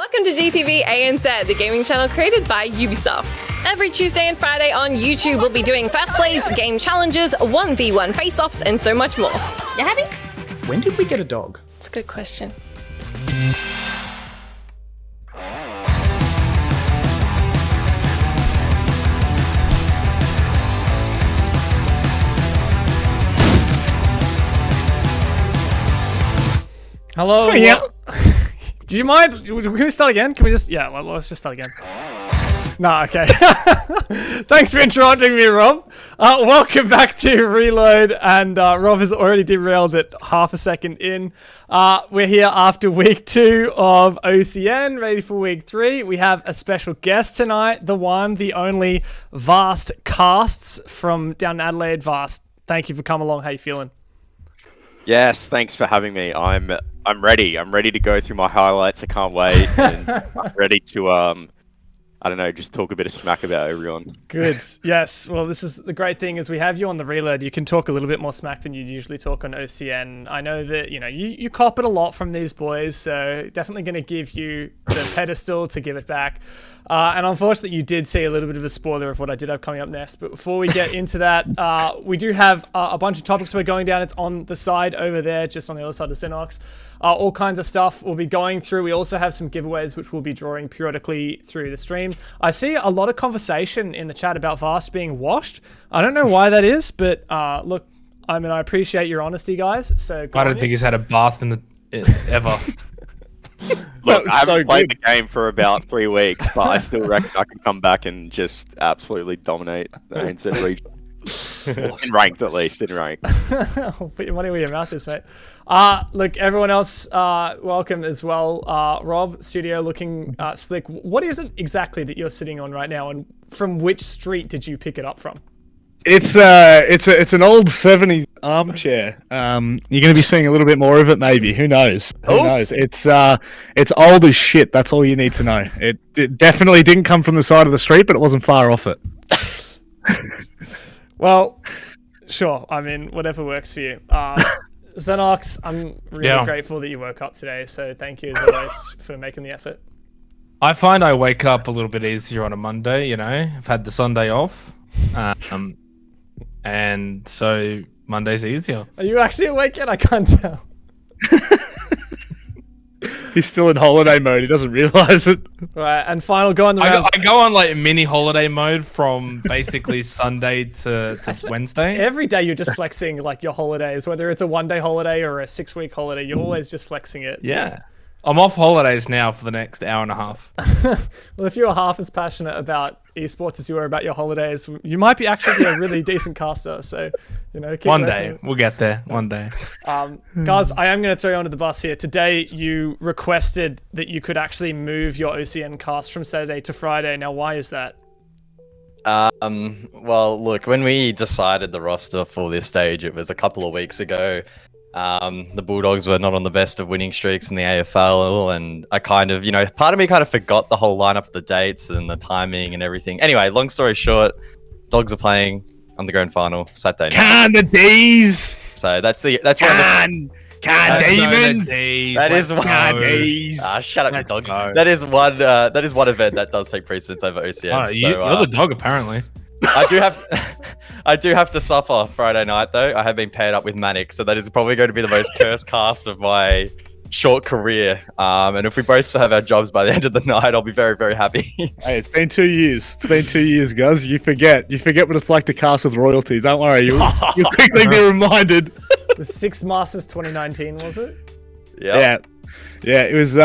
Welcome to GTV ANZ, the gaming channel created by Ubisoft. Every Tuesday and Friday on YouTube, we'll be doing fast plays, game challenges, 1v1 face-offs, and so much more. You happy? When did we get a dog? That's a good question. Hello. Yeah. Do you mind? Can we start again? Can we just? Yeah, let's just start again. No, okay. Thanks for interrupting me, Rob. Welcome back to Reload, and Rob has already derailed it half a second in. We're here after week 2 of OCN, ready for week 3. We have a special guest tonight, the one, the only Vast Casts from down in Adelaide. Vast, thank you for coming along. How you feeling? Yes, thanks for having me. I'm ready. I'm ready to go through my highlights. I can't wait. And I'm ready to I don't know, just talk a bit of smack about everyone. Good. Yes. Well, this is the great thing is we have you on the Reload. You can talk a little bit more smack than you usually talk on OCN. I know that, you cop it a lot from these boys, so definitely going to give you the pedestal to give it back. And unfortunately, you did see a little bit of a spoiler of what I did have coming up next. But before we get into that, we do have a bunch of topics we're going down. It's on the side over there, just on the other side of Xenox. All kinds of stuff we'll be going through. We also have some giveaways which we'll be drawing periodically through the stream. I see a lot of conversation in the chat about Vast being washed. I don't know why that is, but look, I mean, I appreciate your honesty, guys. So I don't think he's had a bath ever. Look, I haven't played the game for about 3 weeks, but I still reckon I can come back and just absolutely dominate the ANZ region. In ranked, at least, in ranked. I'll put your money where your mouth is, mate. Look, everyone else, welcome as well. Rob, studio looking slick. What is it exactly that you're sitting on right now, and from which street did you pick it up from? It's an old 70s armchair. You're going to be seeing a little bit more of it, maybe. Who knows? Who knows? It's old as shit. That's all you need to know. It definitely didn't come from the side of the street, but it wasn't far off it. Well, sure. I mean, whatever works for you. Xenox, I'm really grateful that you woke up today, so thank you as always for making the effort. I find I wake up a little bit easier on a Monday, I've had the Sunday off. And so Monday's easier. Are you actually awake yet? I can't tell. He's still in holiday mode. He doesn't realize it. Right, and final go on the rounds. I go on like mini holiday mode from basically Sunday to Wednesday. Every day you're just flexing like your holidays, whether it's a 1-day holiday or a 6-week holiday. You're always just flexing it. Yeah. I'm off holidays now for the next hour and a half. Well, if you were half as passionate about esports as you were about your holidays, you might be actually a really decent caster. So, keep one working. day we'll get there. One day. Guys, I am going to throw you under the bus here. Today, you requested that you could actually move your OCN cast from Saturday to Friday. Now, why is that? Well, look, when we decided the roster for this stage, it was a couple of weeks ago. The Bulldogs were not on the best of winning streaks in the AFL, and I kind of, part of me kind of forgot the whole lineup of the dates and the timing and everything. Anyway, long story short, Dogs are playing on the grand final Saturday night. Can the D's? So that's Can Demons. That is one. D's. Shut up, you Dogs. That is one event that does take precedence over OCN. You're the dog, apparently. I do have to suffer Friday night though. I have been paired up with Manic, so that is probably going to be the most cursed cast of my short career. And if we both still have our jobs by the end of the night, I'll be very, very happy. Hey, it's been 2 years. It's been 2 years, guys. You forget what it's like to cast with royalty. Don't worry, you'll quickly be reminded. It was Six Masters 2019, was it? Yeah. Yeah. It was.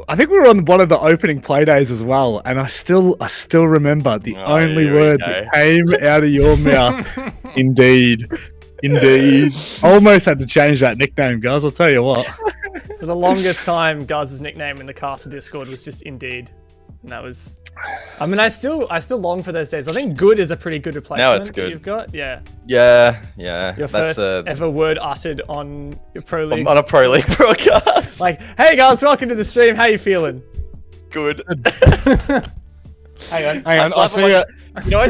I think we were on one of the opening play days as well, and I still remember the only word that came out of your mouth. Indeed. Almost had to change that nickname, guys. I'll tell you what. For the longest time, Gaz's nickname in the caster Discord was just Indeed, and that was. I mean, I still long for those days. I think Good is a pretty good replacement. No, it's good. That you've got, yeah. Yeah. Your first ever word uttered on your Pro League. On a Pro League broadcast. Like, hey guys, welcome to the stream. How you feeling? Good. Hang on. I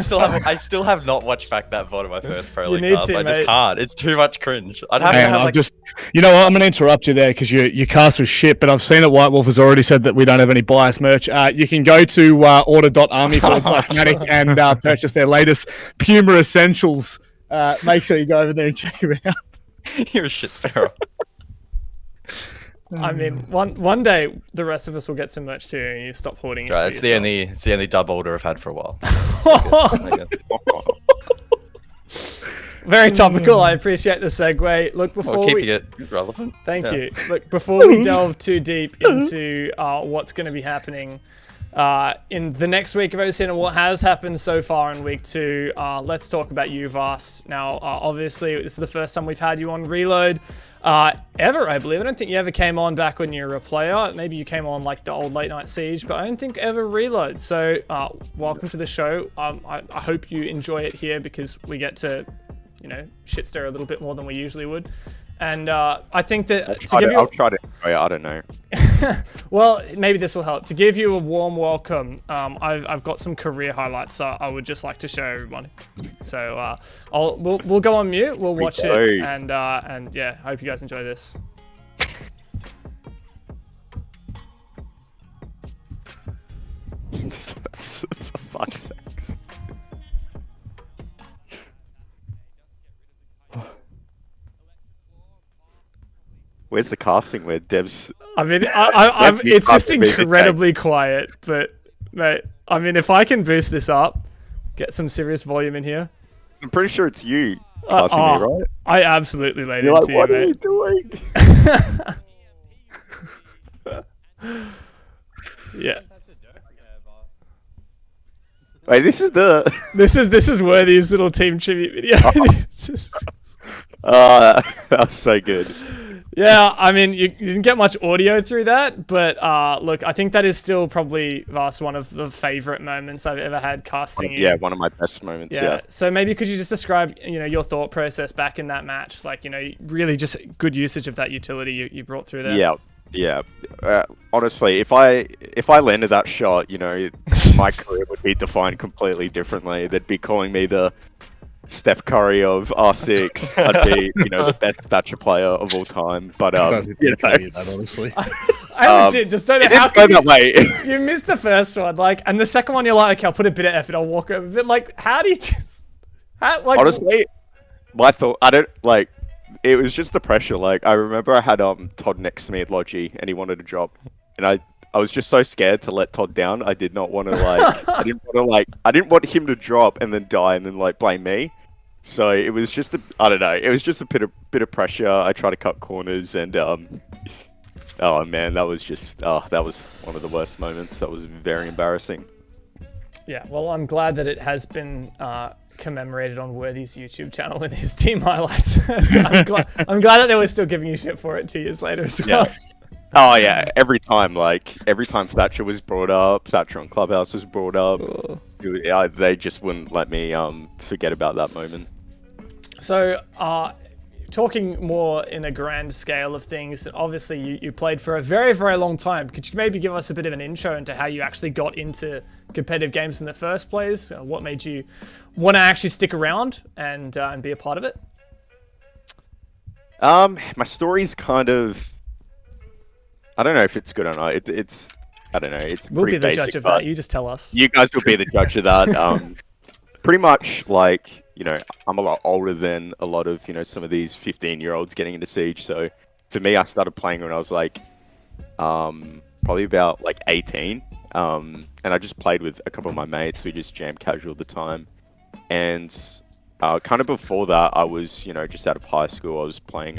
still have not watched back that VOD of my first Pro League need cast. to, I just mate. can't. It's too much cringe. I'd have to Man, have I've like just, you know what? I'm going to interrupt you there because your cast was shit. But I've seen that White Wolf has already said that we don't have any bias merch. You can go to order.army/Matic and purchase their latest Puma Essentials. Make sure you go over there and check them out. you're a shit stirrer. I mean, one day the rest of us will get some merch too, and you stop hoarding it. Right, for yourself. it's the only dub order I've had for a while. Very topical. I appreciate the segue. Look, before Well, keeping we, it relevant. thank Yeah. you. Look, before we delve too deep into what's going to be happening in the next week of OCN and what has happened so far in week 2, let's talk about you, Vast. Now, obviously, this is the first time we've had you on Reload ever, I believe. I don't think you ever came on back when you were a player. Maybe you came on like the old Late Night Siege, but I don't think ever Reload. So, welcome to the show. I hope you enjoy it here because we get to, shit stir a little bit more than we usually would. And I think that I'll try to enjoy it. I don't know. well, maybe this will help. To give you a warm welcome, I've got some career highlights I would just like to show everyone. So we'll go on mute, we'll watch it, and yeah, hope you guys enjoy this. For fuck's sake. Where's the casting where Dev's... I mean, it's just incredibly quiet, but mate, I mean, if I can boost this up, get some serious volume in here. I'm pretty sure it's you casting me, right? I absolutely laid You're into like, what you, are you mate. doing? Yeah. Wait, this is the... This is Worthy's little team tribute video. that was so good. Yeah, I mean, you didn't get much audio through that, but look, I think that is still probably, Vast, one of the favorite moments I've ever had casting you. Yeah, one of my best moments, yeah. So maybe could you just describe, your thought process back in that match? Like, really just good usage of that utility you brought through there. Yeah. Honestly, if I landed that shot, my career would be defined completely differently. They'd be calling me the Steph Curry of R6. I'd be, the best Thatcher player of all time. But honestly, I legit just don't know how go that way. You missed the first one, and the second one you're like, okay, I'll put a bit of effort, I'll walk over. But like, how do you just? Honestly, my thought, it was just the pressure. Like, I remember I had Todd next to me at Logi, and he wanted to drop, and I was just so scared to let Todd down. I did not want to I didn't want him to drop and then die and then blame me. So it was just I don't know. It was just a bit of pressure. I tried to cut corners and oh man, that was one of the worst moments. That was very embarrassing. Yeah, well, I'm glad that it has been commemorated on Worthy's YouTube channel in his team highlights. I'm glad that they were still giving you shit for it 2 years later as well. Yeah. Oh yeah, every time Thatcher was brought up, Thatcher on Clubhouse was brought up, they just wouldn't let me forget about that moment. So, talking more in a grand scale of things, obviously you played for a very, very long time. Could you maybe give us a bit of an intro into how you actually got into competitive games in the first place? What made you want to actually stick around and be a part of it? My story's kind of... I don't know if it's good or not. It's I don't know. It's we'll pretty be the basic, judge of that. You just tell us. You guys will be the judge of that. Pretty much, I'm a lot older than a lot of some of these 15-year-olds getting into Siege. So for me, I started playing when I was probably about 18, and I just played with a couple of my mates. We just jammed casual at the time, and kind of before that, I was just out of high school. I was playing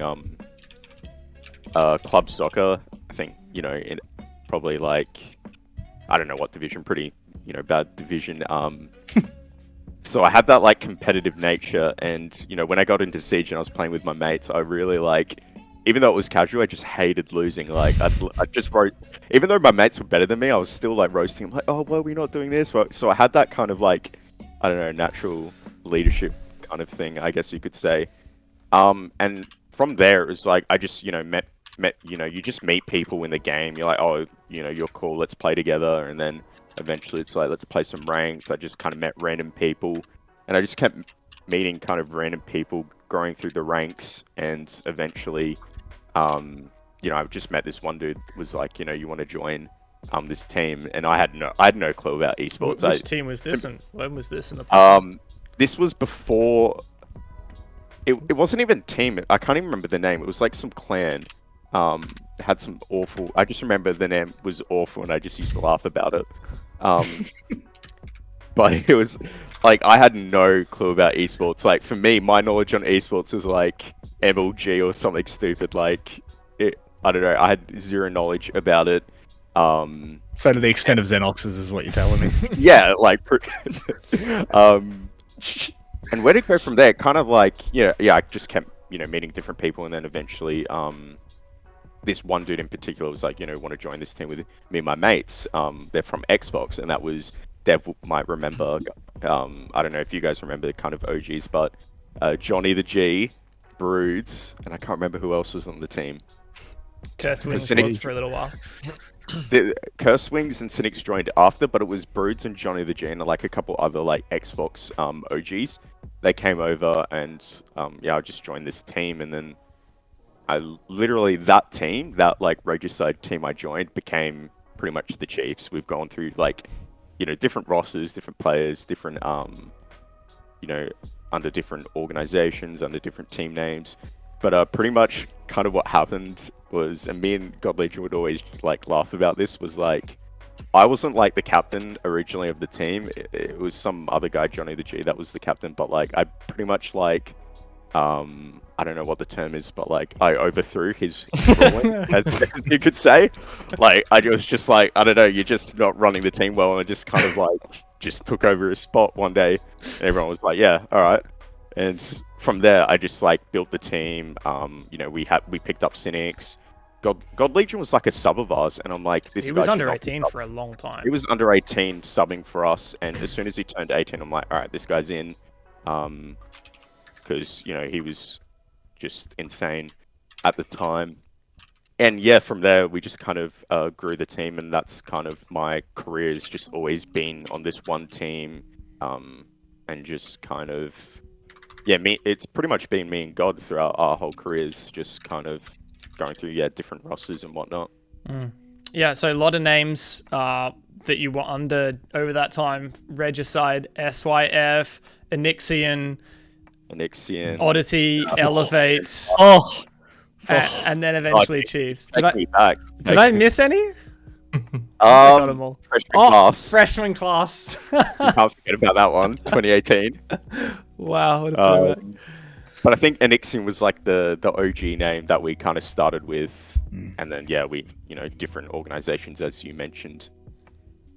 club soccer. I think, in probably I don't know what division, pretty, bad division. So I had that competitive nature, and when I got into Siege and I was playing with my mates, I really even though it was casual, I just hated losing. I just wrote, even though my mates were better than me, I was still roasting them, oh, well, we're not doing this. So I had that kind of I don't know, natural leadership kind of thing, I guess you could say. And from there, it was I just, met, you just meet people in the game. You're like, oh, you're cool, let's play together. And then eventually it's like, let's play some ranked. I just kind of met random people, and I just kept meeting kind of random people, growing through the ranks, and eventually, you know, I've just met this one dude was like, you know, you want to join this team, and I had no clue about esports. Which team was this, and when was this in the? This was before. It wasn't even team. I can't even remember the name. It was like some clan. Had some awful. I just remember the name was awful, and I just used to laugh about it. But it was like I had no clue about esports. Like for me, my knowledge on esports was like MLG or something stupid. Like I don't know. I had zero knowledge about it. So to the extent of Xenoxes is what you're telling me. Yeah, like, and where to go from there? Kind of like, yeah, I just kept, you know, meeting different people, and then eventually, this one dude in particular was like, you know, want to join this team with me and my mates. They're from Xbox, and that was Dev might remember. I don't know if you guys remember the kind of OGs, but Johnny the G, Broods, and I can't remember who else was on the team. Curse Wings was for a little while. The Curse Wings and Cynics joined after, but it was Broods and Johnny the G and like a couple other like Xbox OGs. They came over, and yeah, I just joined this team, and then I literally that team, that like Regicide team I joined, became pretty much the Chiefs. We've gone through like, you know, different rosters, different players, different you know, under different organizations, under different team names. But pretty much kind of what happened was, and me and God Legion would always like laugh about this, was like, I wasn't like the captain originally of the team. It was some other guy, Johnny the G, that was the captain. But like, I pretty much like, I don't know what the term is, but like, I overthrew his ruling, as you could say. Like, I was just like, I don't know, you're just not running the team well, and I just kind of like, just took over his spot one day, and everyone was like, yeah, all right. And from there, I just like built the team. You know, we picked up Cynics. God Legion was like a sub of ours, and I'm like, this guy. He was under 18 for a long time. He was under 18 subbing for us, and as soon as he turned 18, I'm like, all right, this guy's in, because you know he was just insane at the time. And yeah, from there we just kind of grew the team, and that's kind of my career has just always been on this one team, and just kind of. Yeah, it's pretty much been me and God throughout our whole careers, just kind of going through different rosters and whatnot. Yeah, so a lot of names that you were under over that time: Regicide, SYF, Onyxian, Oddity, Elevate, and then eventually Chiefs. Did I miss any? I got them all. Freshman class. You can't forget about that one, 2018. Wow, what a throwback. But I think Onyxian was like the OG name that we kind of started with, and then we, you know, different organizations as you mentioned.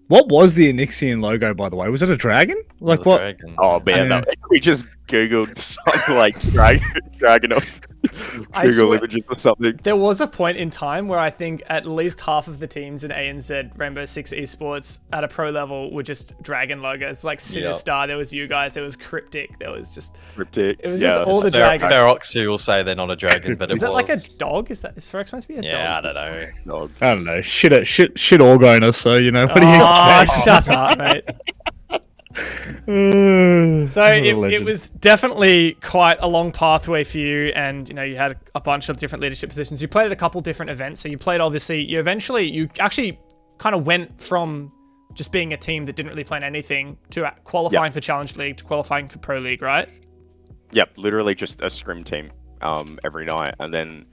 What was the Onyxian logo, by the way? Was it a dragon? Like what? Dragon. Oh man, we just googled something like dragon of Google images or something. There was a point in time where I think at least half of the teams in ANZ Rainbow Six Esports at a pro level were just dragon logos. Like Sinistar, there was you guys, there was Cryptic, there was just Cryptic. It was just all the dragons. Ferox will say they're not a dragon, but is it like a dog? Is Ferox supposed to be a dog? Yeah, I don't know. Dog. I don't know. Shit Orgona, so you know, what do you expect? Shut up, mate. So it was definitely quite a long pathway for you, and you know you had a bunch of different leadership positions. You played at a couple different events, so you played obviously. You actually kind of went from just being a team that didn't really plan anything to qualifying for Challenge League to qualifying for Pro League, right? Yep, literally just a scrim team every night, and then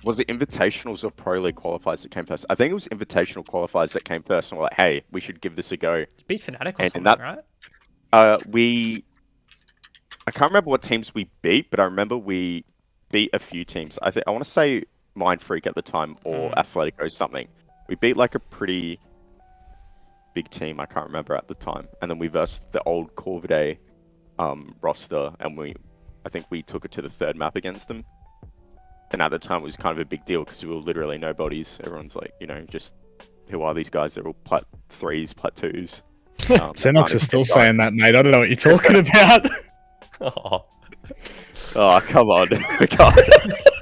was it Invitationals or Pro League qualifiers that came first? I think it was Invitational qualifiers that came first, and we're like, hey, we should give this a go. Beat Fnatic or something, right? I can't remember what teams we beat, but I remember we beat a few teams. I want to say Mind Freak at the time or Athletico something. We beat like a pretty big team, I can't remember at the time. And then we versed the old Corvidae roster, and I think we took it to the third map against them. And at the time, it was kind of a big deal because we were literally nobodies. Everyone's like, you know, just who are these guys? They're all plat 3s, plat 2s. Xenox is still saying that, mate. I don't know what you're talking about. Oh, come on. God.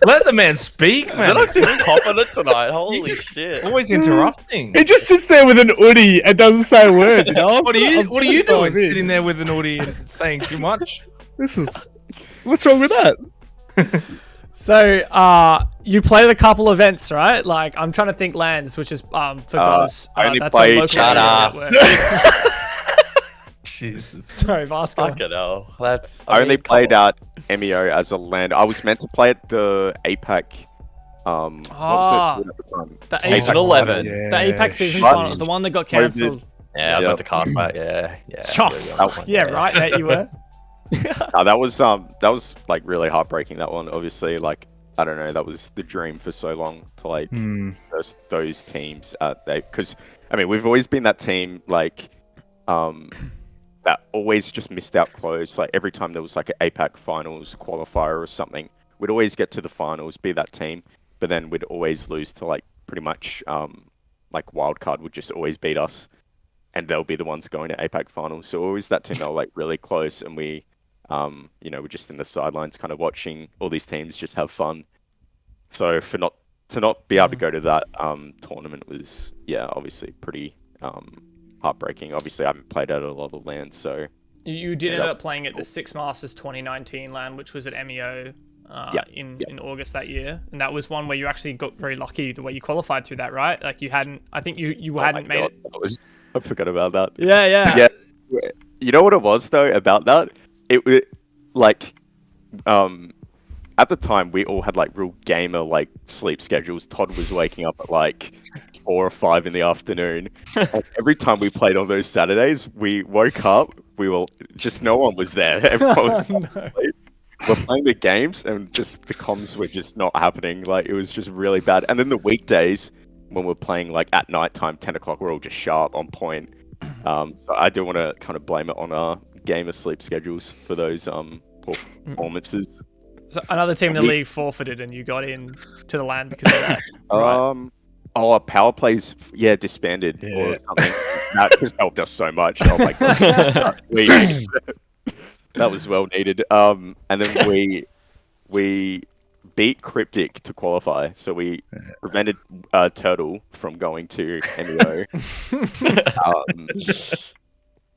Let the man speak, man. Xenox is confident tonight. Holy shit. Always interrupting. He just sits there with an hoodie and doesn't say a word. You know? What are you doing? Sitting Sitting there with an Audi and saying too much? This is. What's wrong with that? So, you played a couple events, right? Like, I'm trying to think lands, which is for those. I only that's a played local Shut area up. network. Jesus. Sorry, Vasco. Fucking hell. That's. I only mean, come played on. out MEO as a land. I was meant to play at the APAC. What was it called at the time? The Season APAC 11. The APAC season Shut final, the one that got cancelled. Yeah, I was Yeah. about to cast that. Yeah. Oh, yeah, right, mate, you were. That was like really heartbreaking. That one, obviously, like I don't know, that was the dream for so long to like those teams. Because I mean, we've always been that team like that always just missed out close. Like every time there was like an APAC finals qualifier or something, we'd always get to the finals, be that team, but then we'd always lose to like pretty much like wildcard would just always beat us, and they'll be the ones going to APAC finals. So always that team that were like really close, and we, you know, we're just in the sidelines, kind of watching all these teams just have fun. So for not be able to go to that tournament was, yeah, obviously pretty heartbreaking. Obviously, I haven't played at a lot of lands, so You did Yeah, end up playing at the Six Masters 2019 land, which was at MEO in August that year, and that was one where you actually got very lucky the way you qualified through that, right? Like you hadn't, I think you hadn't made it. I forgot about that. Yeah. Yeah. You know what it was though about that? It was like, at the time we all had like real gamer like sleep schedules. Todd was waking up at like 4 or 5 in the afternoon. And every time we played on those Saturdays, we woke up. We were just no one was there. Everyone was asleep. We're playing the games and just the comms were just not happening. Like it was just really bad. And then the weekdays when we're playing like at night time, 10 o'clock, we're all just sharp on point. So I do want to kind of blame it on our gamer sleep schedules for those poor performances. So another team in the league forfeited, and you got in to the land because of that. Right. Our power plays disbanded or something. That just helped us so much. Oh my god, that was well needed. And then we beat Cryptic to qualify, so we prevented Turtle from going to NEO.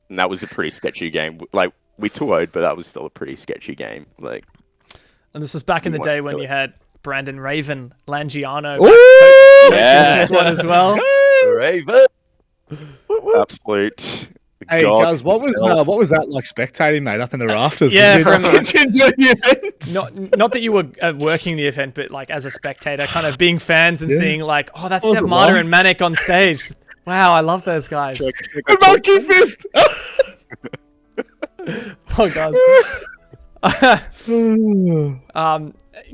And that was a pretty sketchy game. Like we 2-0'd, but that was still a pretty sketchy game. Like, And this was back in the day when you had Brandon Raven, Langiano, yeah, the squad as well. Raven. absolute. Hey God guys, what was that like spectating, mate, up in the rafters? Yeah, Did you not enjoy the event? Not that you were working the event, but like as a spectator, kind of being fans and seeing like, oh, that's Was Dev it Martyr long? and Manic on stage. Wow, I love those guys. The monkey fist. Oh, guys.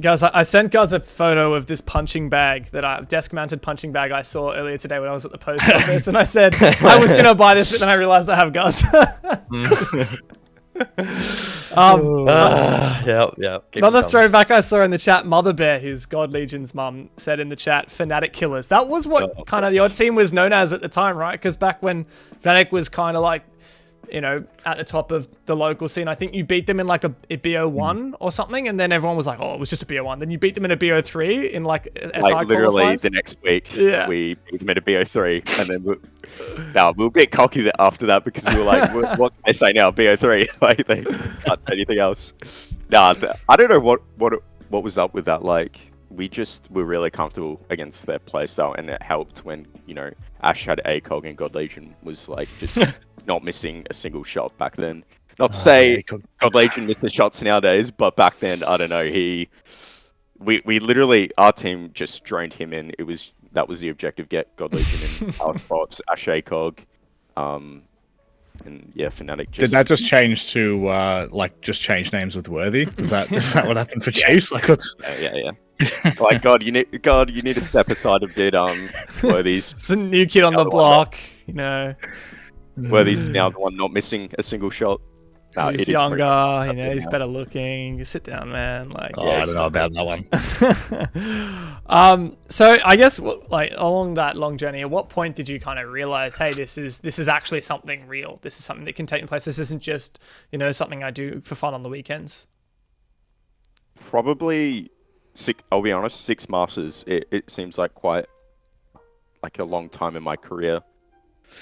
Guys, I sent guys a photo of this punching bag desk-mounted punching bag I saw earlier today when I was at the post office, and I said I was gonna buy this, but then I realized I have guys. Yeah. Another throwback I saw in the chat, Mother Bear, his God Legion's mum, said in the chat, Fnatic Killers. That was what kind of the odd team was known as at the time, right? Because back when Fnatic was kind of like, you know, at the top of the local scene, I think you beat them in like a BO1 or something, and then everyone was like, oh, it was just a BO1. Then you beat them in a BO3 in like SI Like literally qualifiers. the next week, Yeah. we beat them at a BO3, and then we were a bit cocky after that because we were like, what can I say now, BO3? Like they can't say anything else. I don't know what was up with that. Like we just were really comfortable against their playstyle, and it helped when, you know, Ash had ACOG and God Legion was like just not missing a single shot back then. Not to say God Legion misses shots nowadays, but back then, I don't know, we literally, our team just droned him in. That was the objective, get God Legion in our spots, Ash ACOG, and yeah, Fnatic just... Did that just change to just change names with Worthy? Is that what happened for Chiefs? Like what's Yeah. Like God, you need to step aside a bit. Worthy's It's a new kid on the block, you know. Worthy's now the one not missing a single shot. He's it is younger, pretty- you know, he's better looking. You sit down, man. Like, I don't know about that one. So I guess like along that long journey, at what point did you kind of realize, hey, this is actually something real. This is something that can take place. This isn't just, you know, something I do for fun on the weekends. Probably six. I'll be honest. 6 masters. It seems like quite like a long time in my career.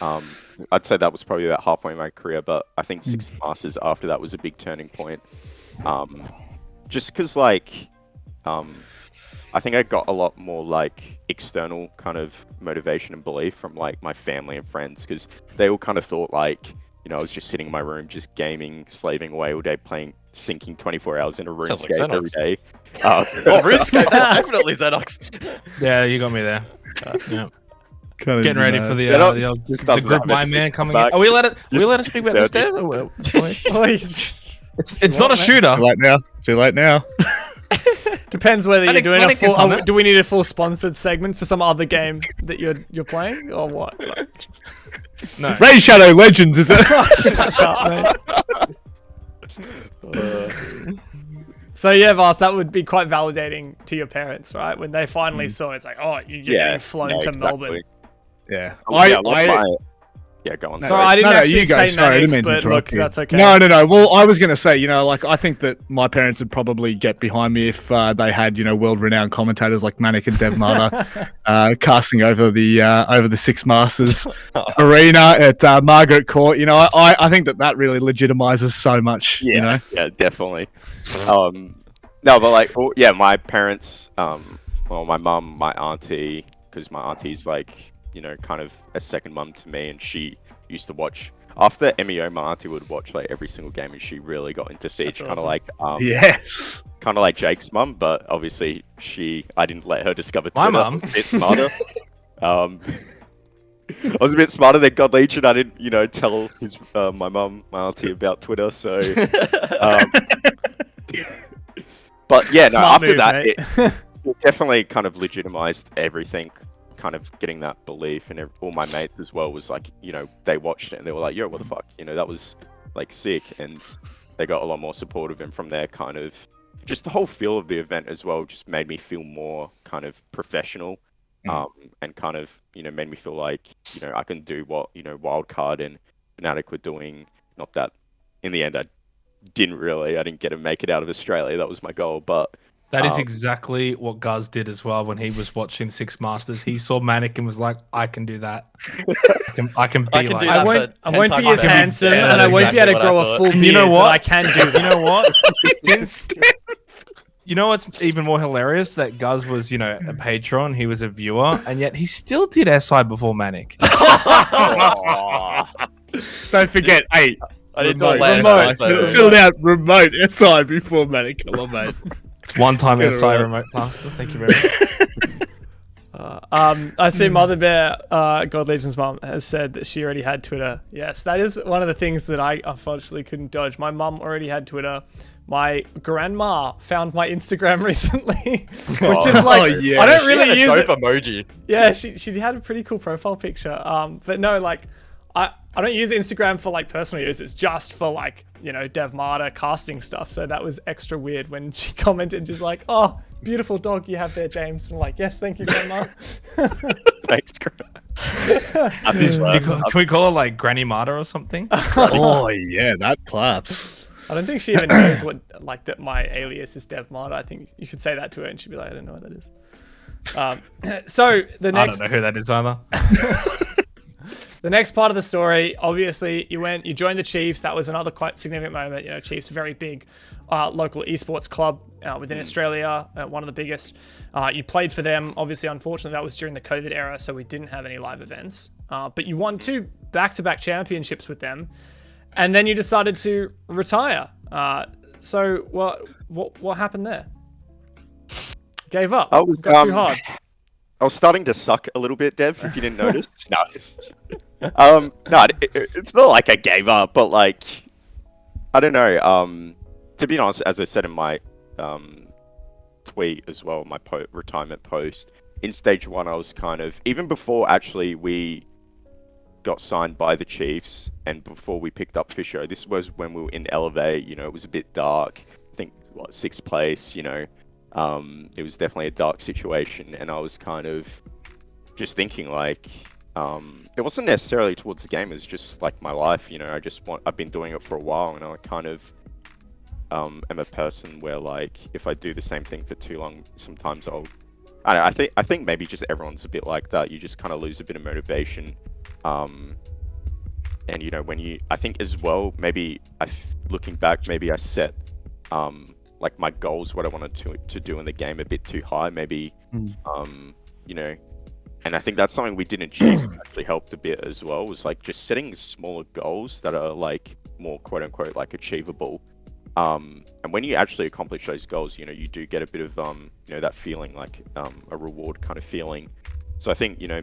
I'd say that was probably about halfway in my career, but I think 6 masters after that was a big turning point. Just because like, I think I got a lot more like external kind of motivation and belief from like my family and friends, because they all kind of thought like, you know, I was just sitting in my room, just gaming, slaving away all day, playing, sinking 24 hours in a Sounds like RuneScape every Xenox. day. Oh, RuneScape, definitely Xenox. Yeah, you got me there. Yeah. Kind of, Getting ready for Xenox the just the doesn't group have my anything man to coming back. in. Are we allowed to Just speak about this, dirty. Dev? Or what? It's What, not a man? shooter. Too late now. Too late now. Depends whether you're Manic- doing a Manic full. gets on it. Do we need a full sponsored segment for some other game that you're playing, or what? Like, No. Ray Shadow Legends, is it? that's up, mate. So yeah, Vast, that would be quite validating to your parents, right? When they finally saw it, it's like, oh, you're getting flown to Melbourne. Yeah. Yeah, go on. Sorry, I didn't actually you go. say Sorry, I didn't Manic, mean to but look, interrupt you. that's okay. No. Well, I was going to say, you know, like I think that my parents would probably get behind me if they had, you know, world-renowned commentators like Manic and Dev Marta casting over the Six Masters arena at Margaret Court. You know, I think that really legitimizes so much. Yeah, You know? yeah, definitely. No, but like, yeah, my parents, well, my mum, my auntie, because my auntie's like, you know, kind of a second mum to me, and she used to watch after MEO. My auntie would watch like every single game, and she really got into Siege, That's kind of awesome. like, Yes. kind of like Jake's mum, but obviously I didn't let her discover My Twitter. mum. A bit smarter. I was a bit smarter than God Legion. I didn't, you know, tell my mum, my auntie about Twitter. So, but yeah, no. Smart After move, that, mate. it definitely kind of legitimized everything. Kind of getting that belief, and all my mates as well was like, you know, they watched it and they were like, "Yo, what the fuck?" You know, that was like sick, and they got a lot more supportive. And from there, kind of just the whole feel of the event as well just made me feel more kind of professional, and kind of, you know, made me feel like, you know, I can do what, you know, Wildcard and Fnatic were doing. Not that in the end I didn't get to make it out of Australia. That was my goal, but That is exactly what Guz did as well when he was watching Six Masters. He saw Manic and was like, I can do that. I can be I can like do that. that. I but won't 10 be as times handsome, better. and I won't be able to Exactly grow what I a thought. full And beard, you know but what? I can do You that. know what? Since, you know what's even more hilarious? That Guz was, you know, a patron, he was a viewer, and yet he still did SI before Manic. Don't forget, hey, I didn't do remote. it later. Remote. so- Filled out remote inside before Manic. Come on, mate. One time Get it SI right. remote master. Thank you very much. I see Mother Bear, God Legion's mum, has said that she already had Twitter. Yes, that is one of the things that I unfortunately couldn't dodge. My mum already had Twitter. My grandma found my Instagram recently, which is like, yeah. I don't She had really a use it. dope emoji. Yeah, she had a pretty cool profile picture. But no, like, I don't use Instagram for like personal use. It's just for like, you know, Dev Marta casting stuff. So that was extra weird when she commented, just like, "Oh, beautiful dog you have there, James." And I'm like, "Yes, thank you, Grandma." thanks. Can we call her like Granny Marta or something? Oh, yeah, that claps. I don't think she even knows what like that my alias is Dev Marta. I think you could say that to her and she'd be like, "I don't know what that is." So the I next don't know who that is either. The next part of the story, obviously, you joined the Chiefs. That was another quite significant moment. You know, Chiefs, very big local esports club within Australia, one of the biggest. You played for them. Obviously, unfortunately, that was during the COVID era, so we didn't have any live events. But you won 2 back-to-back championships with them, and then you decided to retire. So what happened there? Gave up. I was, Got too hard. I was starting to suck a little bit, Dev, if you didn't notice. No. It's not like I gave up, but like, I don't know. To be honest, as I said in my tweet as well, my retirement post, in stage 1, I was kind of, even before actually we got signed by the Chiefs and before we picked up Fisher, this was when we were in Elevate, you know, it was a bit dark. I think, 6th place, you know. It was definitely a dark situation, and I was kind of just thinking like, it wasn't necessarily towards the game, it was just like my life, you know. I've been doing it for a while, and I kind of am a person where like if I do the same thing for too long, sometimes I think maybe just everyone's a bit like that. You just kind of lose a bit of motivation. And you know, I think as well, maybe looking back, maybe I set like my goals, what I wanted to do in the game, a bit too high. Maybe you know, and I think that's something we didn't achieve that actually helped a bit as well. Was like just setting smaller goals that are like more quote unquote like achievable. And when you actually accomplish those goals, you know, you do get a bit of you know, that feeling like a reward kind of feeling. So I think, you know,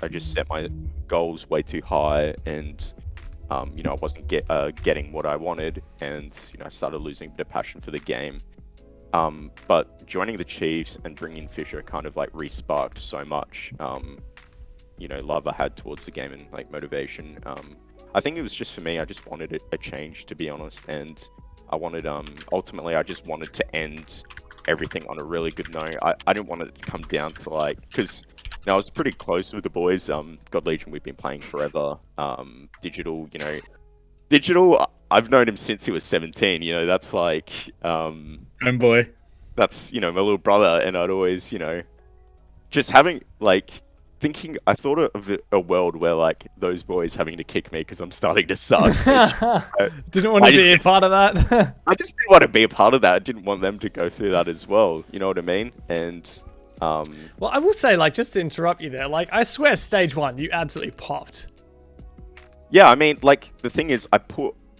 I just set my goals way too high, and you know, I wasn't getting what I wanted, and you know, I started losing a bit of passion for the game. But joining the Chiefs and bringing Fisher kind of like re-sparked so much, you know, love I had towards the game and like motivation. I think it was just for me, I just wanted a change, to be honest, and I wanted ultimately I just wanted to end everything on a really good note. I didn't want it to come down to like, because you know, I was pretty close with the boys. God Legion, we've been playing forever. Digital, you know, I've known him since he was 17. You know, that's like Homeboy. That's, you know, my little brother, and I'd always, you know, just having like thinking. I thought of a world where like those boys having to kick me because I'm starting to suck. Didn't want to be a part of that. I just didn't want to be a part of that. I didn't want them to go through that as well. You know what I mean? And well, I will say, like, just to interrupt you there, like, I swear, stage 1, you absolutely popped. Yeah, I mean, like, the thing is,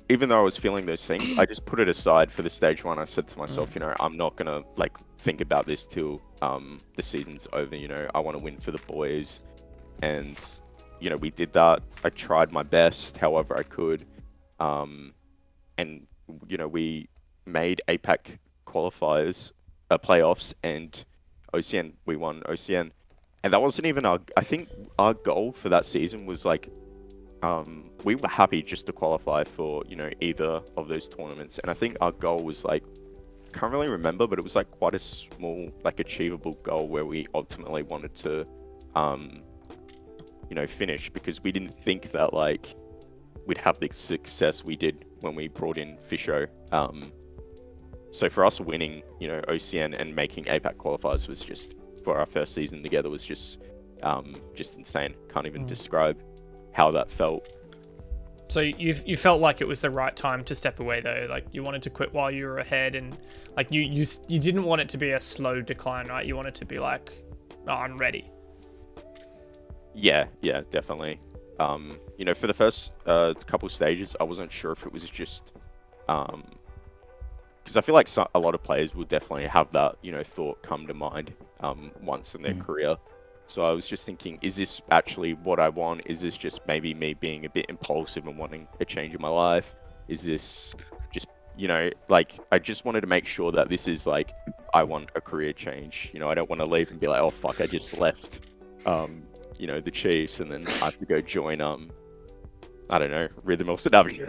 even though I was feeling those things, I just put it aside for the stage 1. I said to myself, you know, I'm not gonna like think about this till the season's over. You know, I want to win for the boys, and you know, we did that. I tried my best, however I could, and you know, we made APAC qualifiers, playoffs, and OCN. We won OCN, and that wasn't even I think our goal for that season was like, we were happy just to qualify for, you know, either of those tournaments, and I think our goal was like, can't really remember, but it was like quite a small, like achievable goal where we ultimately wanted to, you know, finish, because we didn't think that like we'd have the success we did when we brought in Fisho. So for us winning, you know, OCN and making APAC qualifiers was just, for our first season together, was just insane. Can't even describe how that felt. So you felt like it was the right time to step away, though. Like, you wanted to quit while you were ahead, and like you didn't want it to be a slow decline, right? You wanted to be like, oh, I'm ready. Yeah, definitely. You know, for the first couple stages, I wasn't sure if it was just because I feel like a lot of players will definitely have that, you know, thought come to mind once in their career. So I was just thinking, is this actually what I want? Is this just maybe me being a bit impulsive and wanting a change in my life? Is this just, you know, like, I just wanted to make sure that this is like, I want a career change. You know, I don't want to leave and be like, oh fuck, I just left, you know, the Chiefs, and then I have to go join, I don't know, Rhythm or Sanavi.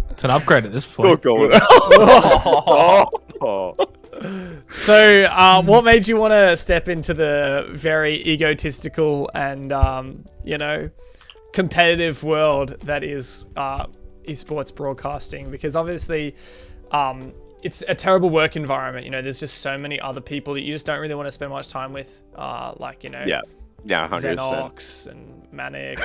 It's an upgrade at this point. So, what made you want to step into the very egotistical and, you know, competitive world that is esports broadcasting? Because obviously, it's a terrible work environment. You know, there's just so many other people that you just don't really want to spend much time with. Like, you know, yeah, 100%. Xenox and Manic.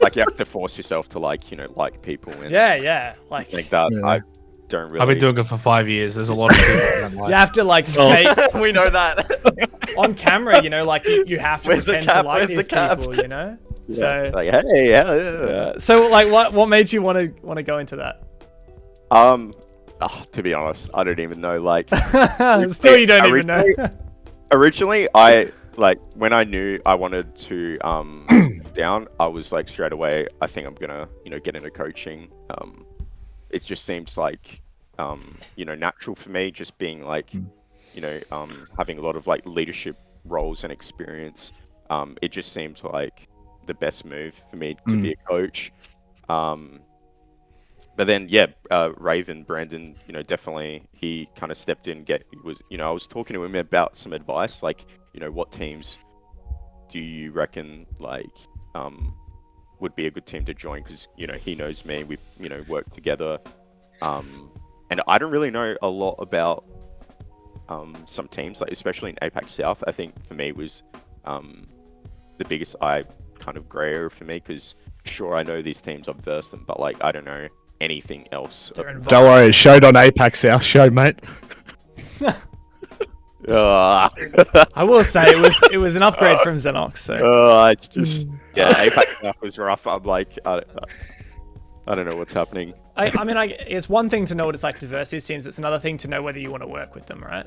Like, you have to force yourself to, like, you know, like people. And like that. Yeah. I don't really. I've been doing it for 5 years. There's a lot of people I don't like. you have to like fake We know that. on camera. You know, like you have to Where's the pretend to cap? like Where's the these cap? people. You know. Yeah. So Like, hey, yeah. so like what made you want to go into that? To be honest, I don't even know. Like, Still, you don't even know. Originally, I like when I knew I wanted to step down, I was like straight away, I think I'm gonna, you know, get into coaching. It just seems like, you know, natural for me, just being like, you know, having a lot of like leadership roles and experience. It just seems like the best move for me to be a coach. But then, yeah, Raven, Brandon, you know, definitely he kind of stepped in. You know, I was talking to him about some advice, like, you know, what teams do you reckon like would be a good team to join because you know he knows me. We've worked together, and I don't really know a lot about some teams, like especially in APAC South. I think for me was the biggest eye kind of grey area for me because sure I know these teams, I've versed them, but like I don't know anything else. Don't worry, it showed on APAC South show, mate. I will say it was an upgrade from Xenox. So I just APAC South was rough. I'm like I don't know what's happening. I mean, it's one thing to know what it's like to verse these teams. It's another thing to know whether you want to work with them, right?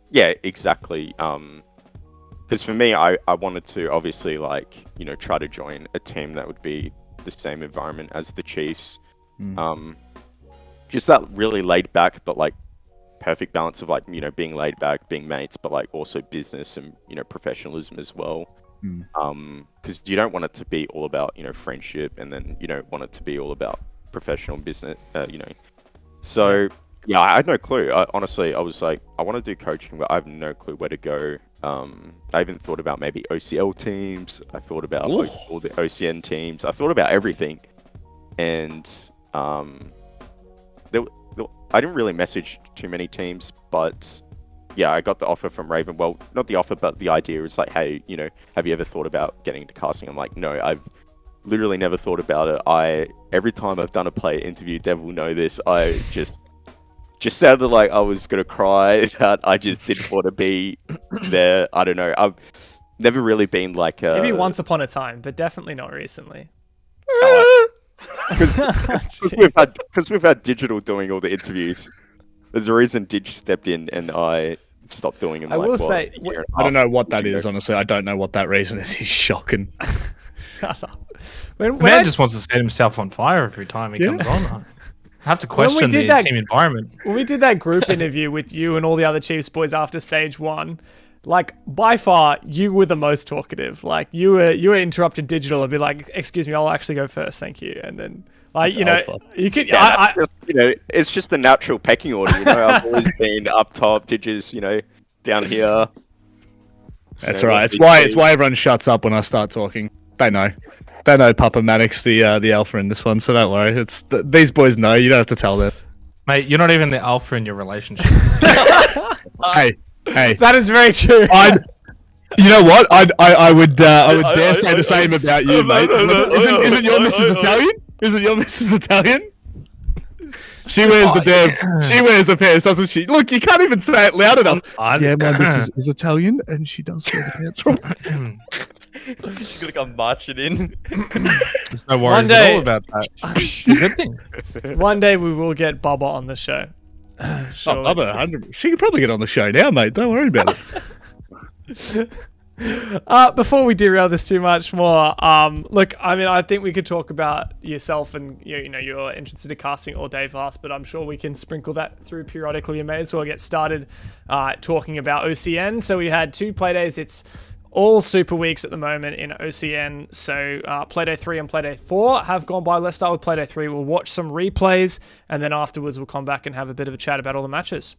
Yeah, exactly. Because for me, I wanted to obviously try to join a team that would be the same environment as the Chiefs. Just that really laid back, but like perfect balance of like being laid back, being mates, but like also business and professionalism as well. Because you don't want it to be all about friendship, and then you don't want it to be all about professional business. So yeah, I had no clue. Honestly, I was like, I want to do coaching, but I have no clue where to go. I even thought about maybe OCL teams. I thought about all the OCN teams. I thought about everything, and I didn't really message too many teams, but yeah, I got the offer from Raven. Well, not the offer, but the idea is like, hey, have you ever thought about getting into casting? I'm like, no, I've literally never thought about it. Every time I've done a player interview, Dev will know this, I just sounded like I was gonna cry that I just didn't want to be there. I don't know. I've never really been like maybe once upon a time, but definitely not recently. Because we've had Digital doing all the interviews. There's a reason Dig stepped in and I stopped doing them. I will say, I don't know what that is, honestly. I don't know what that reason is. He's shocking. Shut up. Man just wants to set himself on fire every time he comes on. I have to question the team environment. When we did that group interview with you and all the other Chiefs boys after stage 1, like by far you were the most talkative. Like you were interrupting Digital and be like, "Excuse me, I'll actually go first, thank you." And then like you could. Yeah, it's just the natural pecking order. I've always been up top, Digits, down here. That's right. It's why everyone shuts up when I start talking. They know Papa Maddox, the alpha in this one, so don't worry. These boys know. You don't have to tell them. Mate, you're not even the alpha in your relationship. Hey, that is very true. You know what? I would dare say the same about you, mate. Isn't your Mrs. Italian? Isn't your Mrs. Italian? She wears she wears the pants, doesn't she? Look, you can't even say it loud enough. Yeah, my Mrs. is Italian, and she does wear the pants wrong. She's gonna come marching in. There's no worries at all about that. It's a good thing. One day we will get Bubba on the show. Surely. Oh, Bubba, 100%. She could probably get on the show now, mate. Don't worry about it. Before we derail this too much more, look, I mean, I think we could talk about yourself and you're interested in casting all day fast, but I'm sure we can sprinkle that through periodically. We may as well get started talking about OCN. So we had 2 playdays. It's all super weeks at the moment in OCN. So Playday 3 and Playday 4 have gone by. Let's start with Playday 3. We'll watch some replays, and then afterwards we'll come back and have a bit of a chat about all the matches.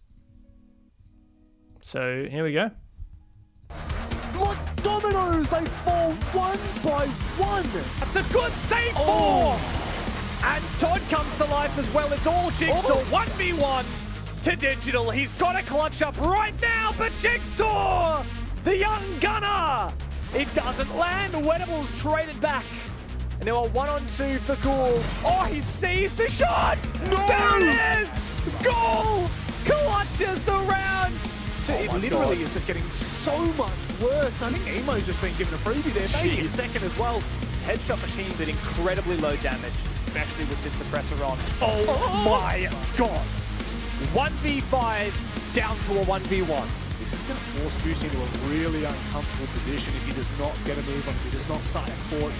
So here we go. Like dominoes, they fall one by one. That's a good save for. And Todd comes to life as well. It's all Jigsaw. 1v1 to Digital. He's got to clutch up right now, but Jigsaw, the young gunner, it doesn't land. The Wenables traded back. And now a 1-on-2 for Ghoul. Oh, he sees the shot. No! There it is. Ghoul clutches the round. So it literally is just getting so much worse. I think Emo's just been given a preview there. Maybe a second as well. Headshot machine, but incredibly low damage, especially with this suppressor on. Oh my god. 1v5 down to a 1v1. This is going to force Juicy into a really uncomfortable position if he does not get a move on, if he does not start a fort.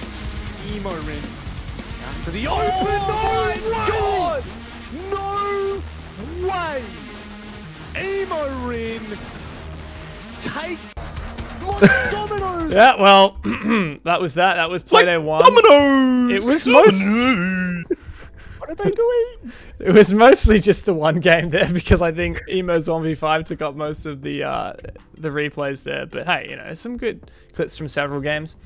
Emo ring down to the open. Oh No way! Emo ring take dominoes. Yeah, well, that was Playday 1. Dominoes! It was What are they doing? It was mostly just the one game there because I think Emo's 1v5 took up most of the replays there. But hey, some good clips from several games.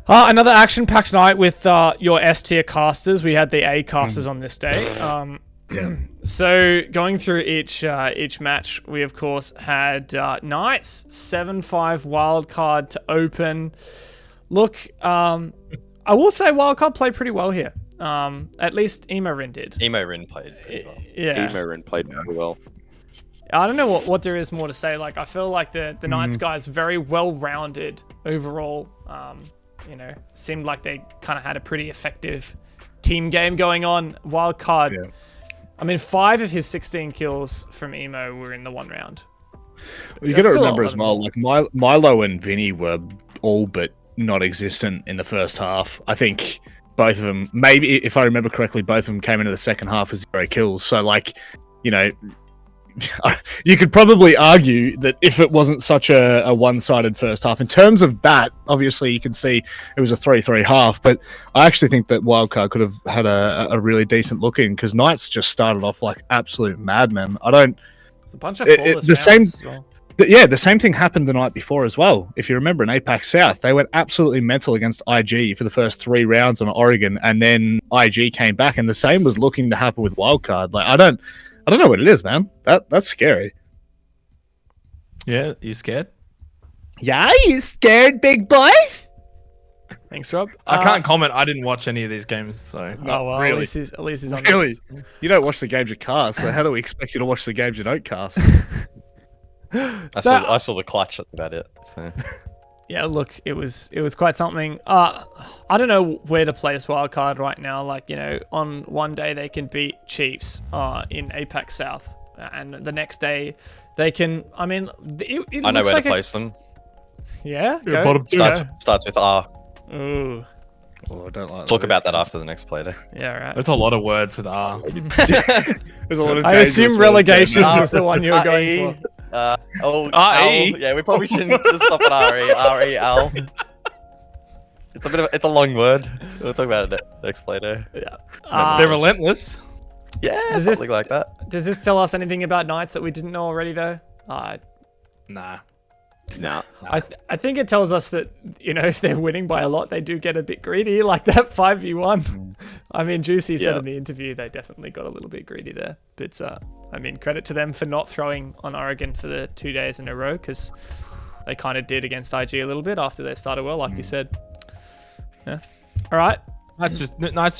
Another action-packed night with your S-tier casters. We had the A casters on this day. So going through each match, we of course had Knights 7-5 wildcard to open. Look, I will say wildcard played pretty well here. At least Emorin did. Emorin played pretty well. Yeah. Emorin played very well. I don't know what there is more to say. Like, I feel like the Knights guys very well-rounded overall. Seemed like they kind of had a pretty effective team game going on. Wildcard. Yeah. I mean, 5 of his 16 kills from Emo were in the one round. Well, you got to remember as well, like Milo and Vinny were all but non-existent in the first half. I think both of them, maybe if I remember correctly, both of them came into the second half with 0 kills. So, like, you could probably argue that if it wasn't such a one-sided first half, in terms of that, obviously you can see it was a 3-3 half, but I actually think that Wildcard could have had a really decent look in, because Knights just started off like absolute madmen. It's a bunch of flawless rounds as well. Yeah, the same thing happened the night before as well. If you remember in APAC South, they went absolutely mental against IG for the first 3 rounds on Oregon, and then IG came back, and the same was looking to happen with Wildcard. Like, I don't know what it is, man. That's scary. Yeah, you scared? Yeah, you scared, big boy? Thanks, Rob. I can't comment. I didn't watch any of these games, so. Oh, well, really. at least he's on Really? this. You don't watch the games you cast, so how do we expect you to watch the games you don't cast? I saw the clutch, that's about it. So. Yeah, look, it was quite something. I don't know where to place Wildcard right now. Like, on one day they can beat Chiefs in APAC South, and the next day they can. I mean, it I know looks where like to place them. Yeah, Yeah, bottom two. Starts with R. Ooh, Oh, I don't like Talk about that after the next play day. yeah, right. That's a lot of words with R. There's a lot of I assume dangerous words relegations there. is the one you were going for. RE. RE? Yeah, we probably shouldn't just stop at RE. REL. It's a long word. We'll talk about it next play day. Yeah. They're relentless. Yeah, Does something like that. Does this tell us anything about Knights that we didn't know already, though? Nah. Nah. I think it tells us that, if they're winning by a lot, they do get a bit greedy, like that 5v1. I mean, Juicy said in the interview they definitely got a little bit greedy there. But, credit to them for not throwing on Oregon for the 2 days in a row, because they kind of did against IG a little bit after they started well, like you said. Yeah. All right. That's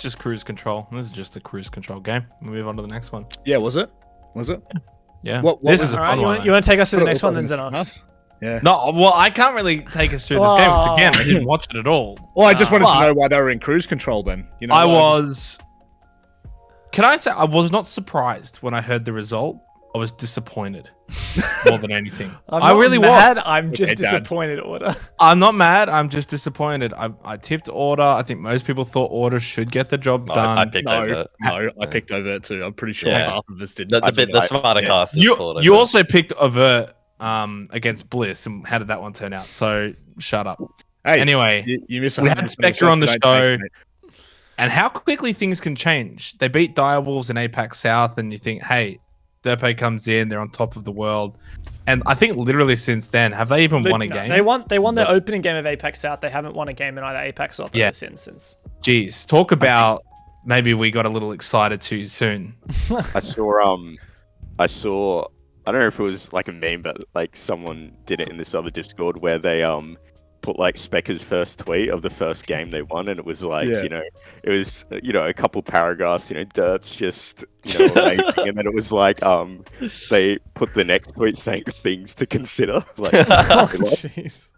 just cruise control. This is just a cruise control game. We'll move on to the next one. Yeah, was it? Was it? Yeah. This is a All fun right, one. you want to take us to the What- next what one then, was it? Xenox? Yeah. No, well, I can't really take us through this game because again, I didn't watch it at all. Well, I just wanted to but- know why they were in cruise control then. I was. Can I say I was not surprised when I heard the result? I was disappointed more than anything. I'm I not really mad. was. I'm just Okay, Dad. disappointed, Order. I'm not mad. I'm just disappointed. I tipped Order. I think most people thought Order should get the job done. I picked over it. No, I picked over it too. I'm pretty sure Yeah. half of us did. The smarter cast is called. You also picked Avert against Bliss, and how did that one turn out? So shut up. Hey, Anyway, you missed. we had 100% Spectre on the don't show. take it. And how quickly things can change. They beat Direwolves in APAC South, and you think, hey, Derpe comes in, they're on top of the world. And I think literally since then, have they even won a game? They won their opening game of Apex South. They haven't won a game in either Apex or Yeah. since. Jeez, talk about maybe we got a little excited too soon. I saw I don't know if it was like a meme, but like someone did it in this other Discord where they put like Specker's first tweet of the first game they won, and it was like, Yeah. it was a couple paragraphs, Derp's just amazing, and then it was like they put the next tweet saying things to consider. Like Oh, jeez.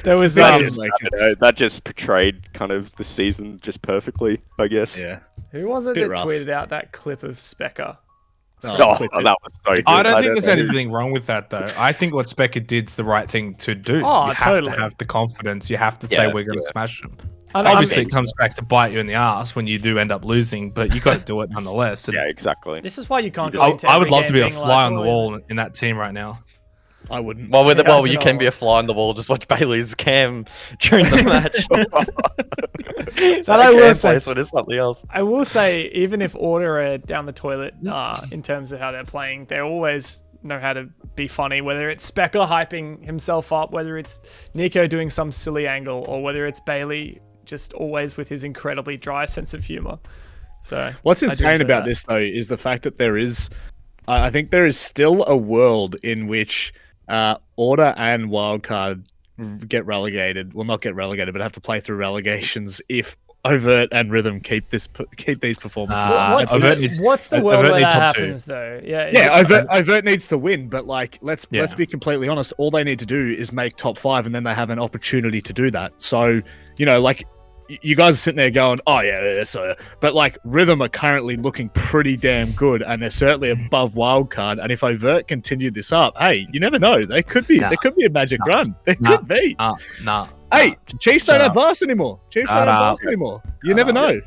There was that just portrayed kind of the season just perfectly, I guess. Yeah. who was it Bit that rough. tweeted out that clip of Specker? Oh, that was so good. I don't think there's know. anything wrong with that, though. I think what Specker did's the right thing to do. Oh, you have totally. to have the confidence. You have to say Yeah, we're going to smash them. Obviously, It comes back to bite you in the ass when you do end up losing, but you got to do it nonetheless. And Yeah, exactly. this is why you can't go I, into I would every love to be game a being fly like, on the "Oh, wall in that team right now. I wouldn't. Well, Yeah, I you don't can know. be a fly on the wall. Just watch Bailey's cam during the match. That I will say. When it's something else. I will say, even if Order are down the toilet in terms of how they're playing, they always know how to be funny, whether it's Specker hyping himself up, whether it's Nico doing some silly angle, or whether it's Bailey just always with his incredibly dry sense of humor. So what's insane about this though is the fact that there is, I think there is still a world in which Order and Wildcard get relegated. Well, not get relegated, but have to play through relegations if Overt and Rhythm keep these performances. What's the world where that happens though? Overt needs to win, but like let's be completely honest. All they need to do is make top 5, and then they have an opportunity to do that. So like you guys are sitting there going, "Oh yeah, so," but like Rhythm are currently looking pretty damn good, and they're certainly above Wildcard. And if Overt continue this up, hey, you never know. They could be. There could be a magic run. There could be. Hey, Chiefs don't have Vast anymore. You never know.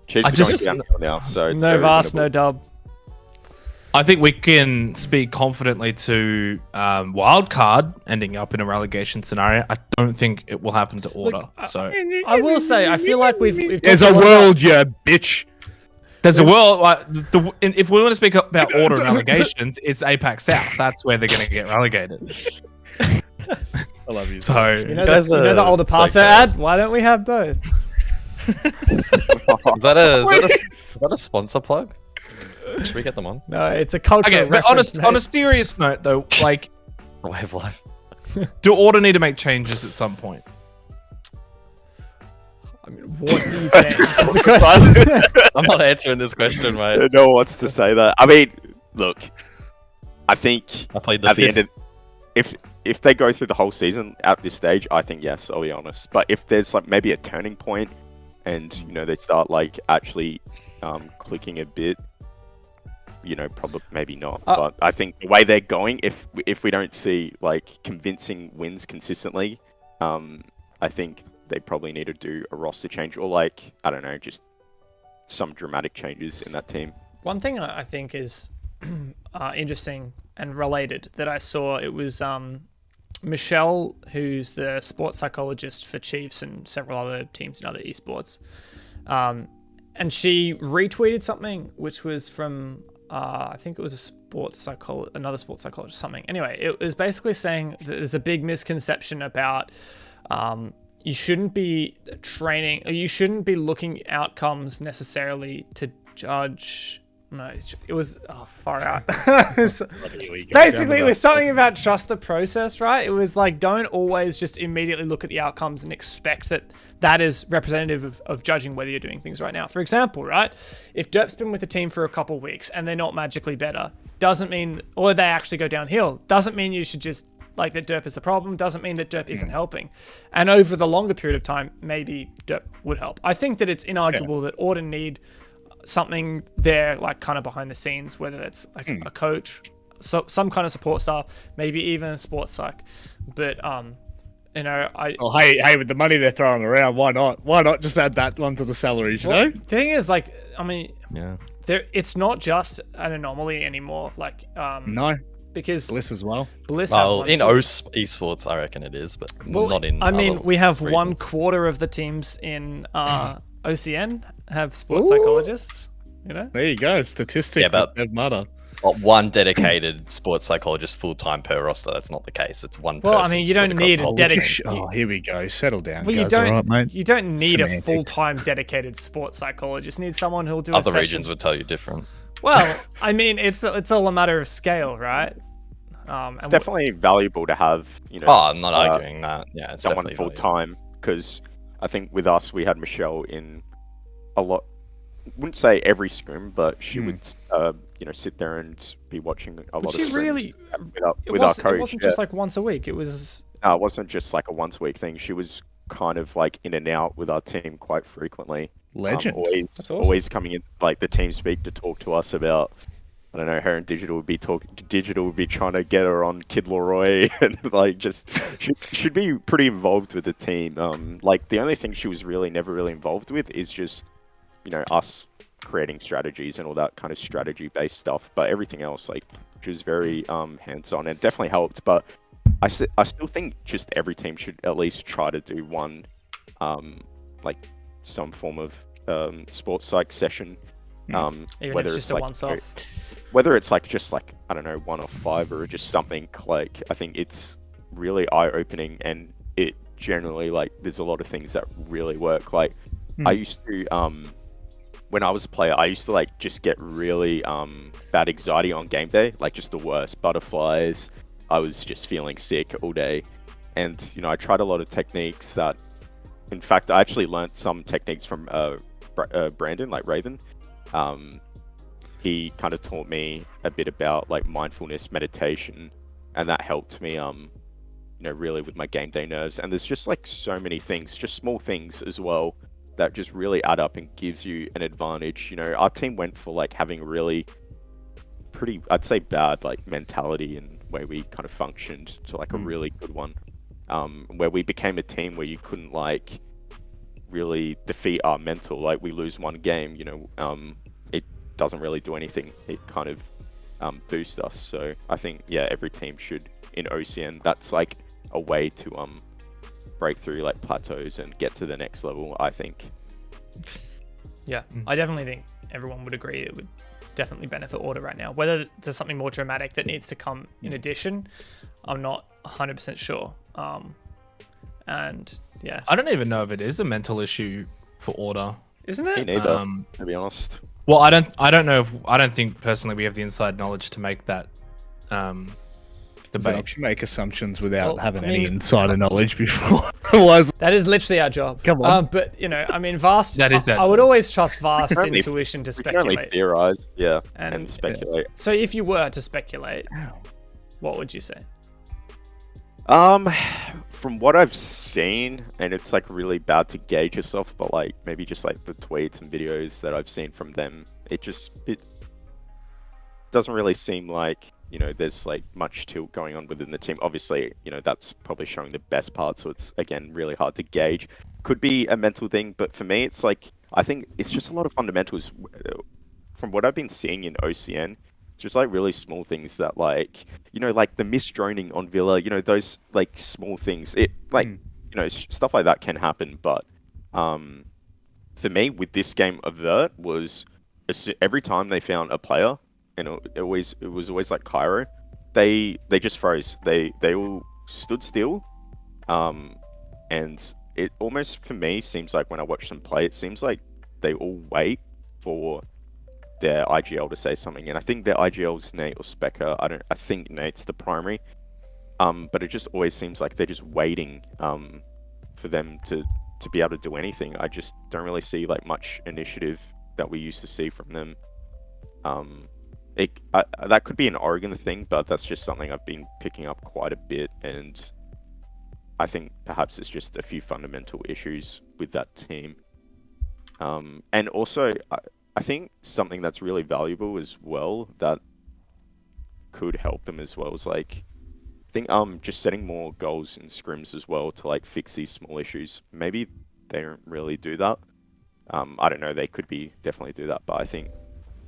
Chiefs are going down now, so no Vast, no dub. I think we can speak confidently to Wildcard ending up in a relegation scenario. I don't think it will happen to Order. So I will say, I feel like we've there's a world, you bitch. There's a world. If we want to speak about Order and relegations, it's APAC South. That's where they're going to get relegated. I love you. So you know the older passer ad. Why don't we have both? Is that a sponsor plug? Should we get them on? No, it's a cultural reference. But on a serious note, though, like, Way of life. do Order need to make changes at some point? I mean, what do you think? Is the question. I'm not answering this question, mate. No one wants to say that. I mean, look, I think I played the at fifth. the end of, if they go through the whole season at this stage, I think yes, I'll be honest. But if there's like maybe a turning point, and they start like actually clicking a bit, probably maybe not. But I think the way they're going, if we don't see like convincing wins consistently, I think they probably need to do a roster change, or like, I don't know, just some dramatic changes in that team. One thing I think is interesting and related that I saw, it was Michelle, who's the sports psychologist for Chiefs and several other teams in other esports, and she retweeted something which was from I think it was another sports psychologist, something. Anyway, it was basically saying that there's a big misconception about you shouldn't be training, or you shouldn't be looking at outcomes necessarily to judge. No, it was far out. Basically, it was something about trust the process, right? It was like, don't always just immediately look at the outcomes and expect that is representative of judging whether you're doing things right now. For example, right, if Derp's been with the team for a couple of weeks and they're not magically better, doesn't mean, or they actually go downhill, doesn't mean you should just like that Derp is the problem, doesn't mean that Derp isn't helping. And over the longer period of time, maybe Derp would help. I think that it's inarguable that Order need something there, like kind of behind the scenes, whether it's like a coach, so some kind of support staff, maybe even a sports psych. But hey, with the money they're throwing around, why not just add that one to the salaries? The thing is, like, I mean, Yeah. it's not just an anomaly anymore. Like, No, because Bliss as well. Bliss. Well, have in one too. esports, I reckon it is, but Well, not in. I mean, other we have regions. 1/4 of the teams in OCN have sports psychologists. There you go. Statistic. Yeah, but- that matter. One dedicated sports psychologist full time per roster. That's not the case. It's one. Well, I person mean, you split don't across need the a whole dedicated. team. Oh, here we go. Settle down, Well, guys. All right, mate. you don't need Semantics. a full-time dedicated sports psychologist. You need someone who'll do Other a session. regions would tell you different. Well, I mean, it's all a matter of scale, right? It's definitely valuable to have, Oh, I'm not arguing that. Yeah, it's someone definitely full valuable. time, because I think with us we had Michelle in a lot. Wouldn't say every scrim, but she would, sit there and be watching a lot of she scrims really? with our coach. It wasn't just like once a week. It was. No, it wasn't just like a once a week thing. She was kind of like in and out with our team quite frequently. Legend. That's awesome. Always coming in like the team speak to talk to us about. I don't know. Her and Digital would be trying to get her on Kid Leroy, and like just should be pretty involved with the team. Like the only thing she was never really involved with is just us creating strategies and all that kind of strategy based stuff. But everything else, like, she was very hands on, and definitely helped. But I still think just every team should at least try to do one, like some form of sports psych session. Even if whether it's just a like, once off. whether it's like just like I don't know 1 or 5 or just something like I think it's really eye-opening, and it generally like there's a lot of things that really work. Like I used to when I was a player, I used to like just get really bad anxiety on game day, like just the worst butterflies. I was just feeling sick all day, and you know I tried a lot of techniques that, in fact, I actually learned some techniques from Brandon, like Raven. He kind of taught me a bit about like mindfulness meditation, and that helped me you know, really with my game day nerves. And there's just like so many things, just small things as well, that just really add up and gives you an advantage. You know, our team went for like having a really pretty, I'd say bad like mentality and way we kind of functioned to like a really good one, where we became a team where you couldn't like really defeat our mental. Like we lose one game, you know, it doesn't really do anything. It kind of boosts us. So I think, yeah, every team should in OCN, that's like a way to break through like plateaus and get to the next level, I think. Yeah, I definitely think everyone would agree it would definitely benefit Order right now. Whether there's something more dramatic that needs to come in addition, I'm not 100% sure. And yeah, I don't even know if it is a mental issue for Order. Isn't Me it? neither, to be honest. Well, I don't know if I don't think personally we have the inside knowledge to make that debate. You make assumptions without Well, having I mean, any insider knowledge before. Otherwise, That is literally our job. Come on. But you know, I mean, Vast. That is I would always trust Vast only- intuition to We can only speculate. theorize, yeah, And- and speculate. So if you were to speculate, what would you say? From what I've seen, and it's like really bad to gauge yourself, but like maybe just like the tweets and videos that I've seen from them, it doesn't really seem like, you know, there's like much tilt going on within the team. Obviously, you know, that's probably showing the best part, so it's again really hard to gauge. Could be a mental thing, but for me, it's like I think it's just a lot of fundamentals. From what I've been seeing in OCN, just like really small things that like, you know, like the missed droning on Villa, you know, those like small things, it like, you know, stuff like that can happen. But for me with this game, Avert was every time they found a player, and it was always like Cairo, they just froze. They all stood still, and it almost for me seems like when I watch them play, it seems like they all wait for their IGL to say something, and I think their IGL's Nate or Specker. I think Nate's the primary, but it just always seems like they're just waiting for them to be able to do anything. I just don't really see like much initiative that we used to see from them. That could be an Oregon thing, but that's just something I've been picking up quite a bit, and I think perhaps it's just a few fundamental issues with that team. And also, I think something that's really valuable as well that could help them as well is like, I think just setting more goals in scrims as well to like fix these small issues. Maybe they don't really do that. I don't know, they could definitely do that, but I think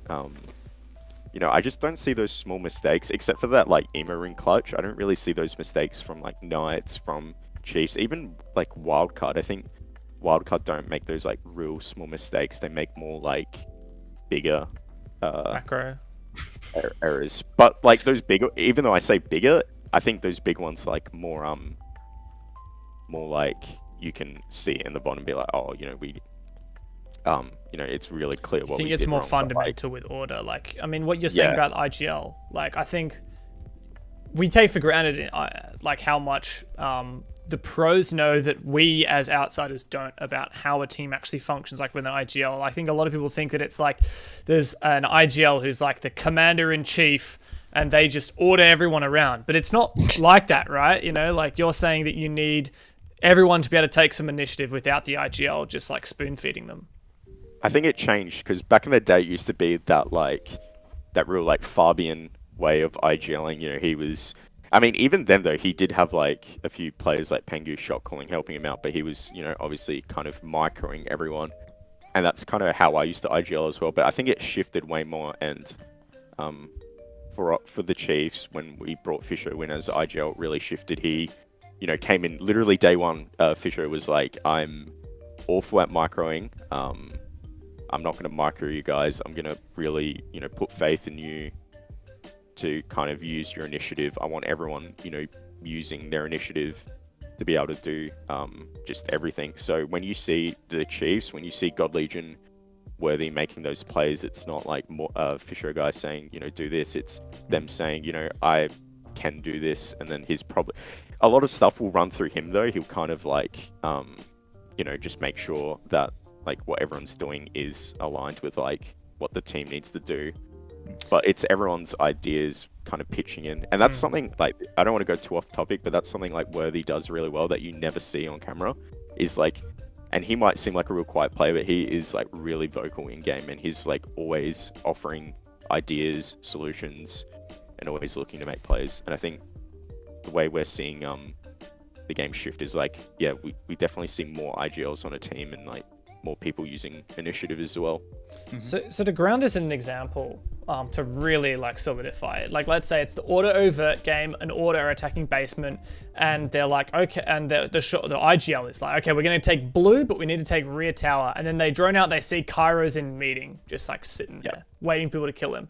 you know, I just don't see those small mistakes, except for that like emo ring clutch. I don't really see those mistakes from like Knights, from Chiefs, even like Wildcard. I think Wildcard don't make those like real small mistakes. They make more like bigger Macro. errors. But like those bigger, even though I say bigger, I think those big ones like more like you can see it in the bottom and be like, oh, you know, we you know, it's really clear what I think we it's did more wrong, but, like, fundamental with Order. Like, I mean, what you're saying Yeah. about IGL, like, I think we take for granted, like, how much the pros know that we as outsiders don't about how a team actually functions, like with an IGL. I think a lot of people think that it's like there's an IGL who's like the commander-in-chief and they just order everyone around. But it's not like that, right? You know, like you're saying that you need everyone to be able to take some initiative without the IGL just like spoon-feeding them. I think it changed because back in the day it used to be that like that real like Fabian way of IGLing. You know, he was, I mean, even then though, he did have like a few players like Pengu shot calling helping him out, but he was, you know, obviously kind of microing everyone, and that's kind of how I used to IGL as well. But I think it shifted way more, and for the Chiefs when we brought Fisher in as IGL, it really shifted. He, you know, came in literally day one. Fisher was like, I'm awful at microing. I'm not going to micro you guys. I'm going to really, you know, put faith in you to kind of use your initiative. I want everyone, you know, using their initiative to be able to do just everything. So when you see the Chiefs, when you see God Legion Worthy making those plays, it's not like Fisher guy saying, you know, do this. It's them saying, you know, I can do this, and then his probably a lot of stuff will run through him though. He'll kind of like, you know, just make sure that like what everyone's doing is aligned with like what the team needs to do. But it's everyone's ideas kind of pitching in, and that's something like, I don't want to go too off topic, but that's something like Worthy does really well that you never see on camera. Is like, and he might seem like a real quiet player, but he is like really vocal in game, and he's like always offering ideas, solutions, and always looking to make plays. And I think the way we're seeing the game shift is like, yeah, we definitely see more IGLs on a team, and like more people using initiative as well. So to ground this in an example, to really like solidify it, like let's say it's the Order overt game, an Order are attacking basement, and they're like, okay, and the IGL is like, okay, we're going to take blue, but we need to take rear tower, and then they drone out, they see Kairo's in meeting, just like sitting there, waiting for people to kill him.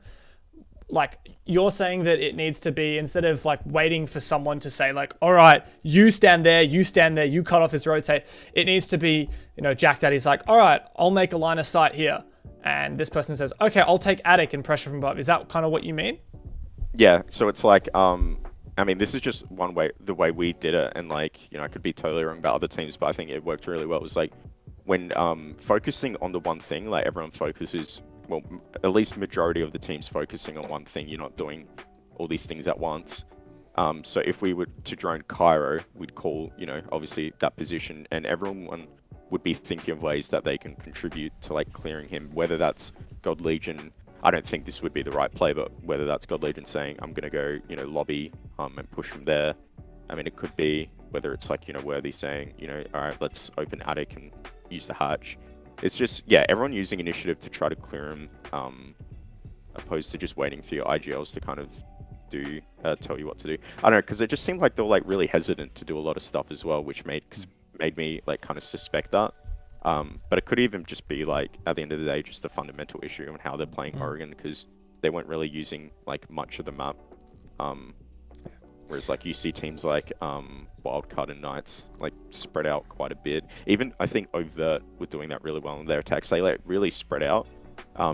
Like, you're saying that it needs to be, instead of like waiting for someone to say like, all right, you stand there, you cut off his rotate, it needs to be, you know, Jack Daddy's like, all right, I'll make a line of sight here. And this person says, okay, I'll take Attic and pressure from above. Is that kind of what you mean? Yeah, so it's like, I mean, this is just one way, the way we did it, and like, you know, I could be totally wrong about other teams, but I think it worked really well. It was like, when focusing on the one thing, like everyone focuses, well, at least majority of the teams focusing on one thing, you're not doing all these things at once. So if we were to drone Cairo, we'd call, you know, obviously that position, and everyone would be thinking of ways that they can contribute to like clearing him, whether that's God Legion. I don't think this would be the right play, but whether that's God Legion saying, I'm going to go, you know, lobby and push from there. I mean, it could be whether it's like, you know, Worthy saying, you know, all right, let's open Attic and use the hatch. It's just, yeah, everyone using initiative to try to clear him, opposed to just waiting for your IGLs to kind of do, tell you what to do. I don't know, because it just seemed like they were like really hesitant to do a lot of stuff as well, which made me like kind of suspect that. But it could even just be like, at the end of the day, just a fundamental issue on how they're playing Oregon, because they weren't really using like much of the map. Whereas like you see teams like Wildcard and Knights like spread out quite a bit. Even I think Overt were doing that really well in their attacks. They like really spread out.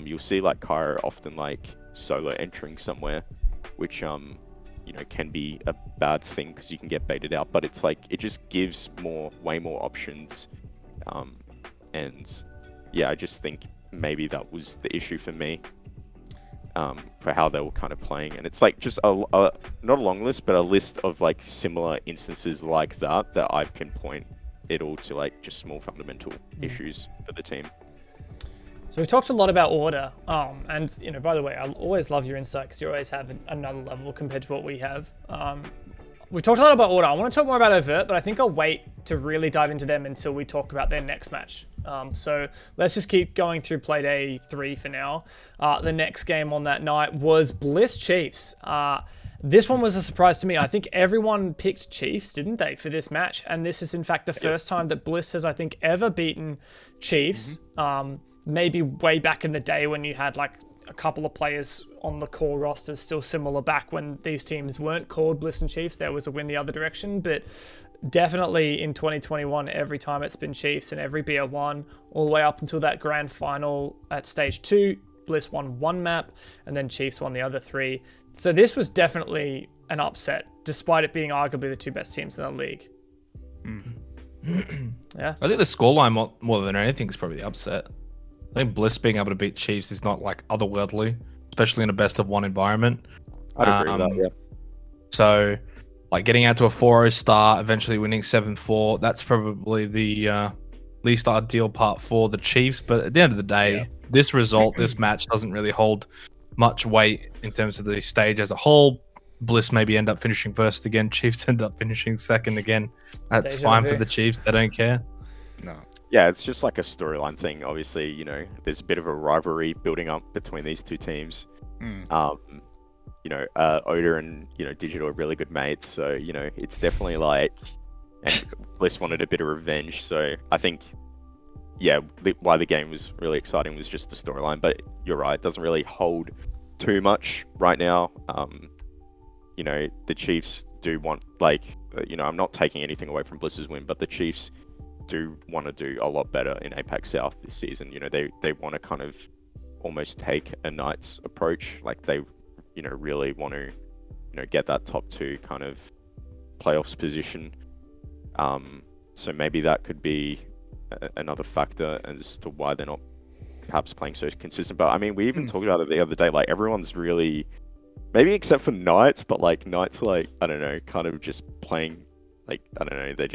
You'll see like Cairo often like solo entering somewhere, which you know, can be a bad thing because you can get baited out. But it's like, it just gives way more options. And yeah, I just think maybe that was the issue for me. For how they were kind of playing, and it's like just not a long list, but a list of like similar instances like that I pinpoint it all to like just small fundamental issues for the team. So we've talked a lot about Order, and you know, by the way, I always love your insight because you always have another level compared to what we have. We've talked a lot about Order. I want to talk more about Overt, but I think I'll wait to really dive into them until we talk about their next match. So let's just keep going through play day 3 for now. The next game on that night was Bliss Chiefs. This one was a surprise to me. I think everyone picked Chiefs, didn't they, for this match? And this is in fact the first time that Bliss has, I think, ever beaten Chiefs. Maybe way back in the day when you had like a couple of players on the core rosters still similar back when these teams weren't called Bliss and Chiefs. There was a win the other direction, but definitely in 2021, every time it's been Chiefs, and every BR1 all the way up until that grand final at stage 2, Bliss won one map and then Chiefs won the other 3. So this was definitely an upset, despite it being arguably the 2 best teams in the league. Yeah, I think the scoreline more than anything is probably the upset. I think Bliss being able to beat Chiefs is not like otherworldly, especially in a best of 1 environment. I'd agree with that, yeah. So, like getting out to a 4-0 start, eventually winning 7-4, that's probably the least ideal part for the Chiefs. But at the end of the day, this result, this match doesn't really hold much weight in terms of the stage as a whole. Bliss maybe end up finishing first again. Chiefs end up finishing second again. That's fine for the Chiefs. They don't care. No. Yeah, it's just like a storyline thing. Obviously, you know, there's a bit of a rivalry building up between these two teams. You know, Oda and, you know, Digital are really good mates. So, you know, it's definitely like, and Bliss wanted a bit of revenge. So I think, yeah, why the game was really exciting was just the storyline. But you're right, it doesn't really hold too much right now. You know, the Chiefs do want, like, you know, I'm not taking anything away from Bliss's win, but the Chiefs do want to do a lot better in APAC South this season. You know, they want to kind of almost take a Knights approach. Like, they, you know, really want to, you know, get that top 2 kind of playoffs position. So maybe that could be another factor as to why they're not perhaps playing so consistent. But I mean, we even talked about it the other day. Like, everyone's really, maybe except for Knights, but like Knights, like, I don't know, kind of just playing, like, I don't know, they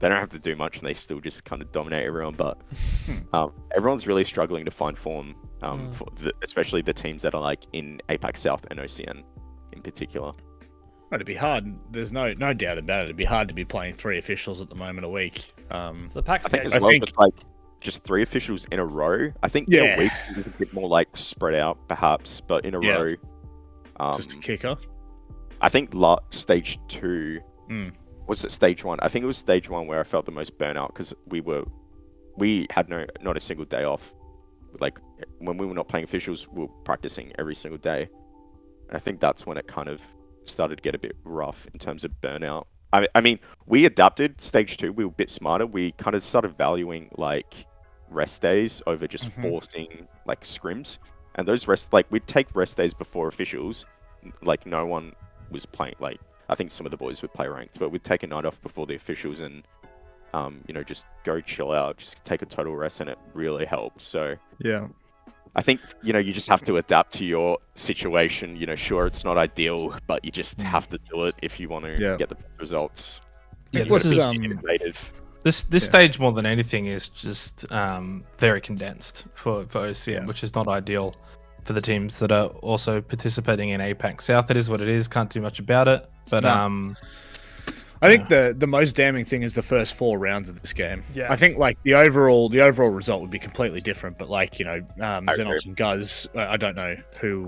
don't have to do much and they still just kind of dominate everyone. But everyone's really struggling to find form, for especially the teams that are like in APAC South and OCN in particular. It'd be hard. There's no doubt about it. It'd be hard to be playing 3 officials at the moment a week. It's the pack I think schedule. as well, it's like just 3 officials in a row. I think in a week is a bit more like spread out, perhaps, but in a row. Just a kicker. I think stage 2 was it stage 1? I think it was stage 1 where I felt the most burnout because we had not a single day off. Like, when we were not playing officials, we were practicing every single day. And I think that's when it kind of started to get a bit rough in terms of burnout. I mean, we adapted stage 2. We were a bit smarter. We kind of started valuing like rest days over just forcing like scrims. And those we'd take rest days before officials. Like, no one was playing. Like, I think some of the boys would play ranked, but we'd take a night off before the officials and, you know, just go chill out, just take a total rest, and it really helped. So yeah. I think, you know, you just have to adapt to your situation. You know, sure, it's not ideal, but you just have to do it if you want to get the results. Yeah, This this is is innovative. this stage more than anything is just very condensed for OCN, which is not ideal for the teams that are also participating in APAC South. It is what it is. Can't do much about it. But I think the most damning thing is the first 4 rounds of this game. Yeah. I think like the overall result would be completely different, but like, you know, Xenox and Guz, I don't know who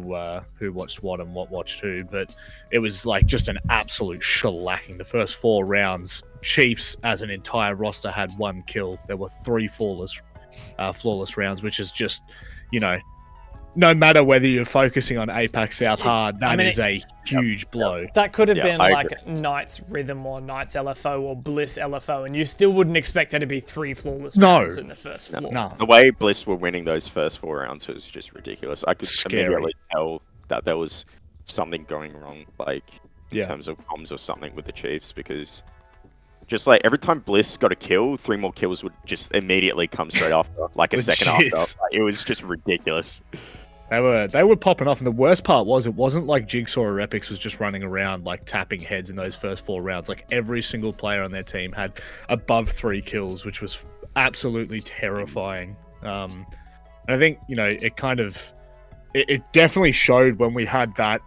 watched what and what watched who, but it was like just an absolute shellacking. The first 4 rounds, Chiefs as an entire roster had 1 kill. There were 3 flawless rounds, which is just, you know, no matter whether you're focusing on APAC South hard, that is a huge blow. That could have been I like Knights Rhythm or Knights LFO or Bliss LFO, and you still wouldn't expect there to be 3 flawless rounds in the first floor. No. The way Bliss were winning those first 4 rounds was just ridiculous. I could Scary. immediately tell that there was something going wrong, like in terms of comms or something with the Chiefs, because just like every time Bliss got a kill, 3 more kills would just immediately come straight after, like a second after. Like, it was just ridiculous. They were popping off, and the worst part was it wasn't like Jigsaw or Epix was just running around like tapping heads in those first 4 rounds. Like, every single player on their team had above 3 kills, which was absolutely terrifying. And I think, you know, it kind of it definitely showed when we had that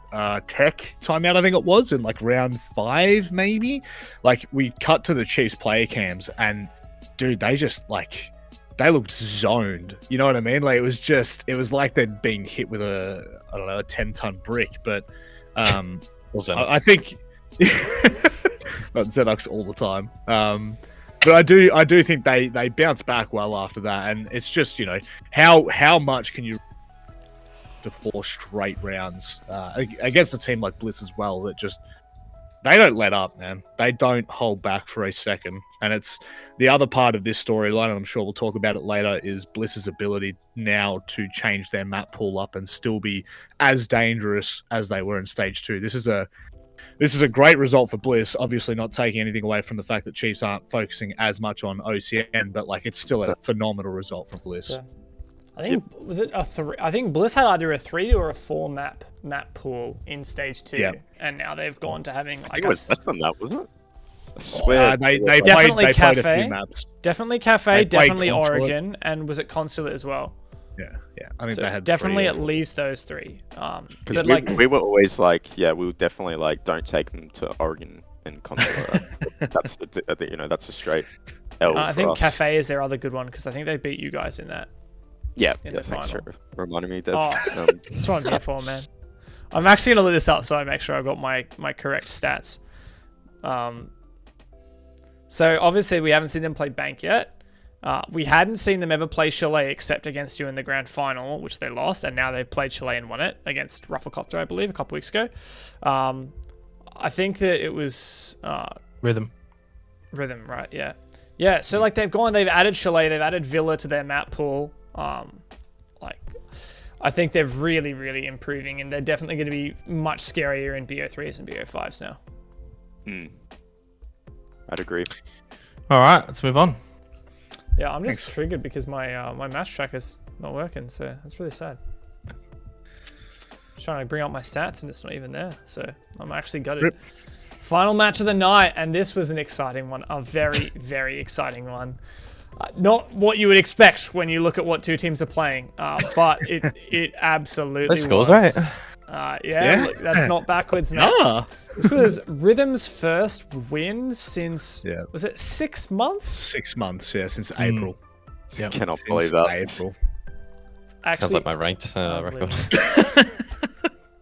tech timeout, I think it was in like round 5 maybe. Like, we cut to the Chiefs player cams, and dude, they just like, they looked zoned. You know what I mean? Like, it was like they'd been hit with a 10-ton brick. But I think not Xenox all the time. But I do think they bounce back well after that, and it's just, you know, how much can you to 4 straight rounds against a team like Bliss as well that just, they don't let up, man. They don't hold back for a second. And it's the other part of this storyline, and I'm sure we'll talk about it later, is Bliss's ability now to change their map pool up and still be as dangerous as they were in stage 2. This is a great result for Bliss, obviously not taking anything away from the fact that Chiefs aren't focusing as much on OCN, but like, it's still a phenomenal result for Bliss. Yeah. I think was it a 3? I think Bliss had either a 3 or a 4 map pool in stage 2, and now they've gone to having like, I think it was less than that, wasn't it? I swear. They definitely played Cafe, a few maps. Definitely Cafe, definitely Consulate. Oregon, and was it Consulate as well? Yeah. I think So they had definitely 3 at least those 3. Because we were always like, we were definitely like, don't take them to Oregon and Consulate. That's that's a straight L I for think us. Cafe is their other good one, because I think they beat you guys in that. Yeah, in the thanks final. for reminding me, Dev. That's what I'm here for, man. I'm actually gonna look this up so I make sure I've got my correct stats. So obviously we haven't seen them play Bank yet. We hadn't seen them ever play Chalet except against you in the grand final, which they lost, and now they've played Chalet and won it against Rufflecopter, I believe, a couple weeks ago. I think that it was Rhythm, right? Yeah, yeah. So like they've added Chalet, they've added Villa to their map pool. I think they're really, really improving, and they're definitely going to be much scarier in BO3s and BO5s now. I'd agree. All right, let's move on. Yeah, I'm just triggered because my my match tracker's not working, so that's really sad. Just trying to bring up my stats and it's not even there, so I'm actually gutted. Rip. Final match of the night, and this was an exciting one, a very, very exciting one. Not what you would expect when you look at what two teams are playing, but it absolutely Those scores, was. right? Yeah, look, that's not backwards, man. Ah, This was Rhythm's first win since, Yeah. was it 6 months? 6 months, yeah, since April. Yep. Cannot Since believe that. April. Actually, Sounds like my ranked record.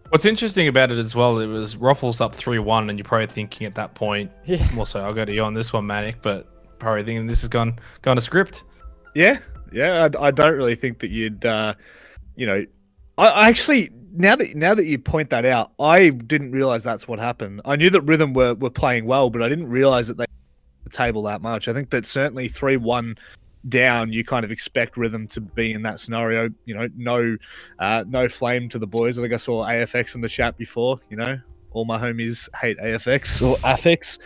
What's interesting about it as well, it was Ruffles up 3-1, and you're probably thinking at that point, Yeah. also I'll go to you on this one, Manic, but probably thinking this has gone to script. Yeah, I don't really think that you'd, you know, I actually now that you point that out, I didn't realize that's what happened. I knew that Rhythm were playing well, but I didn't realize that they the table that much. I think that certainly 3-1 down, you kind of expect Rhythm to be in that scenario. You know, no flame to the boys. I think I saw AFX in the chat before. You know, all my homies hate AFX or Affix.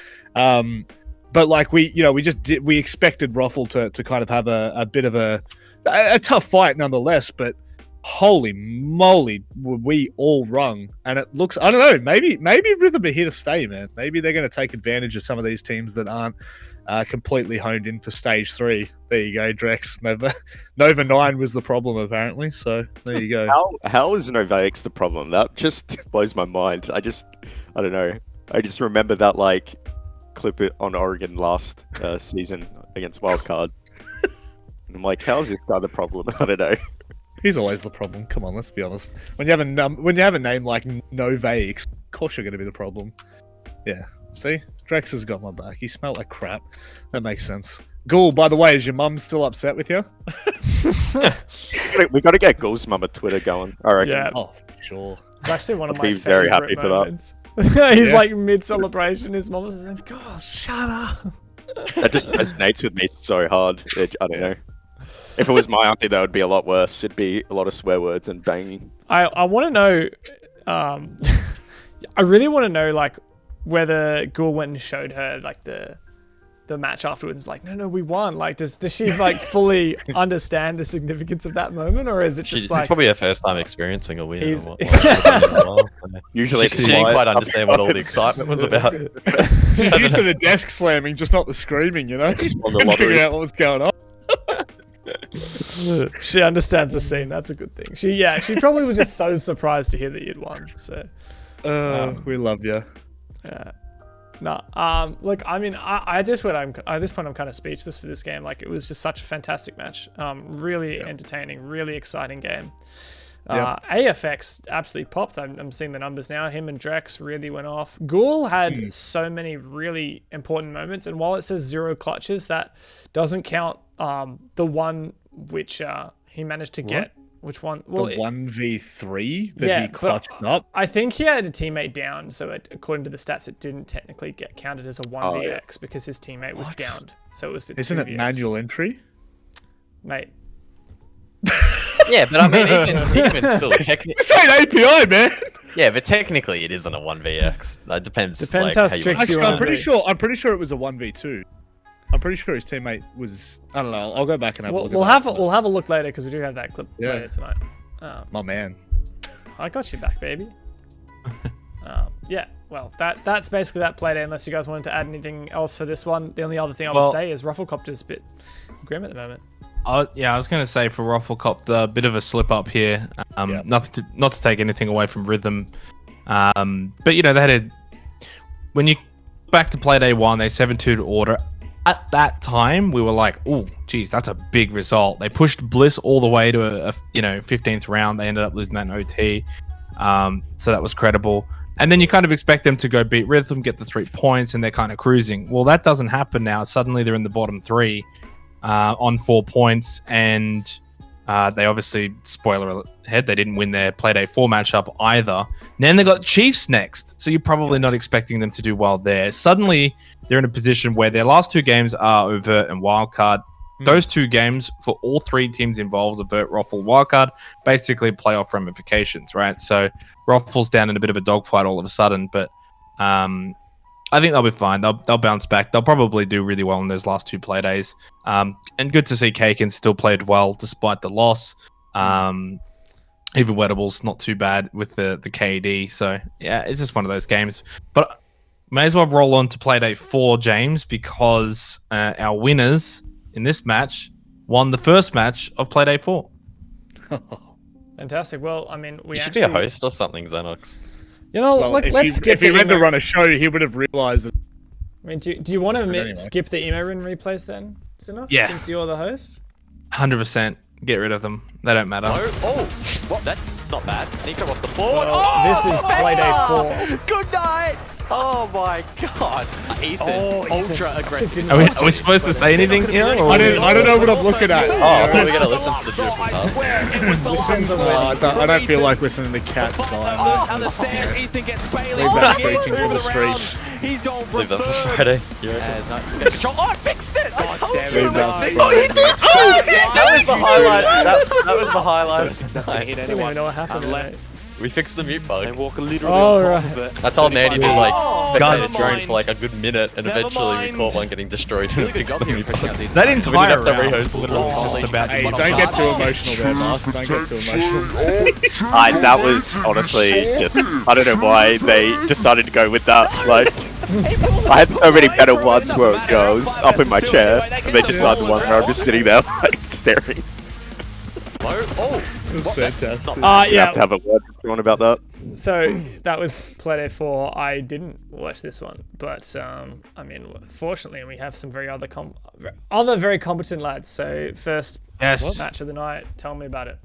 But like we expected Ruffle to kind of have a bit of a tough fight nonetheless. But holy moly, were we all wrong? And it looks, I don't know, maybe Rhythm are here to stay, man. Maybe they're going to take advantage of some of these teams that aren't completely honed in for stage 3. There you go, Drex. Nova 9 was the problem apparently. So there you go. How is Novax the problem? That just blows my mind. I don't know. I just remember that like clip it on Oregon last season against Wildcard. And I'm like, how is this guy the problem? I don't know. He's always the problem. Come on, let's be honest. When you have a name like Novax, of course you're going to be the problem. Yeah. See, Drex has got my back. He smelled like crap. That makes sense. Ghoul, by the way, is your mum still upset with you? We got to get Ghoul's mum a Twitter going. I reckon. Yeah. Oh, for sure. It's actually one of I'd my be very favorite happy for that. moments. He's Yeah. like mid-celebration. His mom's just like, "God, shut up." That just resonates with me so hard. I don't know. If it was my auntie, that would be a lot worse. It'd be a lot of swear words and banging. I want to know. I really want to know like whether Ghoul went and showed her like the match afterwards. Like, no, we won. Like, does she like fully understand the significance of that moment, or is it just It's like probably her first time experiencing a win. He's- Or what. Usually, She didn't quite understand what all the excitement was about. She's used to the desk slamming, just not the screaming, you know? Just won the Couldn't figure lottery. out what was going on. she understands the scene? That's a good thing. She probably was just so surprised to hear that you'd won. So. We love you. Yeah. No. Look, I mean, at this point, I'm kind of speechless for this game. Like, it was just such a fantastic match. Really entertaining, really exciting game. AFX absolutely popped. I'm seeing the numbers now. Him and Drex really went off. Ghoul had so many really important moments, and while it says 0 clutches, that doesn't count the one which he managed to get. Which one? Well, The 1v3 that he clutched up. I think he had a teammate down, so according to the stats, it didn't technically get counted as a 1vx because his teammate was downed. So it was the Isn't 2vx. it manual entry? Mate. Yeah, but I mean, even still, technically, This ain't API, man. yeah, but technically it isn't a 1vx. It depends. Depends like, how you strict want you to Actually, wanna I'm pretty sure it was a 1v2. I'm pretty sure his teammate was. I don't know. I'll go back and have a look. We'll at have a look later because we do have that clip Yeah. later tonight. my man. I got you back, baby. Yeah, well, that's basically that play day. Unless you guys wanted to add anything else for this one, the only other thing I would say is Rufflecopter's a bit grim at the moment. I was going to say for Rufflecopter, a bit of a slip up here. Not to take anything away from Rhythm, but you know they had when you back to play day 1, they 7-2 to Order. At that time, we were like, "Oh, geez, that's a big result." They pushed Bliss all the way to a 15th round. They ended up losing that in OT, so that was credible. And then you kind of expect them to go beat Rhythm, get the 3 points, and they're kind of cruising. Well, that doesn't happen now. Suddenly, they're in the bottom 3. on 4 points, and they obviously, spoiler ahead, they didn't win their Playday 4 matchup either. And then they got Chiefs next, so you're probably not expecting them to do well there. Suddenly, they're in a position where their last 2 games are Overt and Wildcard. Those 2 games for all 3 teams involved, Overt, Roffle, Wildcard, basically playoff ramifications, right? So Roffle's down in a bit of a dogfight all of a sudden, but I think they'll be fine. They'll bounce back. They'll probably do really well in those last 2 play days. And good to see Kaken still played well despite the loss. Even Wettables not too bad with the KD. So yeah, it's just one of those games. But may as well roll on to Playday 4, James, because our winners in this match won the first match of Playday 4. Fantastic. Well, I mean, we You should actually be a host or something, Xenox. You know, Well, let's skip if he the went to emo. run a show, he would have realized that. I mean, do you want to anyway. skip the emo run replays then, Sinnox? Yeah. Since you're the host. 100%. Get rid of them. They don't matter. Oh, that's not bad. Nico off the board. Well, this is Playday 4. Good night. Oh my god. Ethan, ultra aggressive. Are we supposed to say anything here? Or I don't know what I'm looking at. Oh, we're gonna listen to the beautiful cast. I don't feel like listening to Cats die. And the stare, Ethan gets Bailey. Leave that screeching for the streets. He's gone Leave that for reverse. Friday. Control. Oh, I fixed it. I told damn you. Leave that it. for That was the highlight. That was the highlight of the Hit night. I don't even anyone know what happened. unless We fixed the mute they bug. walk literally Oh, on top right. of it. I told Mandy to like spectate Guys. a drone for like a good minute, and Never eventually we mind. caught one getting destroyed and fixed the mute bug. that We didn't entire have to round rehost was it. literally just about Hey, to don't get too emotional there, Mars. Don't get too emotional. That was honestly just, I don't know why they decided to go with that. Like, I had so many better ones where it goes up in my chair, and they decided the one where I'm just sitting there, like, staring. Fantastic. You Yeah. have to have a word with someone about that. So that was Playday 4. I didn't watch this one, but I mean, fortunately, we have some very other very competent lads. So first Yes. match of the night. Tell me about it.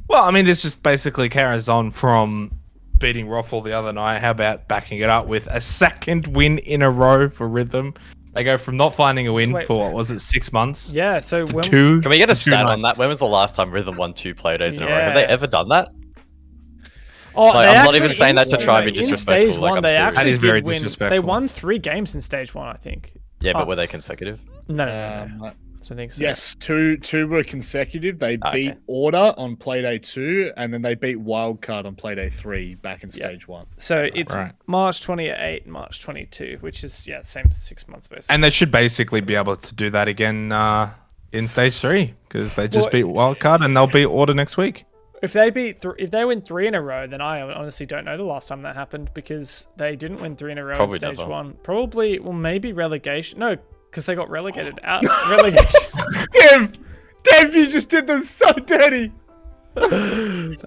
Well, I mean, this just basically carries on from beating Roffle the other night. How about backing it up with a second win in a row for Rhythm? They go from not finding a win wait. for, what was it, 6 months? Yeah. So To when 2. Can we get a to 2 stat on nights. that? When was the last time Rhythm won 2 playdays in a row? Yeah. Have they ever done that? Oh, Like, they I'm not actually- even saying that to try and be in disrespectful, stage like, one, I'm they serious. actually That is very did win. They disrespectful. won 3 games in stage 1, I think. Yeah, but Oh. were they consecutive? No. I don't think so. Yes, two were consecutive. They Okay. beat Order on Playday 2, and then they beat Wildcard on Playday 3 back in Stage 1. So it's Right. March 28, March 22, which is same 6 months basically. And they should basically be able to do that again in stage 3 because they just beat Wildcard and they'll beat Order next week. If they if they win 3 in a row, then I honestly don't know the last time that happened because they didn't win 3 in a row Probably in stage never. 1. Probably, well, maybe relegation. No, because they got relegated out. Relegation. Dev, you just did them so dirty. I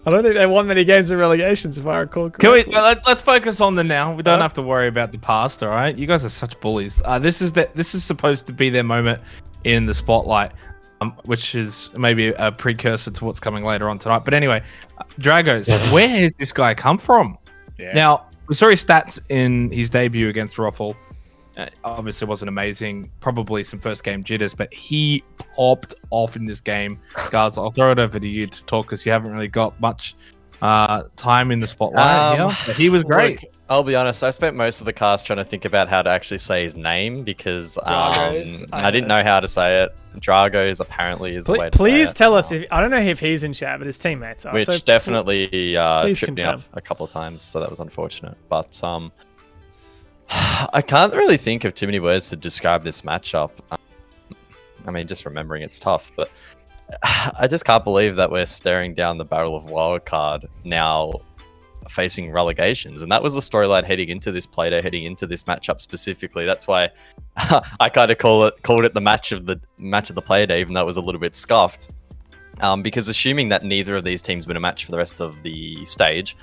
don't think they won many games in relegations, if I recall Can we? correctly. Let's focus on the now. We don't have to worry about the past. All right, you guys are such bullies. This is supposed to be their moment in the spotlight, which is maybe a precursor to what's coming later on tonight. But anyway, Dragos, where has this guy come from? Yeah. Now we saw his stats in his debut against Roffle. Obviously wasn't amazing. Probably some first game jitters, but he popped off in this game. Guys, I'll throw it over to you to talk because you haven't really got much time in the spotlight. But he was great. Look, I'll be honest, I spent most of the cast trying to think about how to actually say his name because Dragos, I didn't know how to say it. Dragos apparently is the way to Please say it. tell us if I don't know if he's in chat, but his teammates are. Which so definitely please tripped me up confirm. a couple of times, so that was unfortunate. But I can't really think of too many words to describe this matchup. I mean, just remembering it's tough, but I just can't believe that we're staring down the barrel of wildcard now facing relegations. And that was the storyline heading into this playday, heading into this matchup specifically. That's why I kind of called it the match of the playday, even though it was a little bit scuffed. Because assuming that neither of these teams win a match for the rest of the stage,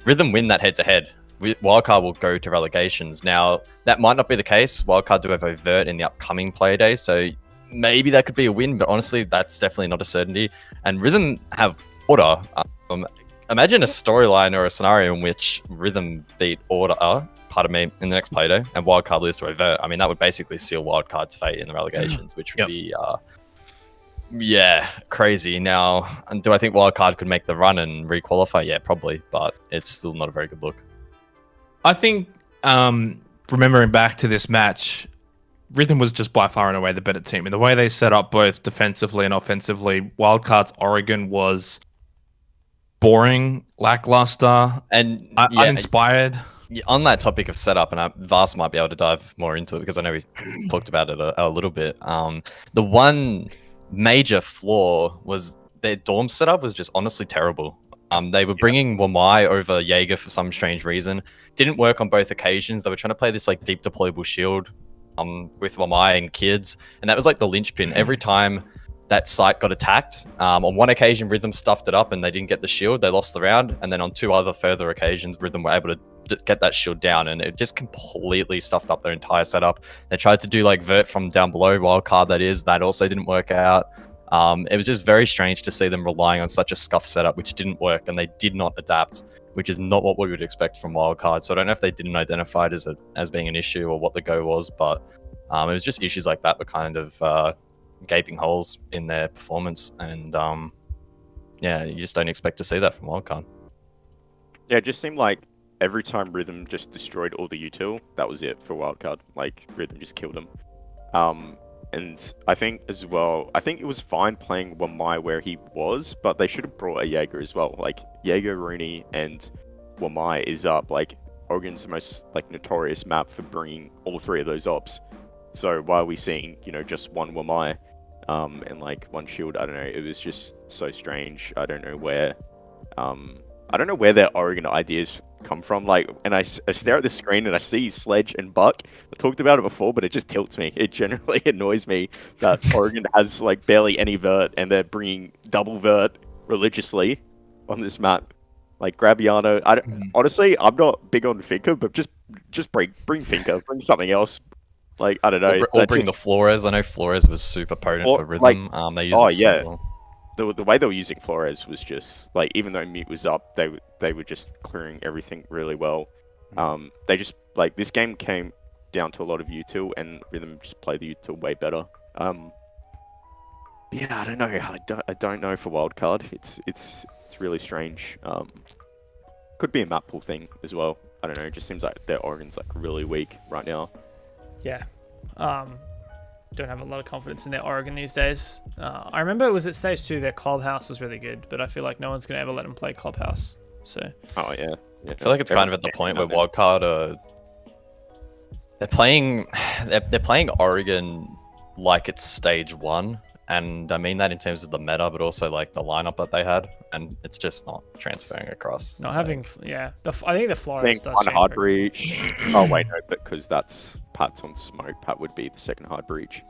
Rhythm win that head-to-head. Wildcard will go to relegations. Now, that might not be the case. Wildcard do have Overt in the upcoming play day, so maybe that could be a win, but honestly, that's definitely not a certainty. And Rhythm have Order. Imagine a storyline or a scenario in which Rhythm beat Order pardon me, in the next playday, and Wildcard lose to Overt, I mean, that would basically seal Wildcard's fate in the relegations, which would be, crazy. Now, and do I think Wildcard could make the run and requalify? Yeah, probably, but it's still not a very good look. I think, remembering back to this match, Rhythm was just by far and away the better team. And the way they set up both defensively and offensively, Wildcard's Oregon was boring, lackluster, and uninspired. On that topic of setup, and Vast might be able to dive more into it because I know we talked about it a little bit. The one major flaw was their dorm setup was just honestly terrible. They were bringing Wamai over Jaeger for some strange reason. Didn't work on both occasions. They were trying to play this like deep deployable shield with Wamai and kids, and that was like the linchpin. Every time that site got attacked, on one occasion Rhythm stuffed it up and they didn't get the shield. They lost the round, and then on two other further occasions Rhythm were able to get that shield down, and it just completely stuffed up their entire setup. They tried to do like vert from down below, Wildcard that also didn't work out. It was just very strange to see them relying on such a scuff setup which didn't work, and they did not adapt, which is not what we would expect from Wildcard. So I don't know if they didn't identify it as being an issue or what the go was, but it was just issues like that were kind of gaping holes in their performance, and you just don't expect to see that from Wildcard. Yeah, it just seemed like every time Rhythm just destroyed all the util, that was it for Wildcard. Like, Rhythm just killed them. And I think as well, I think it was fine playing Wamai where he was, but they should have brought a Jaeger as well. Like, Jaeger, Rooney, and Wamai is up. Like, Oregon's the most like notorious map for bringing all three of those ops. So why are we seeing, just one Wamai and like one shield? I don't know. It was just so strange. I don't know where their Oregon ideas come from. Like, and I stare at the screen and I see Sledge and Buck. I talked about it before, but it just tilts me. It generally annoys me that Oregon has like barely any vert and they're bringing double vert religiously on this map. Like Grabiano, honestly, I'm not big on Finka, but just bring Finka, bring something else. Like, I don't know. Or bring the Flores. I know Flores was super potent for Rhythm. Like, they used it so well. The way they were using Flores was just like, even though mute was up, they were just clearing everything really well. They just like, this game came down to a lot of util, and Rhythm just played the util way better. Yeah, I don't know. I don't know for Wildcard. It's really strange. Could be a map pool thing as well. I don't know. It just seems like their Oregon's like really weak right now. Yeah. Don't have a lot of confidence in their Oregon these days. I remember it was at stage 2, their Clubhouse was really good, but I feel like no one's going to ever let them play Clubhouse. So. Oh, yeah. I feel like it's kind of at the point where Wildcard they're playing Oregon like it's stage 1, and I mean that in terms of the meta, but also like the lineup that they had, and it's just not transferring across. Not having, I think the Flores does one hard breach. Oh wait, no, because that's Pat's on smoke. Pat would be the second hard breach.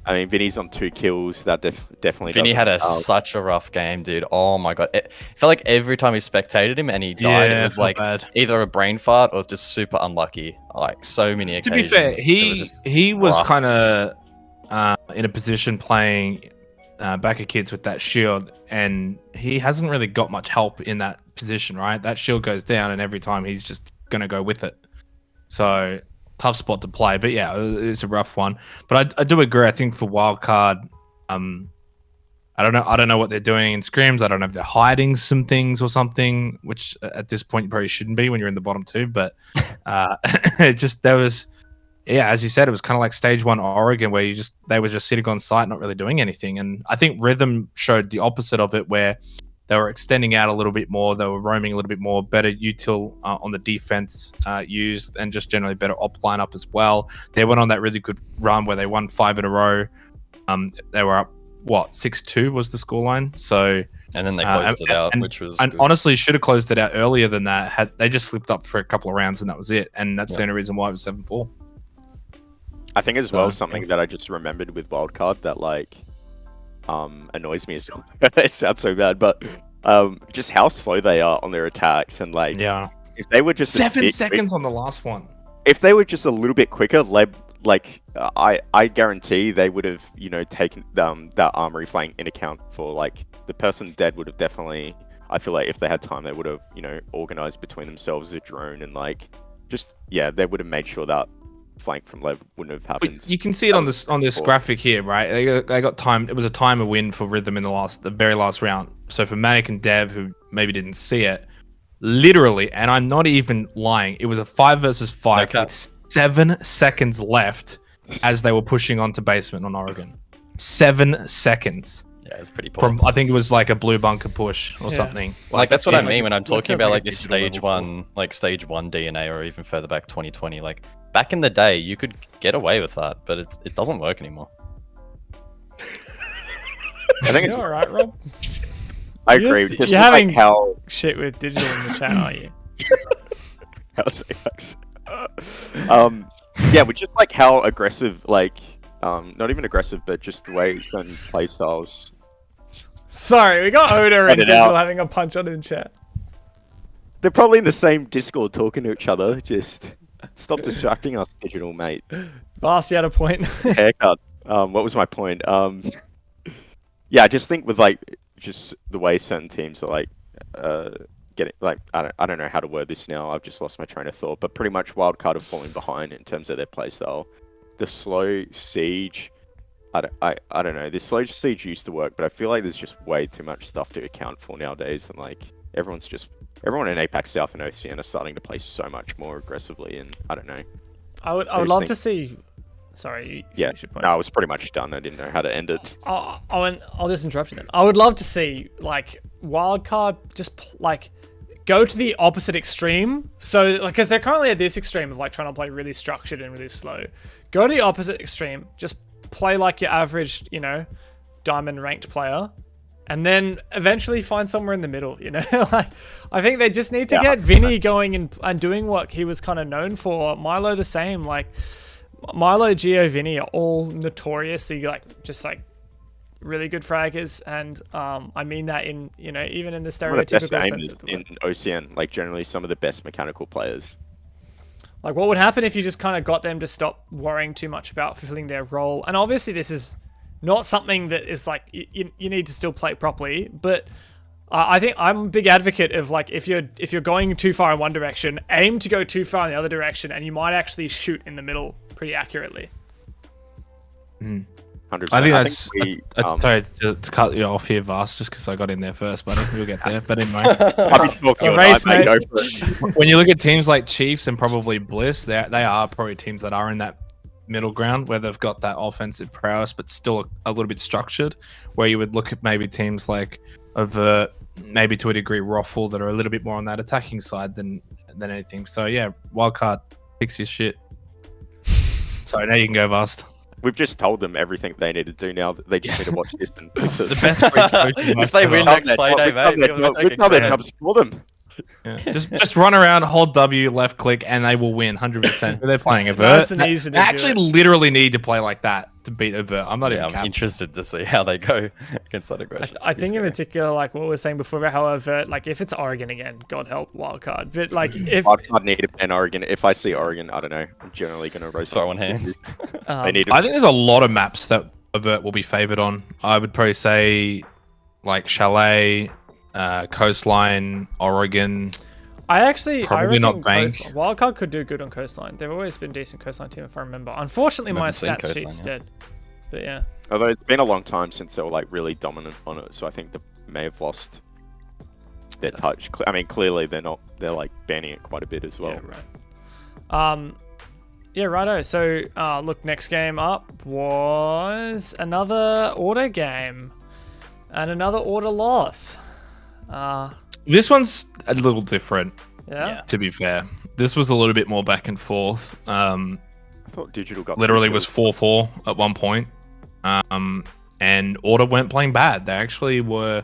I mean, Vinny's on 2 kills. That definitely. Vinny had such a rough game, dude. Oh my god, it felt like every time we spectated him and he died, it was like either a brain fart or just super unlucky. Like so many occasions. To be fair, he was kind of in a position playing back of kids with that shield, and he hasn't really got much help in that position, right? That shield goes down, and every time he's just gonna go with it. So tough spot to play, but yeah, it's a rough one. But I do agree. I think for Wildcard, I don't know what they're doing in scrims. I don't know if they're hiding some things or something, which at this point you probably shouldn't be when you're in the bottom 2. But as you said, it was kind of like stage 1 Oregon, where they were just sitting on site, not really doing anything. And I think Rhythm showed the opposite of it, where they were extending out a little bit more. They were roaming a little bit more, better util on the defense used, and just generally better op lineup as well. They went on that really good run where they won 5 in a row. They were up, 6-2 was the scoreline. So, and then they closed it out, which was and good. Honestly should have closed it out earlier than that. They just slipped up for a couple of rounds, and that was it. And that's the only reason why it was 7-4. I think as well, something that I just remembered with Wildcard that like annoys me as well. It sounds so bad, but just how slow they are on their attacks, and like if they were just 7 seconds on the last one. If they were just a little bit quicker, I guarantee they would have taken that armory flank in account for like the person dead would have definitely. I feel like if they had time, they would have organized between themselves a drone and like just they would have made sure that flank from Lev wouldn't have happened. You can see it on this graphic here, right? They got time. It was a timer win for Rhythm in the very last round. So for Manic and Dev, who maybe didn't see it, literally, and I'm not even lying, it was a 5 versus 5 with 7 seconds left as they were pushing onto basement on Oregon. 7 seconds. Yeah, it's pretty poor. From I think it was like a blue bunker push or something. Like that's what I mean when I'm talking about like this stage 1 DNA, or even further back 2020. Like back in the day, you could get away with that, but it doesn't work anymore. I think it's all right, Rob. I agree. Just You're like having how shit with digital in the chat, are you? yeah, but just like how aggressive, like not even aggressive, but just the way certain play styles. Sorry, we got Oda and Cut it Digital out. having a punch on in chat. They're probably in the same Discord talking to each other. Just stop distracting us, Digital mate. Vast, you had a point. Haircut. What was my point? Yeah, I just think with like just the way certain teams are like getting like I don't know how to word this now. I've just lost my train of thought. But pretty much Wildcard are falling behind in terms of their playstyle. The slow siege. I don't know. This slow siege used to work, but I feel like there's just way too much stuff to account for nowadays, and like everyone in APAC South and OCN are starting to play so much more aggressively, and I don't know. I would love to see. Sorry, you finish your point. No, I was pretty much done. I didn't know how to end it. I'll just interrupt you then. I would love to see like Wildcard just like go to the opposite extreme. So like, because they're currently at this extreme of like trying to play really structured and really slow. Go to the opposite extreme. Just play like your average, diamond ranked player, and then eventually find somewhere in the middle. Like I think they just need to get Vinny going and doing what he was kind of known for. Milo the same. Like Milo, Geo, Vinny are all notoriously just really good fraggers, and I mean that in even in the stereotypical sense of the word. In OCN, like generally some of the best mechanical players. Like, what would happen if you just kind of got them to stop worrying too much about fulfilling their role? And obviously, this is not something that is like you need to still play properly. But I think I'm a big advocate of like if you're going too far in one direction, aim to go too far in the other direction, and you might actually shoot in the middle pretty accurately. 100%. I think that's. Sorry to cut you off here, Vast, just because I got in there first, but I think we'll get there. But anyway, It's a race, mate. Go for it. when you look at teams like Chiefs and probably Bliss, they are probably teams that are in that middle ground where they've got that offensive prowess, but still a little bit structured. Where you would look at maybe teams like Avert, maybe to a degree Ruffle, that are a little bit more on that attacking side than anything. So yeah, Wildcard, fix your shit. Sorry, now you can go, Vast. We've just told them everything they need to do now. They just need to watch this and fix it. The best free coaching If they win next playday, mate, We've done their jobs for them. Yeah. Just run around, hold W, left click, and they will win 100%. They're playing Avert. Nice and easy to They do actually it. literally need to play like that to beat Avert. I'm not even I'm capping. interested to see how they go against that aggression. I think in particular, like what we were saying before about how Avert, like if it's Oregon again, God help Wildcard. But like if I'd need to ban Oregon. If I see Oregon, I don't know. I'm generally going to roast Throw on them. hands. They need to I think there's a lot of maps that Avert will be favored on. I would probably say like Chalet, Coastline, Oregon. I Probably reckon not Bank. Wildcard could do good on Coastline. They've always been a decent Coastline team if I remember. Unfortunately, my Haven't seen stats Coastline sheet's yet. dead. But yeah. Although it's been a long time since they were like really dominant on it, so I think they may have lost their touch. I mean, clearly they're not. They're like banning it quite a bit as well. Yeah, right. Yeah, righto. So, look, next game up was another order game and another order loss. This one's a little different, Yeah. to be fair. This was a little bit more back and forth. I thought Digital got Literally was 4-4 at one point. And Order weren't playing bad. They actually were.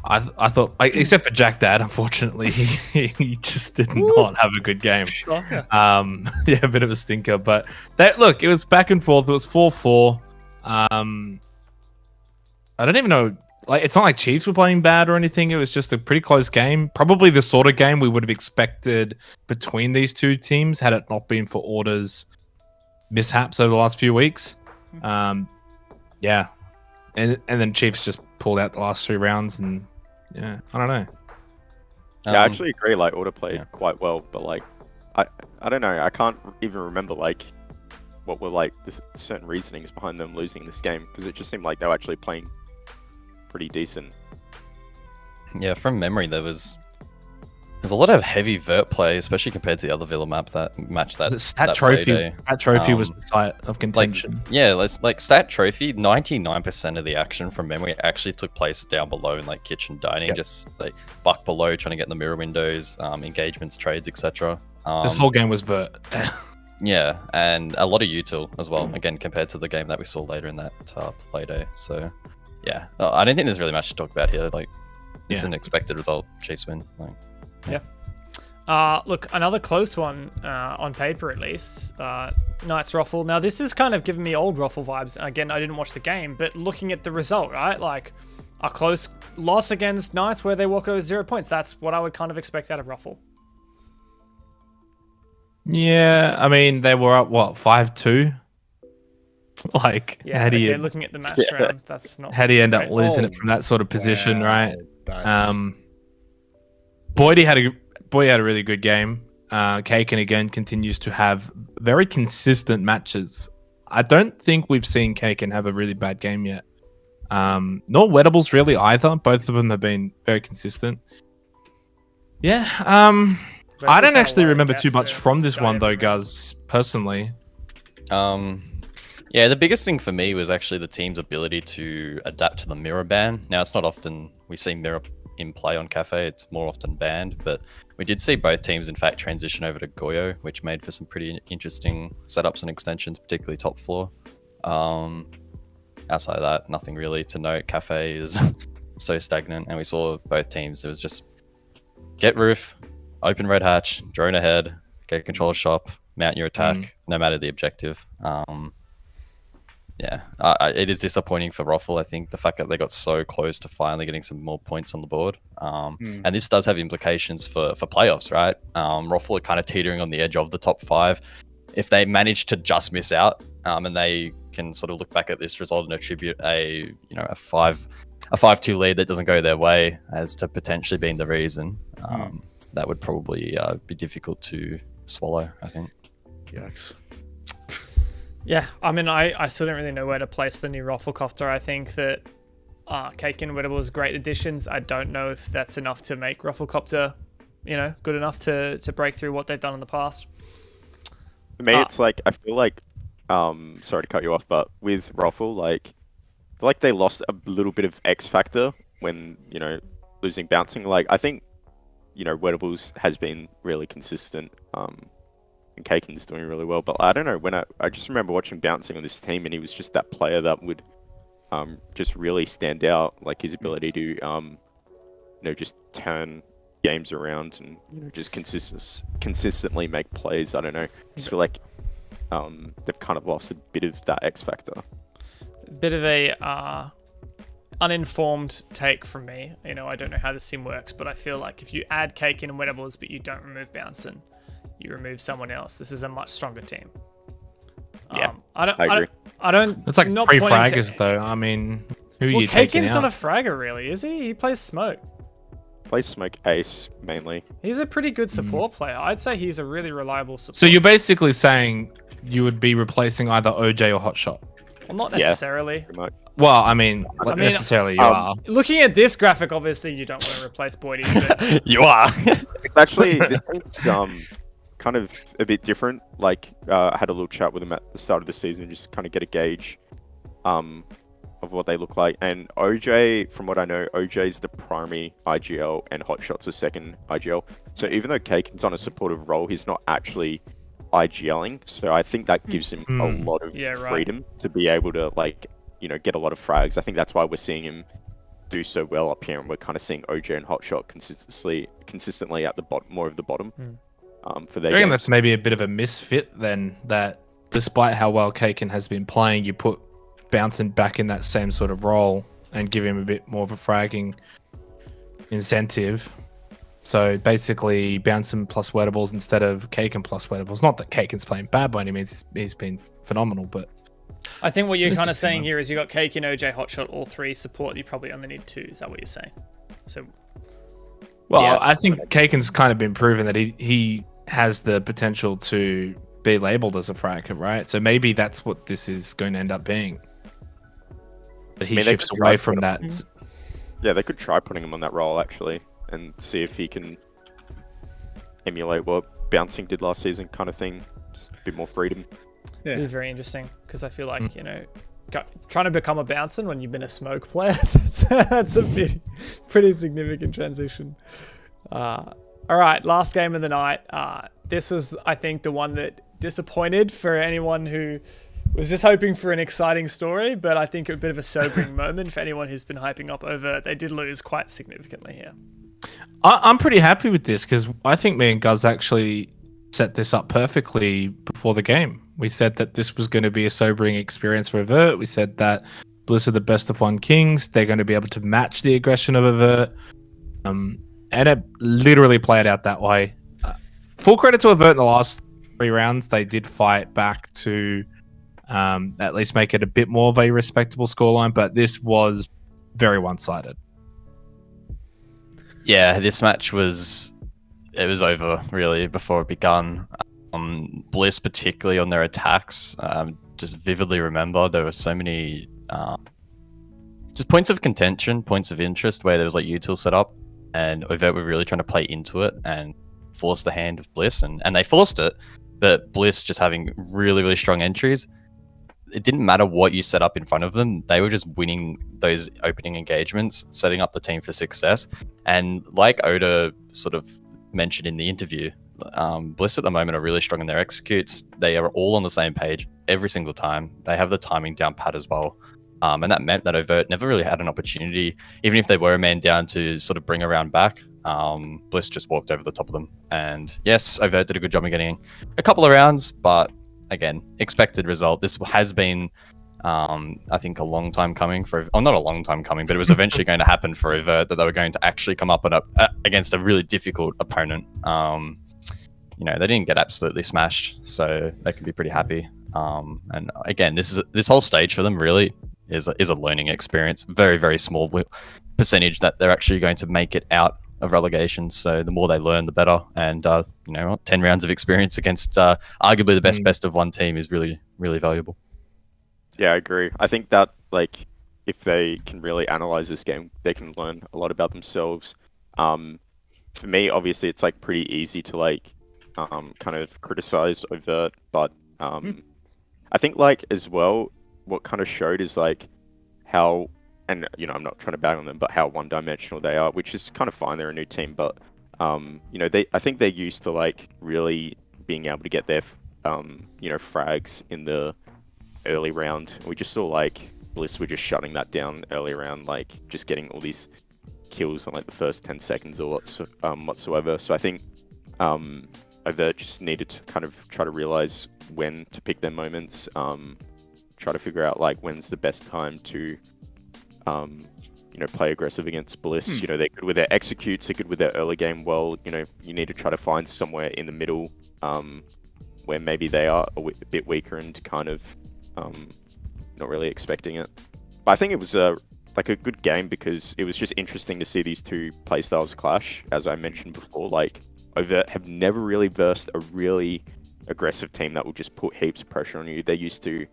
I thought, except for Jack Dad, unfortunately, he just did not have a good game. Shocker. Yeah, a bit of a stinker. But look, it was back and forth. It was 4-4. I don't even know. Like, it's not like Chiefs were playing bad or anything. It was just a pretty close game. Probably the sort of game we would have expected between these two teams had it not been for Order's mishaps over the last few weeks. Yeah, and then Chiefs just pulled out the last 3 rounds, and yeah, I don't know. Yeah, I actually agree. Like Order played quite well, but like I don't know. I can't even remember like what were like the certain reasonings behind them losing this game, because it just seemed like they were actually playing pretty decent. Yeah, from memory, there's a lot of heavy vert play, especially compared to the other Villa match that Stat that Trophy. playday. Stat Trophy was the site of contention. Like Stat Trophy, 99% of the action from memory actually took place down below in like kitchen dining, just like buck below, trying to get in the mirror windows, engagements, trades, etc. This whole game was vert. Yeah, and a lot of util as well. Again, compared to the game that we saw later in that playday. So, yeah, I don't think there's really much to talk about here. Like, it's an expected result. Chiefs win. Like, yeah. Look, another close one on paper at least. Knights Ruffle. Now, this is kind of giving me old Ruffle vibes. Again, I didn't watch the game, but looking at the result, right? Like a close loss against Knights where they walk over 0 points. That's what I would kind of expect out of Ruffle. Yeah, I mean, they were up, what, 5-2? Like, Yeah, how do you... looking at the match round, that's not... How do you end up great. losing it from that sort of position, right? That's... Boydie had a really good game. Kaken again continues to have very consistent matches. I don't think we've seen Kaken have a really bad game yet. Nor Wettables really either. Both of them have been very consistent. Yeah. I don't actually remember too much from this one though, guys. Personally. Yeah, the biggest thing for me was actually the team's ability to adapt to the mirror ban. Now, it's not often we see mirror in play on Cafe, it's more often banned, but we did see both teams in fact transition over to Goyo, which made for some pretty interesting setups and extensions, particularly top floor. Outside of that, nothing really to note. Cafe is so stagnant, and we saw both teams. It was just get roof, open red hatch, drone ahead, get control shop, mount your attack, no matter the objective. Yeah, it is disappointing for Ruffle, I think, the fact that they got so close to finally getting some more points on the board. And this does have implications for playoffs, right? Ruffle are kind of teetering on the edge of the top 5. If they manage to just miss out, and they can sort of look back at this result and attribute a 5-2 lead that doesn't go their way as to potentially being the reason, that would probably be difficult to swallow, I think. Yikes. Yeah, I mean, I still don't really know where to place the new Rufflecopter. I think that Cake and Wettables great additions. I don't know if that's enough to make Rufflecopter, good enough to break through what they've done in the past. For me, it's like, I feel like, sorry to cut you off, but with Ruffle, like, I feel like they lost a little bit of X factor when, losing bouncing. Like, I think, Wettables has been really consistent. And Kaken's doing really well, but I don't know, when I just remember watching bouncing on this team, and he was just that player that would just really stand out, like his ability to just turn games around and just consistently make plays. I don't know, just feel like they've kind of lost a bit of that X factor. A bit of a uninformed take from me. I don't know how this team works, but I feel like if you add Cake and Wettables but you don't remove Bouncing, you remove someone else, this is a much stronger team. Yeah, I agree. I don't. It's like not 3 pointing fraggers to- though. I mean, who are you taking Kaken's out? not a fragger really, is he? He plays smoke. Plays smoke ace mainly. He's a pretty good support player. I'd say he's a really reliable support. So you're basically saying you would be replacing either OJ or Hotshot? Well, not necessarily. Pretty much. Well, I mean, necessarily you are. Looking at this graphic, obviously you don't want to replace Boydie. But You are. It's actually this team's kind of a bit different. Like, I had a little chat with them at the start of the season, just kind of get a gauge of what they look like. And OJ, from what I know, OJ's the primary IGL and Hotshot's the second IGL. So even though Kaken's on a supportive role, he's not actually IGLing. So I think that gives him a lot of freedom to be able to, like, get a lot of frags. I think that's why we're seeing him do so well up here, and we're kind of seeing OJ and Hotshot consistently at the bottom, more of the bottom. For their I reckon games. that's maybe a bit of a misfit then, that despite how well Kaken has been playing, you put Bouncing back in that same sort of role and give him a bit more of a fragging incentive. So basically Bouncing plus Wettables instead of Kaken plus Wettables. Not that Kaken's playing bad by any means, he's been phenomenal, but I think what you're kind of saying here is you got Cake and OJ, Hotshot, all 3 support. You probably only need 2. Is that what you're saying? So, well, I think Kaken's kind of been proven that he has the potential to be labeled as a fracker, right? So maybe that's what this is going to end up being. But he shifts away from that. Yeah, they could try putting him on that role actually, and see if he can emulate what Bouncing did last season, kind of thing. Just a bit more freedom. Yeah. It'd be very interesting because I feel like trying to become a Bouncing when you've been a Smoke player, that's a pretty significant transition. All right, last game of the night. This was, I think, the one that disappointed for anyone who was just hoping for an exciting story, but I think a bit of a sobering moment for anyone who's been hyping up Overt. They did lose quite significantly here. I'm pretty happy with this because I think me and Guz actually set this up perfectly before the game. We said that this was going to be a sobering experience for Overt. We said that Bliss are the best of one kings. They're going to be able to match the aggression of Overt. And it literally played out that way. Full credit to Overt in the last 3 rounds. They did fight back to at least make it a bit more of a respectable scoreline, but this was very one-sided. Yeah, this match was over really before it begun. Bliss, particularly on their attacks, just vividly remember there were so many just points of contention, points of interest where there was like util set up, and Overt were really trying to play into it and force the hand of Bliss, and they forced it, but Bliss just having really, really strong entries. It didn't matter what you set up in front of them. They were just winning those opening engagements, setting up the team for success. And like Oda sort of mentioned in the interview, Bliss at the moment are really strong in their executes. They are all on the same page every single time. They have the timing down pat as well. And that meant that Overt never really had an opportunity, even if they were a man down, to sort of bring a round back. Bliss just walked over the top of them. And yes, Overt did a good job in getting a couple of rounds, but again, expected result. This has been, I think, a long time coming for, not a long time coming, but it was eventually going to happen for Overt, that they were going to actually come up against a really difficult opponent. They didn't get absolutely smashed, so they can be pretty happy. And again, this whole stage for them really is a learning experience. Very, very small percentage that they're actually going to make it out of relegation. So the more they learn, the better. And 10 rounds of experience against arguably the best of one team is really, really valuable. Yeah, I agree. I think that if they can really analyze this game, they can learn a lot about themselves. For me, obviously, it's pretty easy to kind of criticize Overt, but I think as well, what kind of showed is how, and I'm not trying to bag on them, but how one-dimensional they are, which is kind of fine. They're a new team, but I think they're used to really being able to get their frags in the early round. We just saw Bliss were just shutting that down early round, just getting all these kills on the first 10 seconds or whatsoever. So I think Overt just needed to kind of try to realize when to pick their moments, try to figure out when's the best time to play aggressive against Bliss. They're good with their executes, they're good with their early game. Well, you need to try to find somewhere in the middle where maybe they are a bit weaker and kind of not really expecting it. But I think it was a good game because it was just interesting to see these two playstyles clash. As I mentioned before, Overt have never really versed a really aggressive team that will just put heaps of pressure on you. They're used to,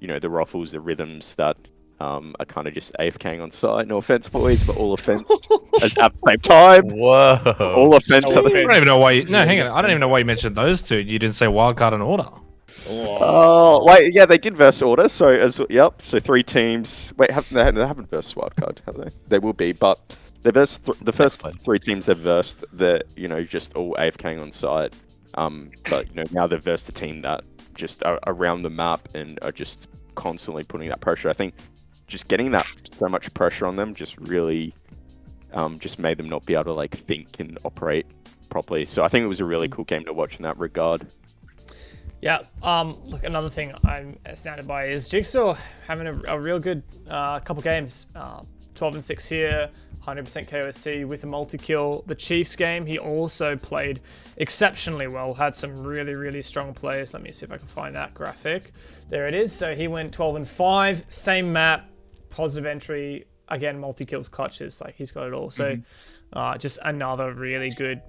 the ruffles, the rhythms that are kind of just AFKing on site. No offense, boys, but all offense at the same time. Whoa. All offense at the same time. I don't even know why. Hang on. I don't even know why you mentioned those two. You didn't say Wildcard and Order. Oh, wait, yeah, they did verse Order. So so 3 teams. Wait, they haven't versed Wildcard, have they? They will be, but they versed the first 3 teams they've versed. They're just all AFKing on site. But now they've versed a team that just are around the map and are just constantly putting that pressure. I think just getting that so much pressure on them just really just made them not be able to think and operate properly. So I think it was a really cool game to watch in that regard. Yeah. Look, another thing I'm astounded by is Jigsaw having a real good couple games. 12-6 here, 100% KOSC with a multi-kill. The Chiefs game, he also played exceptionally well. Had some really, really strong players. Let me see if I can find that graphic. There it is. So he went 12-5, same map, positive entry, again, multi-kills, clutches. He's got it all. So Just another really good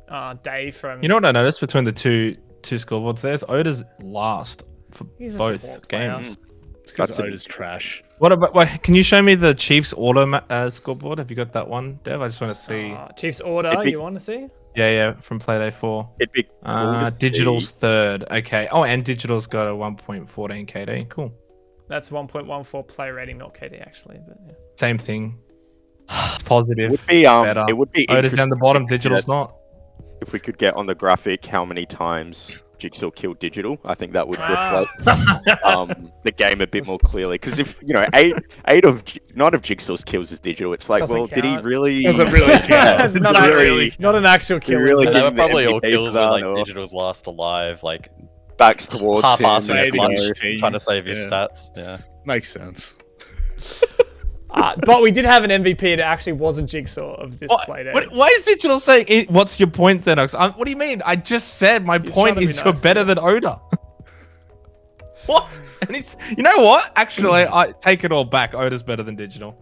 day from. You know what I noticed between the two scoreboards there is Oda's last for He's a both support player. games. It's because That's a- Oda's trash. What about? Wait, can you show me the Chiefs order scoreboard? Have you got that one, Dev? I just want to see. Chiefs order, It'd be- you want to see? Yeah, from Playday 4. It'd be cool to Digital's see. third. Okay. Oh, and Digital's got a 1.14 KD. Cool. That's 1.14 play rating, not KD actually. But yeah. Same thing. It's positive. It would be better. it would be Oda's down the interesting bottom. if we could Digital's get- not. If we could get on the graphic how many times Jigsaw killed Digital, I think that would Ah. reflect the game a bit more clearly. Because if nine of Jigsaw's kills is Digital, it's like, Doesn't well, did he count. really? Doesn't really count. It's Did not he actually really not an actual kill. really is And it? they give were him the probably all MVP kills for when that, like or- Digital's last alive, like backs towards half-assing him, a maybe clutch, no. trying to save his Yeah. stats. Yeah. Makes sense. But we did have an MVP and it actually wasn't Jigsaw of this play day. Why is Digital saying, what's your point, Xenox? What do you mean? I just said my He's point trying to is be you're nice, better yeah. than Oda. What? And it's, you know what? Actually, I take it all back. Oda's better than Digital.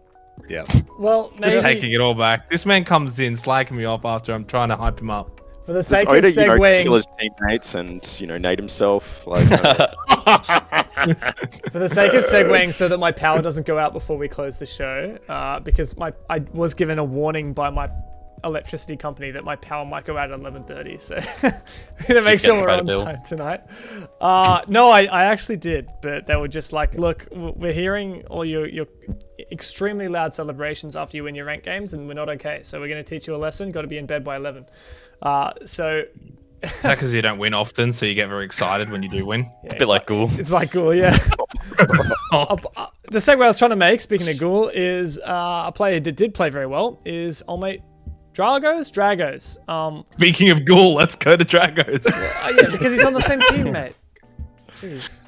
Yeah. Well, Just maybe taking it all back. This man comes in slacking me off after I'm trying to hype him up. for the Does sake of Oda, kill segueing, his teammates and nade himself? Like, for the sake of segueing, so that my power doesn't go out before we close the show, because I was given a warning by my electricity company that my power might go out at 11:30, so we're gonna make sure Gets we're about a on bill. time tonight. No, I actually did, but they were just like, look, we're hearing all your extremely loud celebrations after you win your ranked games, and we're not okay. So we're gonna teach you a lesson. Got to be in bed by 11. So Is that because you don't win often, so you get very excited when you do win? yeah, A bit like Ghoul. it's like Ghoul, yeah. The segue I was trying to make, speaking of Ghoul, is a player that did play very well is old mate Dragos. Speaking of Ghoul, let's go to Dragos. Yeah, because he's on the same team, mate. Jeez.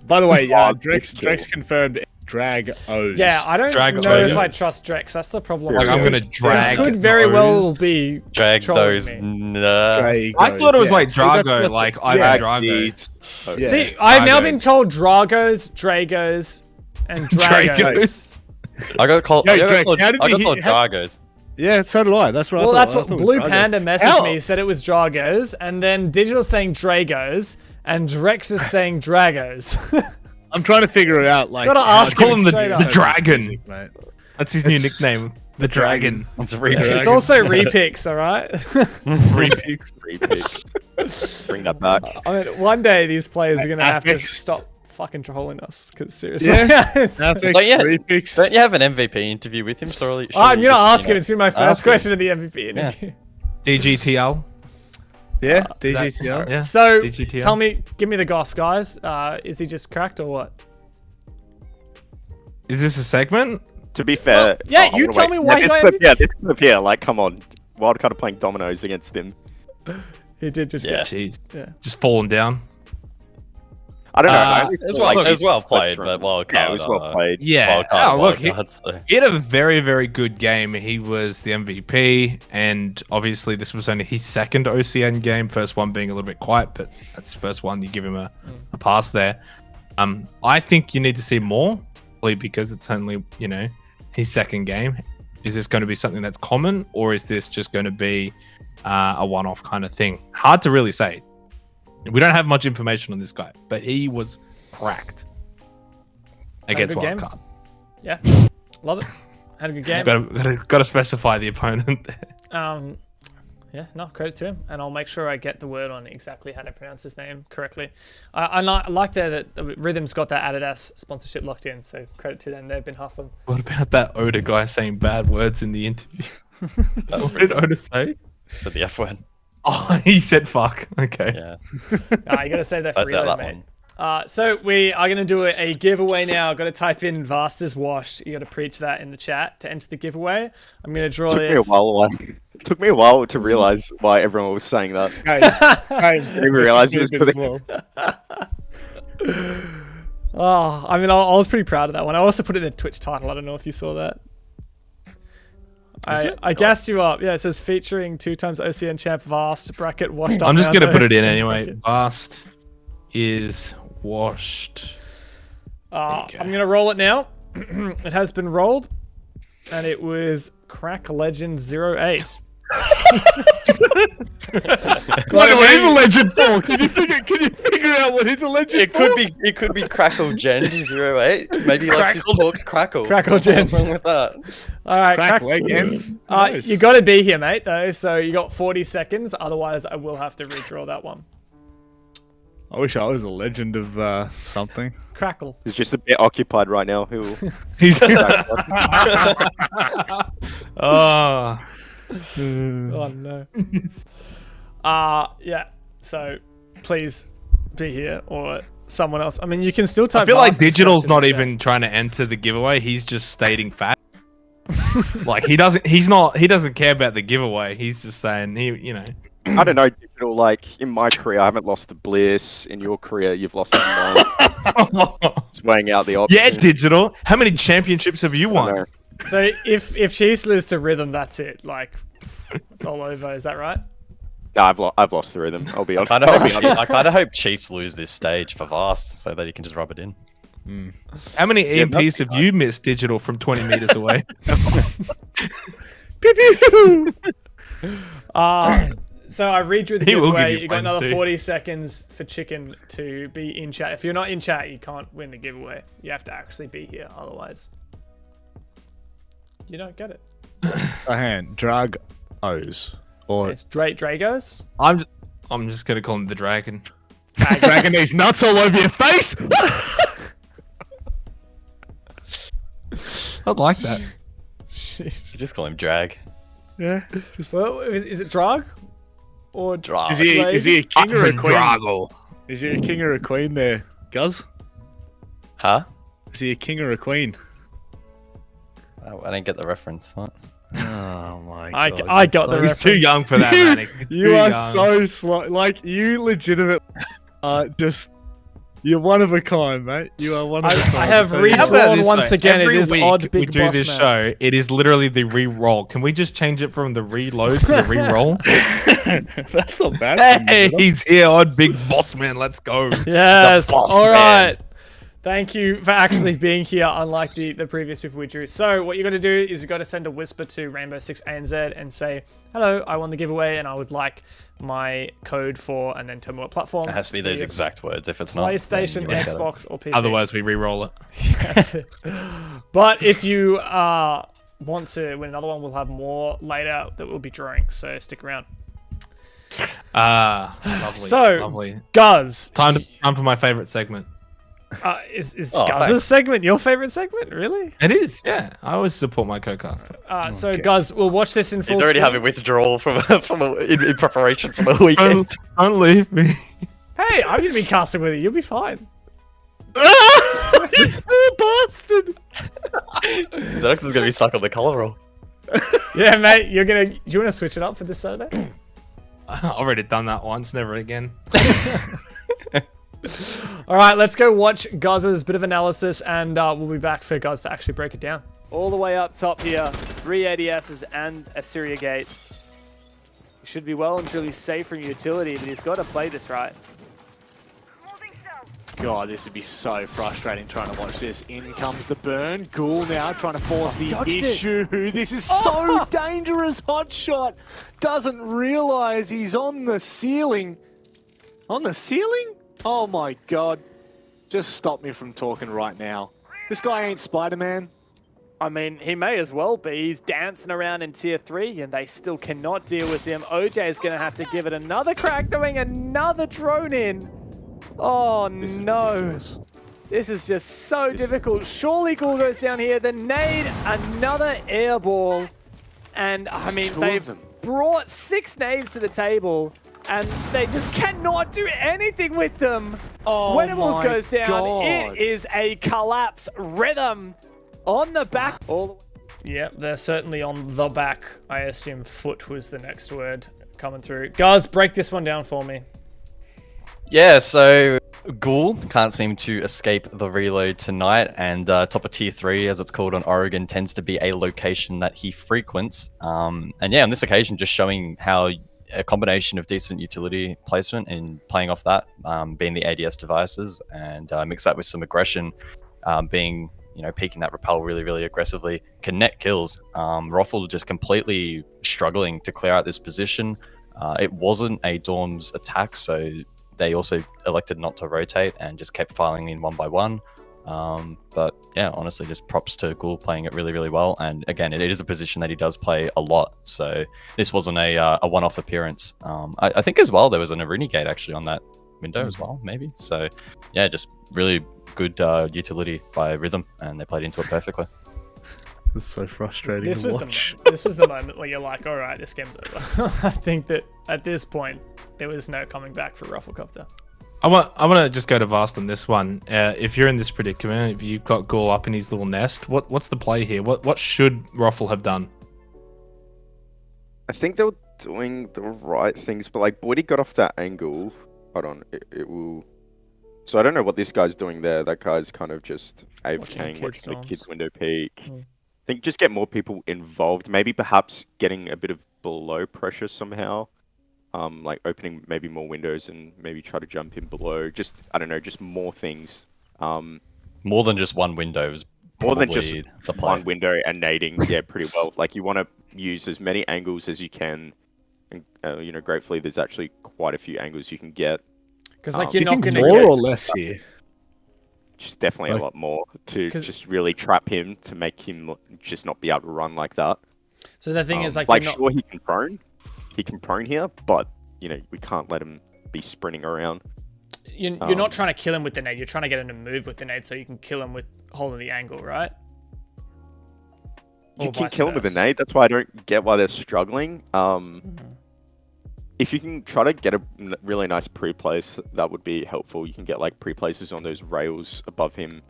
By the way, Oh, Drex confirmed drag O's. Yeah, I don't Drag know if O's. I trust Drex. That's the problem. Like, I'm gonna drag. It could very well O's. be Drag trolling those. me. Nah. Drag I thought it was O's, like yeah. Drago, like yeah. Ivan drag Drago. these- Yeah. See, I've now been Dragos. told Dragos, and Dragos. I got called. Yo, I got Drake, called, how did I you got called how- Dragos. Yeah, so do I. That's what I Well, thought. that's I what thought it was Blue Dragos. Panda messaged How? me, said it was Dragos, and then Digital saying Dragos, and Drex is saying Dragos. I'm trying to figure it out. Like, Gotta how ask to Call him the, straight the up. Dragon. music, mate. That's his new nickname. The Dragon. It's really Yeah. It's also repix, alright? Refix. Three picks. Bring that back. I mean, one day these players are gonna have to Affix. stop fucking trolling us, because seriously. Yeah. it's- Affix, Don't you- refix. Don't you have an MVP interview with him? Surely. I'm surely gonna just, ask you him. know, It's gonna be my ask first him. question of the MVP interview. DGTL. Yeah, DGTL. Yeah. So, DGTL. tell me, give me the goss, guys. Is he just cracked or what? Is this a segment? To be fair, yeah, I you wanna tell wait. me why this you got clip, MVP. yeah, this clip here, like, come on, Wildcard are playing dominoes against him. He did just Yeah. get. Jeez. Yeah. Just falling down. I don't know. I only As feel well, like as he well flipped played, from- but wild card. Yeah, it was well played. Yeah. Wild card, Oh, wild look, he, card, so. he had a very, very good game. He was the MVP, and obviously this was only his second OCN game. First one being a little bit quiet, but that's the first one. You give him a pass there. I think you need to see more, probably because it's only, his second game. Is this going to be something that's common, or is this just going to be a one-off kind of thing? Hard to really say. We don't have much information on this guy, but he was cracked against good game. Wildcard. Yeah, love it. Had a good game. Got to specify the opponent there. Yeah, no, credit to him, and I'll make sure I get the word on exactly how to pronounce his name correctly. I like that Rhythm's got that Adidas sponsorship locked in, so credit to them. They've been hustling. What about that Oda guy saying bad words in the interview? What did Oda say? Said the F word. Oh, he said fuck. Okay. Yeah. You gotta say that for real, that mate. one. So we are gonna do a giveaway now. Got to type in Vast is washed. You got to preach that in the chat to enter the giveaway. I'm gonna draw this. Took me a while to realize why everyone was saying that. I didn't realize it was for the- Oh, I mean, I was pretty proud of that one. I also put it in the Twitch title. I don't know if you saw that. I gassed you up. Yeah, it says featuring 2x OCN champ Vast bracket washed up. I'm just down gonna put there. it in anyway. Vast is washed. I'm gonna roll it now. It has been rolled, and it was Crack Legend 08. What is a legend for? Can you figure out what is a legend It for? could be Crackle Gen 08. Maybe he likes his pork crackle. Crackle Gen. What's wrong with that? All right, Crack leg end. Nice. you got to be here, mate. Though, so you got 40 seconds. Otherwise, I will have to redraw that one. I wish I was a legend of something. Crackle. He's just a bit occupied right now. He's. Oh Oh. no. Yeah. So please be here or someone else. I mean, you can still type. I feel like Masters Digital's Correct not in the chat. even trying to enter the giveaway. He's just stating fact. Like he doesn't care about the giveaway. He's just saying I don't know, Digital. Like in my career, I haven't lost the bliss. In your career, you've lost the none. Just weighing out the options. Yeah, Digital. How many championships have you I won? know. So if Chiefs lose to Rhythm, that's it. Like it's all over. Is that right? No, I've lost the rhythm. I'll be honest. I kind of hope Chiefs lose this stage for Vast so that he can just rub it in. How many Yeah, EMPs have you missed, Digital, from 20 meters away? Pew pew. So I redrew the He will give giveaway. you You got flames another too. 40 seconds for Chicken to be in chat. If you're not in chat, you can't win the giveaway. You have to actually be here, otherwise you don't get it. A hand. Drag O's. Or It's Dragos. I'm just gonna call him the Dragon. dragging these nuts all over your face. I'd like that. You just call him Drag. Yeah. Well, is it Drag or Drag. Is he a king or a queen? Drago. Is he a king or a queen there, Guz? Huh? Is he a king or a queen? I didn't get the reference. What? Oh my I god. got the He's reference. too young for that, man. He's You too are young. so slow. Like, you legitimate you're one of a kind, mate. You are one of a kind. I have How about redrawn this, once though? again. Every It is week odd we big do boss this man. show. It is literally the re-roll. Can we just change it from the reload to the re-roll? That's not bad. Hey, he's here, odd big boss man. Let's go. Yes. The boss All man. right. Thank you for actually being here, unlike the previous people we drew. So what you got to do is you got to send a whisper to Rainbow6ANZ and say, "Hello, I won the giveaway, and I would like my code for," and then tell me what platform. It has to be those PS, exact words. If it's not, then PlayStation, you won't get it. Xbox, or PC. Otherwise, we re-roll it. That's it. But if you want to win another one, we'll have more later that we'll be drawing. So stick around. Lovely. So, lovely. Guz, Time for my favorite segment. is Oh, Guz's thanks. segment your favorite segment? Really? It is, yeah. I always support my co-caster. So Guz, we'll watch this in full He's already screen. having withdrawal in preparation for the weekend. Don't leave me. Hey, I'm gonna be casting with you. You'll be fine. You poor bastard. Xenox is gonna be stuck on the color roll. Yeah, mate. Do you want to switch it up for this Saturday? I've already done that once, never again. All right, let's go watch Guz's bit of analysis, and we'll be back for Guz to actually break it down. All the way up top here, 3 ADSs and a Syria Gate. He should be well and truly safe from utility, but he's got to play this right. God, this would be so frustrating trying to watch this. In comes the burn. Ghoul now trying to force the issue. This is so dangerous. Hotshot doesn't realize he's on the ceiling. On the ceiling? Oh my God. Just stop me from talking right now. This guy ain't Spider-Man. I mean, he may as well be. He's dancing around in Tier 3, and they still cannot deal with him. OJ is going to have to give it another crack, doing another drone in. Oh, This is no. ridiculous. This is just so difficult. Surely Ghoul goes down here. The nade, another air ball. And, I mean, two of they've them. brought 6 nades to the table, and they just cannot do anything with them. Oh Venables my goes down. God. It is a collapse rhythm on the back. Yep, they're certainly on the back. I assume foot was the next word coming through. Guys, break this one down for me. Yeah, so Ghoul can't seem to escape the reload tonight, and top of tier 3, as it's called on Oregon, tends to be a location that he frequents. And yeah, on this occasion, just showing how a combination of decent utility placement and playing off that, being the ADS devices, and mix that with some aggression, being, you know, peeking that repel really, really aggressively, can net kills. Roffle just completely struggling to clear out this position. It wasn't a Dorm's attack, so they also elected not to rotate and just kept filing in one by one. But yeah, honestly, just props to Ghoul playing it really, really well. And again, it is a position that he does play a lot, so this wasn't a one-off appearance. I think as well there was an Aruni gate actually on that window as well, maybe. So yeah, just really good utility by Rhythm, and they played into it perfectly. It's so frustrating This to was watch. this was the moment where you're like, all right, this game's over. I think that at this point there was no coming back for Rufflecopter. I want to just go to Vast on this one. If you're in this predicament, if you've got Ghoul up in his little nest, what's the play here? What should Ruffle have done? I think they were doing the right things, but like Boydie got off that angle. Hold on, it will. So I don't know what this guy's doing there. That guy's kind of just AFKing, watching the kids window peek. I think just get more people involved. Maybe perhaps getting a bit of below pressure somehow. Like opening maybe more windows and maybe try to jump in below. Just, I don't know, just more things. More than just one window is more than just the play. one window and nading. Yeah, pretty well. Like you want to use as many angles as you can. And, you know, gratefully there's actually quite a few angles you can get. Because like Do you're you not think going to more get or less here? Just definitely a lot more to just really trap him to make him just not be able to run like that. So the thing is, like sure, he can prone. He can prone here, but you know we can't let him be sprinting around. You're not trying to kill him with the nade. You're trying to get him to move with the nade so you can kill him with holding the angle, right? You can kill him with a nade. That's why I don't get why they're struggling. If you can try to get a really nice pre-place, that would be helpful. You can get like pre-places on those rails above him.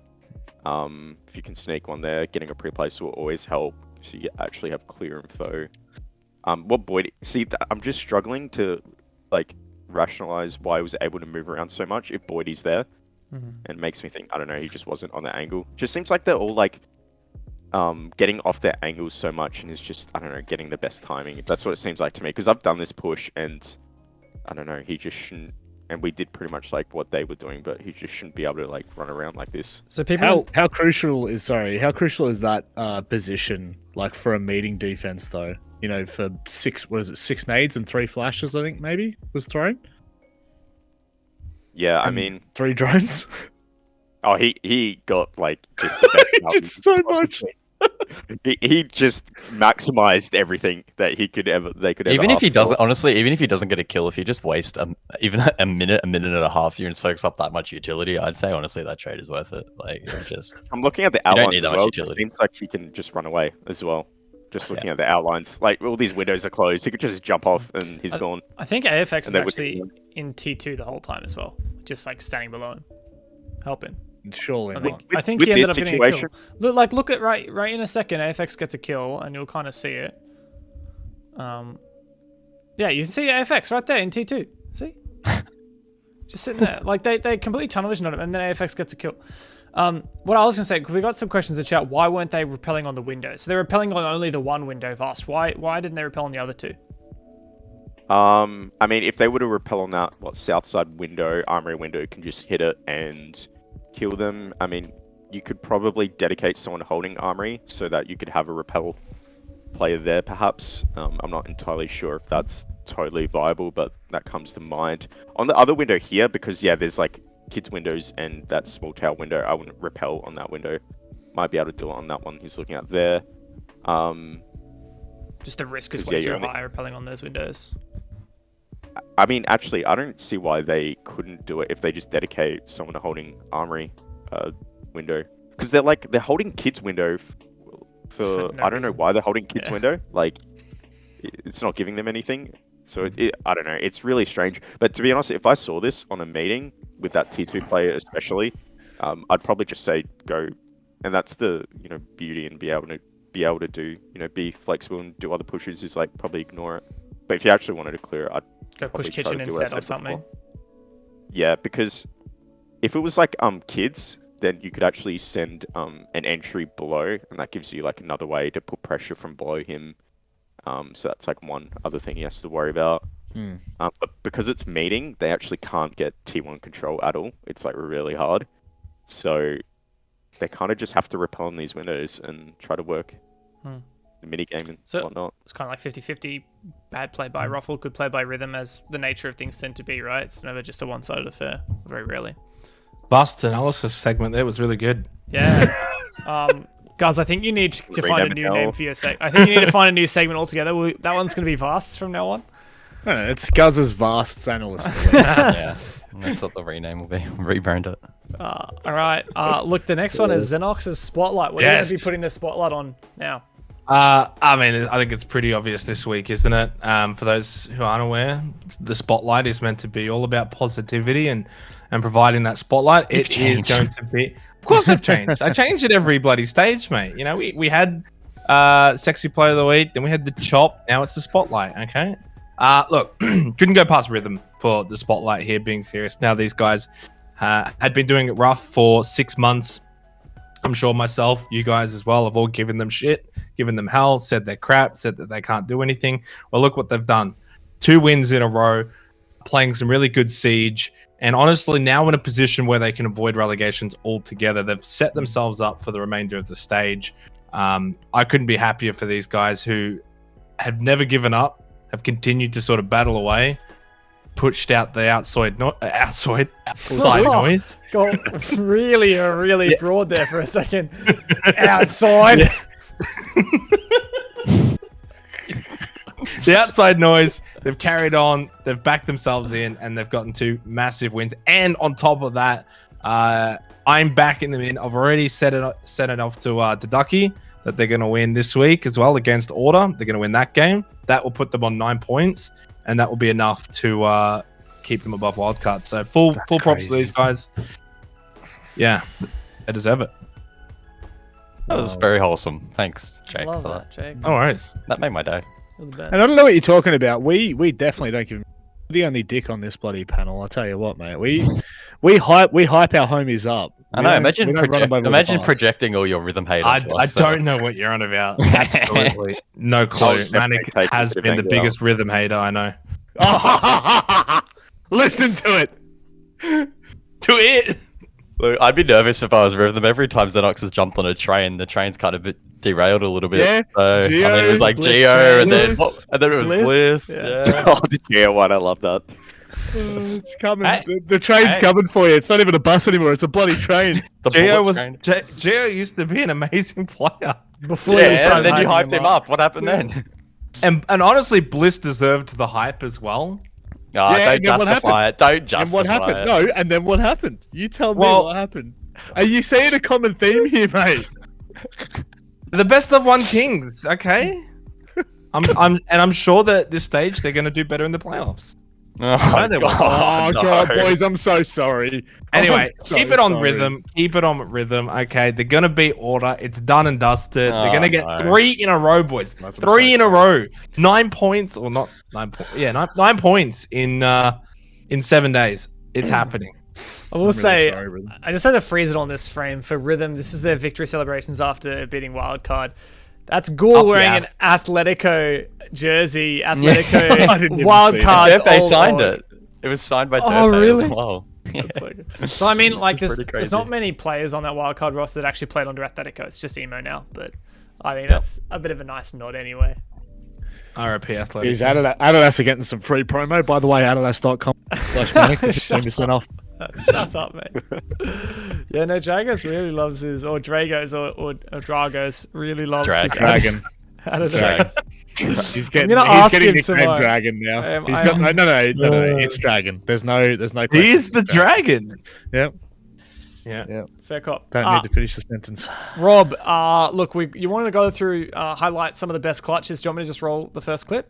If you can sneak one there, getting a pre-place will always help. So you actually have clear info. What Boyd? See, I'm just struggling to like rationalize why he was able to move around so much if Boydie's there, and it makes me think I don't know. He just wasn't on the angle. Just seems like they're all like getting off their angles so much, and is just I don't know getting the best timing. That's what it seems like to me because I've done this push and I don't know. He just shouldn't. And we did pretty much like what they were doing, but he just shouldn't be able to like run around like this. So people, how crucial is that position like for a meeting defense though? You know, for six nades and 3 flashes, I think maybe was thrown. Yeah, and I mean 3 drones. Oh, he got like just the best. He did so much. He just maximized everything that he could ever. They could even ever if he ask doesn't, for. honestly, even if he doesn't get a kill, if you just waste even a minute and a half, you and soaks up that much utility, I'd say honestly that trade is worth it. Like it's just. I'm looking at the You don't outlines need as that much well. It utility. seems like he can just run away as well. Just looking at the outlines, like all these windows are closed. He could just jump off and he's gone. I think AFX is And they would- actually in T2 the whole time as well, just like standing below him, helping. Surely not. I think with he ended up this getting a situation- kill. Look at right in a second. AFX gets a kill, and you'll kind of see it. Yeah, you can see AFX right there in T2. See, just sitting there. Like they completely tunnel vision on him, and then AFX gets a kill. What I was gonna say, 'cause we got some questions in chat. Why weren't they repelling on the window? So they're repelling on only the one window, Vast. Why didn't they repel on the other 2? I mean, if they were to repel on that south side window, armory window, can just hit it and kill them. I mean, you could probably dedicate someone holding armory so that you could have a repel player there, perhaps. I'm not entirely sure if that's totally viable, but that comes to mind. On the other window here, because yeah, there's like kids windows and that small tower window, I wouldn't repel on that window. Might be able to do it on that one he's looking at there. Just the risk is 'Cause, way yeah, too you're only- high repelling on those windows. I mean, actually, I don't see why they couldn't do it if they just dedicate someone to holding armory window. Because they're holding kids window for no I don't know reason. why they're holding kids window. Like, it's not giving them anything. So I don't know. It's really strange. But to be honest, if I saw this on a meeting with that T2 player especially, I'd probably just say go. And that's the beauty and be able to do be flexible and do other pushes is like probably ignore it. But if you actually wanted to clear it, I'd Go push probably try kitchen to do instead as I or said something. before. Yeah, because if it was like kids, then you could actually send an entry below, and that gives you like another way to put pressure from below him. So that's like one other thing he has to worry about. But because it's meeting, they actually can't get T1 control at all. It's like really hard. So they kind of just have to repel on these windows and try to work. the mini game and So- whatnot. It's kind of like 50-50, bad play by Ruffle, good play by Rhythm, as the nature of things tend to be, right? It's never just a one-sided affair, very rarely. Bust analysis segment there was really good. Yeah. Guys, I think you need to find a Rename it new now. name for your segment. I think you need to find a new segment altogether. That one's going to be Vasts from now on. No, it's Guz's vast analyst. Yeah, that's what the rename will be. Rebrand it. All right. Look, the next one is Xenox's Spotlight. What are you going to be Yes. putting the spotlight on now? I mean, I think it's pretty obvious this week, isn't it? For those who aren't aware, the spotlight is meant to be all about positivity and providing that spotlight. It is going to be. Of course, I've changed. I change it every bloody stage, mate. You know, we had sexy player of the week, then we had the chop. Now it's the spotlight. Okay. Look, couldn't go past Rhythm for the spotlight here. Being serious, now these guys had been doing it rough for 6 months. I'm sure myself, you guys as well, have all given them shit, given them hell, said they're crap, said that they can't do anything. Well, look what they've done. 2 wins in a row, playing some really good Siege, and honestly now in a position where they can avoid relegations altogether. They've set themselves up for the remainder of the stage. I couldn't be happier for these guys who have never given up, have continued to sort of battle away, pushed out the outside noise. Got really broad there for a second. Outside. The outside noise, they've carried on, they've backed themselves in, and they've gotten 2 massive wins. And on top of that, I'm backing them in. I've already set it off to Ducky that they're going to win this week as well against Order. They're going to win that game. That will put them on 9 points, and that will be enough to keep them above wildcard. So full props to these guys. Yeah, they deserve it. That was very wholesome. Thanks, Jake, Love for that, that. Jake. No worries. That made my day. You're the best. And I don't know what you're talking about. We definitely don't give the only dick on this bloody panel. I tell you what, mate. We hype our homies up. I know. Imagine imagine projecting all your Rhythm hate I onto us. don't know what you're on about. Absolutely. No clue. Manic take has it been the out. biggest Rhythm hater I know. Listen to it. To it. Look, I'd be nervous if I was Rhythm. Every time Xenox has jumped on a train, the train's kind of derailed a little bit. Yeah, So Geo, I mean, it was like Bliss Geo, train. and then Bliss. it was Bliss, Bliss. yeah. Yeah. Oh, the Geo one, I love that. It's coming. Hey. The train's Hey. coming for you. It's not even a bus anymore. It's a bloody train. The Geo bullet train. Geo used to be an amazing player. Before you Yeah, started and then you hyped hyping him up. What happened then? And honestly, Bliss deserved the hype as well. Oh, Yeah, don't and then what justify it. Don't justify And what happened? it. No, and then what happened? You tell me Well- what happened. Are you seeing a common theme here, mate? The best of 1 kings, okay? I'm sure that at this stage they're going to do better in the playoffs. Oh, they won't. Oh, no. God, boys, I'm so sorry. Anyway, I'm so keep it on sorry. rhythm. Keep it on rhythm. Okay, they're gonna beat Order. It's done and dusted. They're gonna get no. 3 in a row, boys. That's what I'm 3 saying. in a row. 9 points, or not 9 points? Yeah, 9 points in 7 days. It's happening. I will really say, sorry, Rhythm. I just had to freeze it on this frame for Rhythm. This is their victory celebrations after beating Wildcard. That's Ghoul Up wearing the an Atletico jersey. I Atletico didn't even Wildcards. Durfe all signed on. it. It was signed by Oh, Durfe really? as well. Yeah. It's like- so I mean, like, It's there's pretty not crazy. many players on that Wildcard roster that actually played under Atletico. It's just Emo now, but I think that's a bit of a nice nod anyway. RIP Athletic. Is Adidas are getting some free promo, by the way, adidas.com/manic, 10% off. Shut up, mate. Yeah, no, Dragos really loves his, or Dragos, or Dragos really loves his Dragon. Adidas. He's getting gonna he's ask getting him nicknamed tomorrow. Dragon now. Um, He's I- got no, it's Dragon. There's no He question. is the dragon. Yep. Yeah. Fair cop. Don't need to finish the sentence. Rob, look, you wanted to go through, highlight some of the best clutches. Do you want me to just roll the first clip?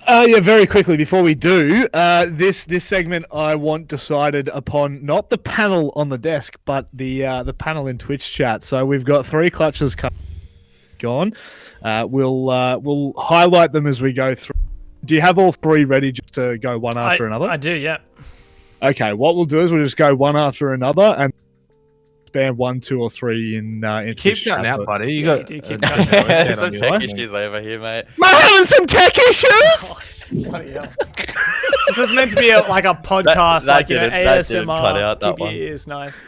Yeah, very quickly before we do, this segment I want decided upon not the panel on the desk, but the panel in Twitch chat. So we've got 3 clutches gone. We'll highlight them as we go through. Do you have all 3 ready just to go one after another? I do, yeah. Okay, what we'll do is we'll just go one after another and span 1, 2, or 3 in Keep Twitch cutting chat, out, but- buddy. You Yeah, got you do keep There's some on your tech line. issues over here, mate. Am I having some tech issues? Bloody hell. This is meant to be like a podcast, that like, you know, didn't ASMR. cut out that Keep your one. ears nice.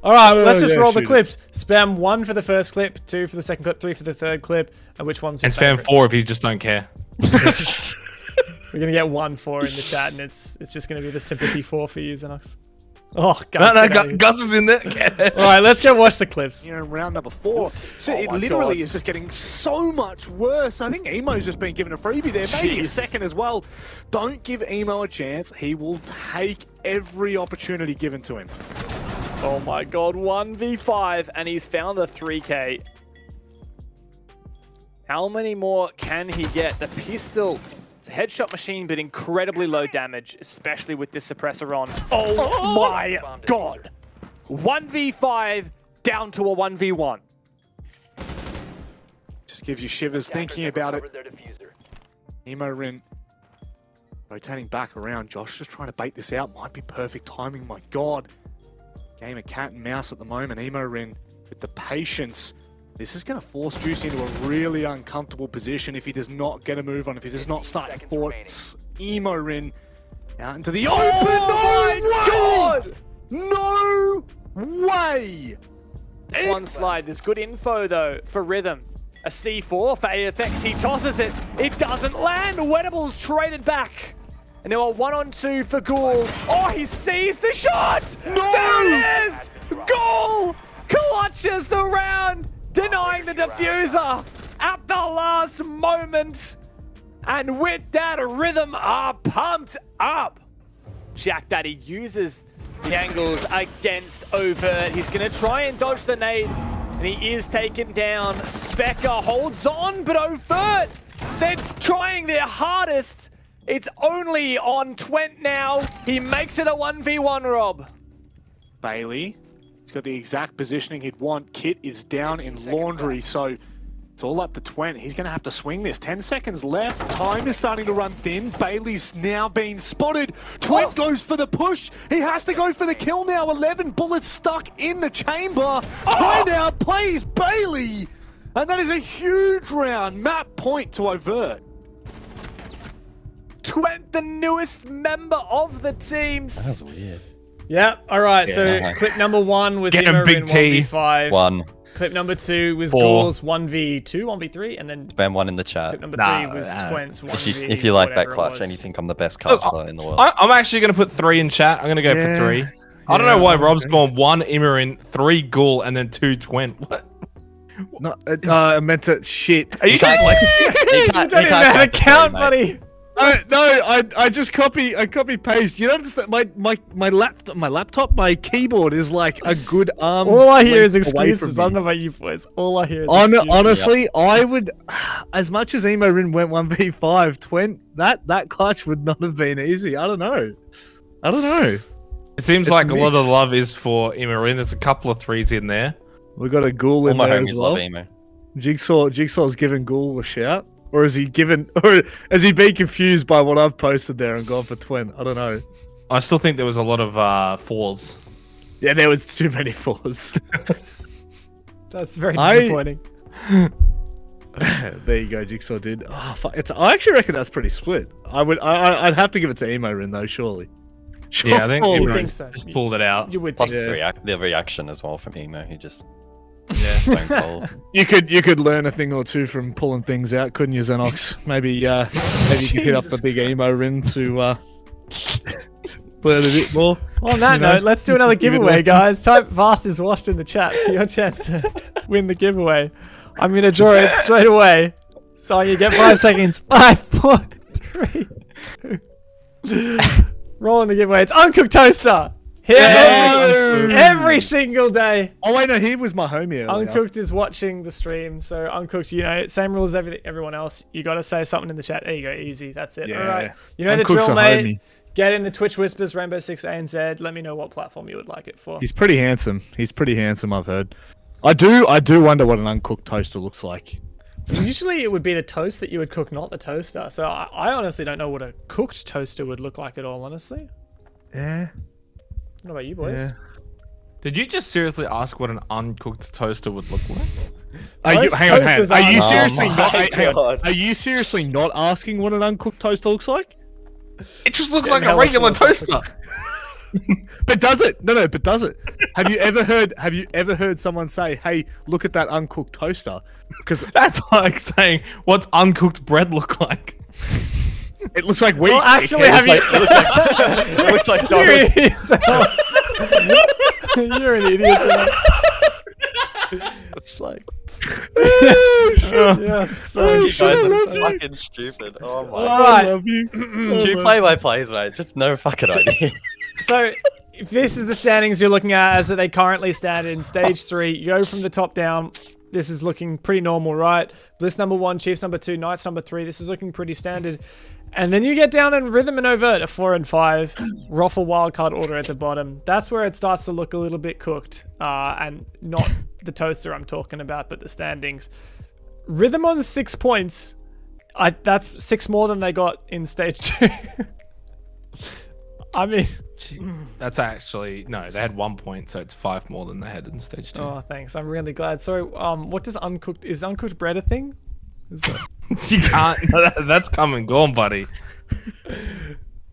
All right, let's just yeah, roll the shoot it. clips. Spam 1 for the first clip, 2 for the second clip, 3 for the third clip, and which one's your And spam favorite? 4 if you just don't care. We're gonna get 1-4 in the chat, and it's just gonna be the sympathy 4 for you, Xenox. Oh, No, Gus. Gus is in there. All right, let's go watch the clips. You know, round number 4. So it literally is just getting so much worse. I think Emo's just been given a freebie there, maybe a second as well. Don't give Emo a chance. He will take every opportunity given to him. Oh my god, 1v5, and he's found the 3k. How many more can he get? The pistol, it's a headshot machine, but incredibly low damage, especially with this suppressor on. Oh my god! 1v5 down to a 1v1. Just gives you shivers thinking about it. Emo Rin rotating back around. Josh just trying to bait this out. Might be perfect timing. My god. Game of cat and mouse at the moment. Emo Rin with the patience. This is going to force Juicy into a really uncomfortable position if he does not get a move on, if he does not start to force Emo Rin out into the open. Oh No way! This one slide, there's good info though for Rhythm. A C4 for AFX, he tosses it. It doesn't land. Wettables traded back. And now a 1-on-2 for Ghoul. Oh, he sees the shot! No! There it is! Ghoul clutches the round, denying the diffuser at the last moment. And with that, Rhythm are pumped up. Jack Daddy uses the angles against Overt. He's going to try and dodge the nade, and he is taken down. Specker holds on, but Overt, they're trying their hardest. It's only on Twent now. He makes it a 1v1, Rob. Bailey, he's got the exact positioning he'd want. Kit is down in laundry, so it's all up to Twent. He's going to have to swing this. 10 seconds left. Time is starting to run thin. Bailey's now being spotted. Twent goes for the push. He has to go for the kill now. 11 bullets stuck in the chamber. Timeout plays Bailey. And that is a huge round. Map point to Overt. Twent, the newest member of the teams. That's weird. Yeah, all right, so Yeah. clip number 1 was Get him, Emo Big Rin T. 1v5. 1. Clip number 2 was 4. Ghoul's 1v2, 1v3, and then Spam 1 in the chat. clip number Nah, 3 was Twent's 1v. If you like that whatever it clutch was. and you think I'm the best caster in the world. I'm actually going to put 3 in chat. I'm going to go for 3. I don't know why Rob's gone 1 Immerin, 3 Ghoul, and then 2 Twent. What? No, I meant to shit. Are you can't- You don't even know how to count, buddy. I just copy paste. You notice that my laptop, my keyboard is like a good arm. All I hear is length away from excuses. I don't me. know about you boys. All I hear is excuses. Honestly, I would, as much as Emo Rin went 1v5, Twent, that clutch would not have been easy. I don't know. It seems It's like a lot of mixed. love is for Immerin. There's a couple of 3s in there. We got a Ghoul All in my there homies as well. love emo. Jigsaw's given Ghoul a shout, or has he been confused by what I've posted there and gone for Twent? I don't know. I still think there was a lot of 4s. Yeah, there was too many 4s. That's very disappointing. There you go, Jigsaw did. Oh, fuck. I actually reckon that's pretty split. I'd have to give it to Emo Rin though, surely. Yeah, I think You Immerin think so. just pulled it out. You would Plus think so. the reaction as well from emo. He just Yeah. stone cold. You could learn a thing or two from pulling things out, couldn't you, Xenox? Maybe you could hit up the big Emo Rin to learn a bit more. On that You know, note, let's do another give it giveaway, away. guys. Type Vast is washed in the chat for your chance to win the giveaway. I'm going to draw it straight away. So you get 5 seconds. 5, 4, 3, 2. Rolling the giveaway. It's Uncooked Toaster. Here every single day. Oh wait, no, he was my homie earlier. Uncooked is watching the stream. So Uncooked, you know, same rule as everyone else. You got to say something in the chat. There you go. Easy. That's it. Yeah. All right. You know the Uncooked's drill, a mate. homie. Get in the Twitch Whispers, Rainbow6ANZ. Let me know what platform you would like it for. He's pretty handsome. I've heard. I do wonder what an uncooked toaster looks like. Usually it would be the toast that you would cook, not the toaster. So I honestly don't know what a cooked toaster would look like at all, honestly. Yeah. What about you boys? Yeah. Did you just seriously ask what an uncooked toaster would look like? Hang on. toasters Are you aren't- seriously Oh not? my Hang on. God. Are you seriously not asking what an uncooked toaster looks like? It just looks Getting like a hella regular philosophical. toaster. But does it? No, but does it? Have you ever heard someone say, "Hey, look at that uncooked toaster"? Because That's like saying, what's uncooked bread look like? it looks like wheat. Well, actually, have you? It looks like You're Donald. an idiot. You're an idiot. It's like Yes. So You guys are love you. fucking stupid. Oh my. All I right. love you. Two play-by-plays, mate. Just no fucking idea. So, if this is the standings you're looking at as they currently stand in stage 3, you go from the top down. This is looking pretty normal, right? Bliss number 1, Chiefs number 2, Knights number 3. This is looking pretty standard. And then you get down in Rhythm and Overt at 4 and 5. Roffle wildcard order at the bottom. That's where it starts to look a little bit cooked. And not the toaster I'm talking about, but the standings. Rhythm on 6 points. That's 6 more than they got in stage 2. I mean... That's actually no. They had 1 point, so it's 5 more than they had in stage 2. Oh, thanks. I'm really glad. So, what does is uncooked bread a thing? Is that... You can't. That's come and gone, buddy.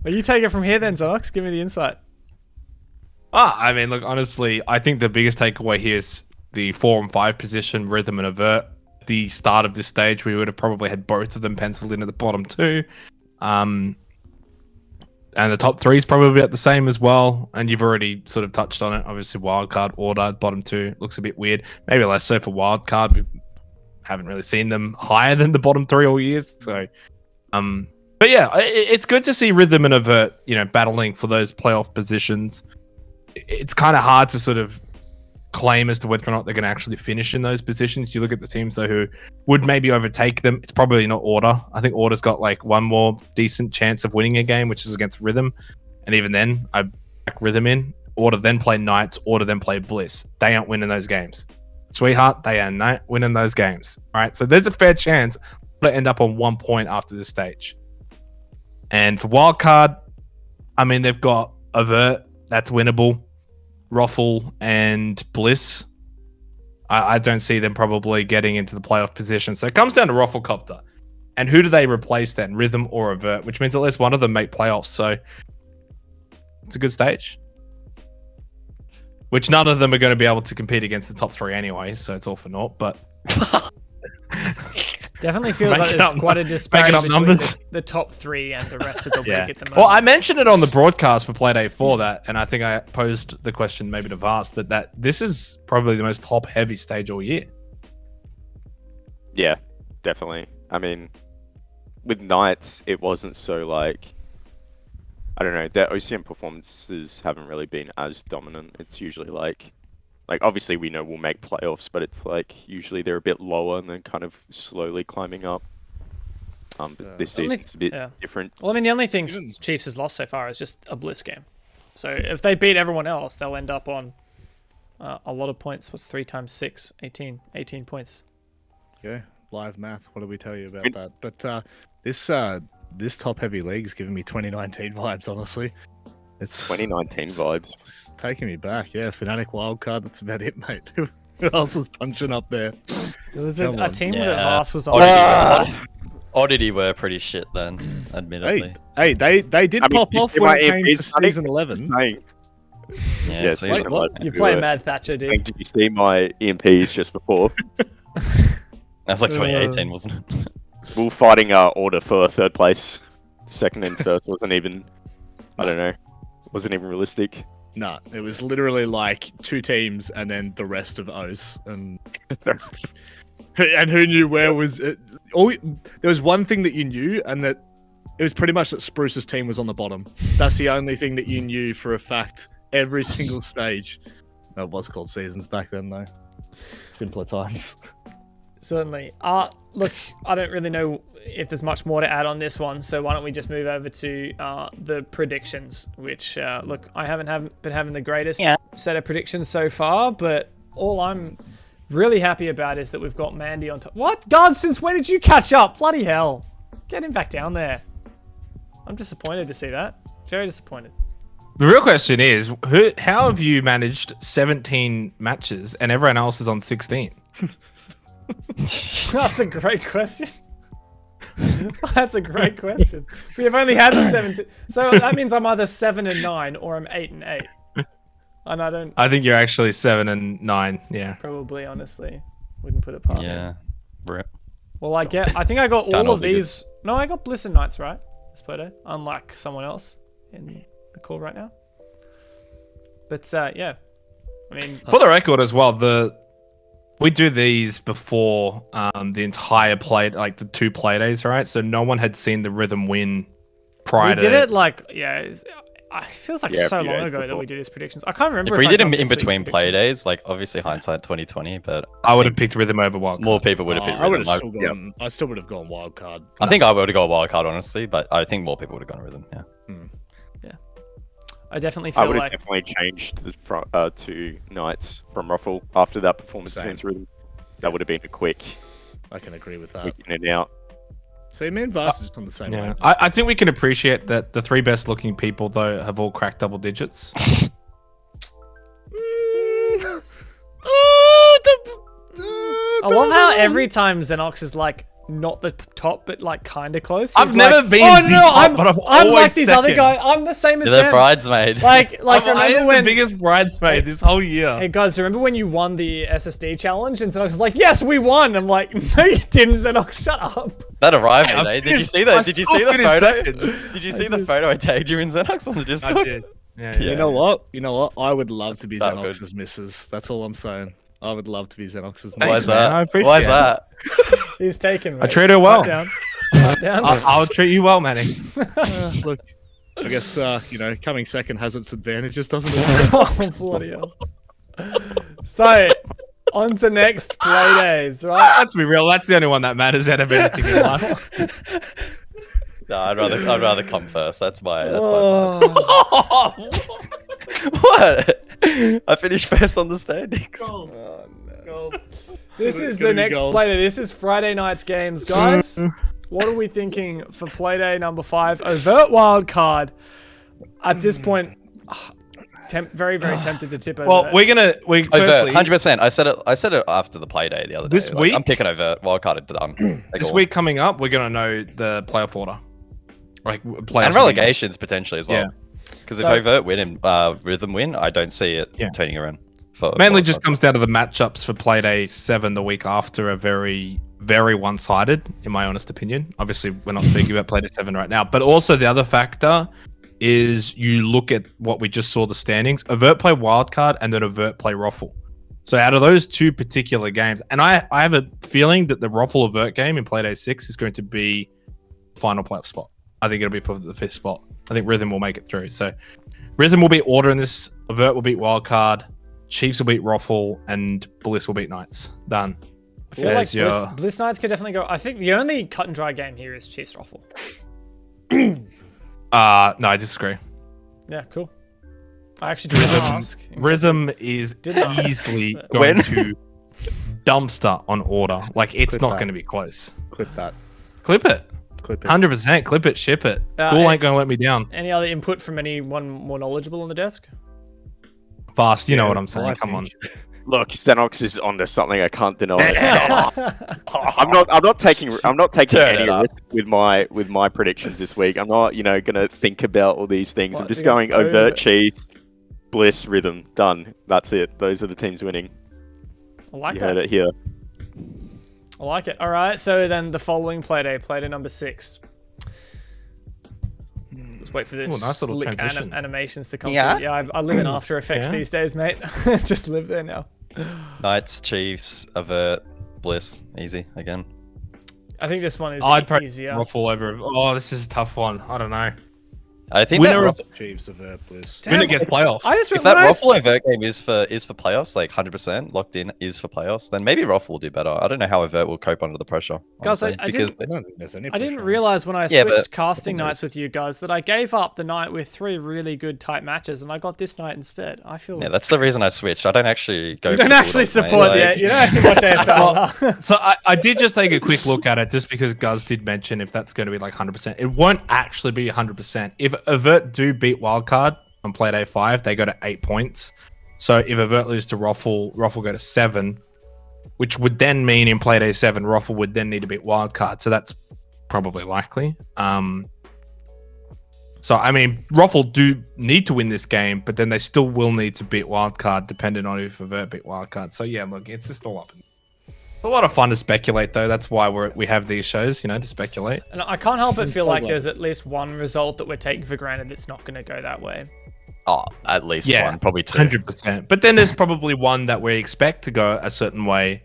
Well, you take it from here then, Zox. Give me the insight. I mean, look, honestly, I think the biggest takeaway here is the 4 and 5 position, Rhythm and Avert. The start of this stage, we would have probably had both of them penciled in at the bottom 2. And the top 3 is probably about the same as well. And you've already sort of touched on it. Obviously, wildcard order, bottom 2 looks a bit weird. Maybe less so for wildcard. We haven't really seen them higher than the bottom 3 all years. So, but yeah, it's good to see Rhythm and Avert, battling for those playoff positions. It's kind of hard to sort of claim as to whether or not they're going to actually finish in those positions. You look at the teams though who would maybe overtake them. It's probably not Order. I think Order's got like one more decent chance of winning a game, which is against Rhythm. And even then, I back Rhythm in. Order then play Knights. Order then play Bliss. They aren't winning those games. Sweetheart, they are not winning those games. All right, so there's a fair chance to end up on 1 point after this stage. And for wildcard, I mean, they've got Avert. That's winnable. Roffle and Bliss. I don't see them probably getting into the playoff position. So it comes down to Rofflecopter. And who do they replace then? Rhythm or Avert? Which means at least one of them make playoffs. So it's a good stage. Which none of them are going to be able to compete against the top 3 anyway. So it's all for naught. But Definitely feels like there's quite a disparity between the top 3 and the rest of the league at the moment. Well, I mentioned it on the broadcast for Playday 4 that, and I think I posed the question maybe to Vast, but that this is probably the most top-heavy stage all year. Yeah, definitely. I mean, with Knights, it wasn't so like, I don't know, their OCM performances haven't really been as dominant. It's usually like obviously we know we'll make playoffs, but it's like usually they're a bit lower and then kind of slowly climbing up. But this season's a bit different. Well, I mean, the only thing Chiefs has lost so far is just a Bliss game. So if they beat everyone else, they'll end up on a lot of points. What's 3 times 6? 18 points. Okay, live math. What do we tell you about that? But this top-heavy league's giving me 2019 vibes, honestly. It's 2019 vibes. It's taking me back. Yeah, Fnatic wildcard. That's about it, mate. Who else was punching up there? There was a team that Vast was on. Oddity were pretty shit then, admittedly. Hey, they did pop off when it came to season 11. Yeah, season 11. You're playing Mad Thatcher, dude. Did you see my EMPs just before? That's like 2018, wasn't it? We were fighting Order for 3rd place. 2nd and 1st wasn't even, I don't know, wasn't even realistic. Nah, it was literally like 2 teams and then the rest of O's. And who knew where was it? There was one thing that you knew, and that it was pretty much that Spruce's team was on the bottom. That's the only thing that you knew for a fact every single stage. It was called seasons back then, though. Simpler times. Certainly. Look, I don't really know if there's much more to add on this one, so why don't we just move over to the predictions, which, look, I haven't been having the greatest set of predictions so far, but all I'm really happy about is that we've got Mandy on top. What? God, since when did you catch up? Bloody hell. Get him back down there. I'm disappointed to see that. Very disappointed. The real question is, how have you managed 17 matches and everyone else is on 16? That's a great question. That's a great question. We have only had 7. So that means I'm either 7 and 9 or I'm 8 and 8. And I don't I think you're actually 7 and 9. Yeah. probably, honestly, wouldn't put it past me. Yeah. Rip. Well, I think I got Can't all all of be good. these. No, I got Bliss and Knights right this playday, unlike someone else in the call right now. But yeah, I mean, For the record as well, we do these before the entire play, like the 2 play days, right? So no one had seen the Rhythm win prior we to did it like it feels like Yeah, so a few long days ago that before. we do these predictions. I can't remember If we I did got them in this week's between play predictions. days, like obviously hindsight 2020, but I would have picked Rhythm over Wild. more people would have Oh, picked I would Rhythm. have still gone. I still would have gone wild card. I think I would have gone wild card, honestly, but I think more people would have gone Rhythm. Yeah. I definitely I feel would have like definitely changed the front, to Knights from Ruffle after that performance Same. against Rhythm. That would have been a quick I can agree with that. in and out. See, me and Vars is on the same Yeah, line. I think we can appreciate that the 3 best looking people though have all cracked double digits. I love how every time Xenox is like not the top, but like kind of close. I've he's never like, been Oh the no, top, but I'm I'm like always these other second." guys. I'm the same as You're the them. bridesmaid. Like I remember am when the biggest bridesmaid this whole year. Hey guys, remember when you won the SSD challenge and Xenox was like, "Yes, we won." I'm like, "No, you didn't, Xenox. Shut up." That arrived I today. Did you finished- see I that? Did you still see the finished photo? second. Did you see the photo I tagged you in Xenox on the I Discord? did. Yeah, Yeah. You know what? I would love to be That Xenox's missus. That's all I'm saying. I would love to be Xenox's Why missus. is man. I that? appreciate Why is it. that? He's taken. I treat her well. Down. Pipe down. I'll treat you well, Manny. Look, I guess coming second has its advantages, doesn't it? Oh, bloody hell. So, on to next play days, right? Let's be real. That's the only one that matters out of anything in life. No, I'd rather come first. That's my Oh, what? I finished first on the standings. this is Gonna the be next gold. play day. This is Friday night's games, guys. What are we thinking for play day number 5? Overt wild card. At this point, very, very tempted to tip over. Well, Overt, firstly 100%. I said it after the play day the other day. This week? I'm picking Overt. Wildcard done. this week coming up, we're gonna know the playoff order, like playoff and relegations potentially as well. Yeah. Because So- if Overt win and Rhythm win, I don't see it Yeah. turning around. For Mainly wildcard. just comes down to the matchups for Playday 7 the week after are very, very one-sided, in my honest opinion. Obviously, we're not speaking about Playday 7 right now, but also the other factor is you look at what we just saw the standings. Overt play wildcard and then Overt play Ruffle. So out of those 2 particular games, and I have a feeling that the Ruffle Overt game in Playday 6 is going to be final playoff spot. I think it'll be for the 5th spot. I think Rhythm will make it through. So Rhythm will beat Order in this. Overt will beat Wildcard. Chiefs will beat Ruffle, and Bliss will beat Knights. Done. I feel like There's Bliss Knights could definitely go. I think the only cut and dry game here is Chiefs Ruffle. No, I disagree. Yeah, cool. I actually didn't ask. Rhythm is Didn't ask, easily but- going When? to dumpster on Order. Like, it's Clip not that. going to be close. Clip that. Clip it. Clip it. 100%. Clip it. Ship it. Uh, Ghoul I- ain't going to let me down. Any other input from anyone more knowledgeable on the desk? Fast, you know Yeah, what I'm saying. I Come on. think. Look, Xenox is onto something I can't deny. I'm not taking Turn any it up. risk with my predictions this week. I'm not, gonna think about all these things. I'm What, just you go going over- Overt, Chiefs, Bliss, Rhythm. Done. That's it. Those are the teams winning. I like You that. heard it here. I like it. All right. So then the following play day number 6. Let's wait for the nice little slick transition. animations to come Yeah. through. Yeah, I live in After Effects Yeah. these days, mate. Just live there now. Knights, Chiefs, Overt, Bliss, easy again. I think this one is I'd probably easier. Ruffle over. Oh, this is a tough one. I don't know. I think Winner that of- Chiefs of Bliss. Damn, Winner gets playoff. I just if that when I Ruffle s- Overt game is for playoffs, like 100% locked in is for playoffs, then maybe Ruffle will do better. I don't know how Overt will cope under the pressure. Guys, honestly, I because I don't think there's any I didn't pressure. realize when I Yeah, switched but- casting nights with you guys that I gave up the night with 3 really good tight matches and I got this night instead. I feel yeah, that's the reason I switched. I don't actually go. you for don't the actually Bulldogs, mate, support like- yet. You don't actually watch AFL. huh? So I did just take a quick look at it just because Guz did mention if that's going to be like 100%. It won't actually be 100%. If Overt do beat Wildcard on play day 5, they go to 8 points. So if Overt lose to Ruffle go to 7, which would then mean in play day 7, Ruffle would then need to beat Wildcard. So that's probably likely. So I mean, Ruffle do need to win this game, but then they still will need to beat Wildcard, depending on if Avert beat Wildcard. So yeah, look, it's just all up. It's a lot of fun to speculate, though. That's why we have these shows, you know, to speculate. And I can't help but feel like there's at least one result that we're taking for granted that's not going to go that way. Oh, at least one, probably 2. 100%. But then there's probably one that we expect to go a certain way,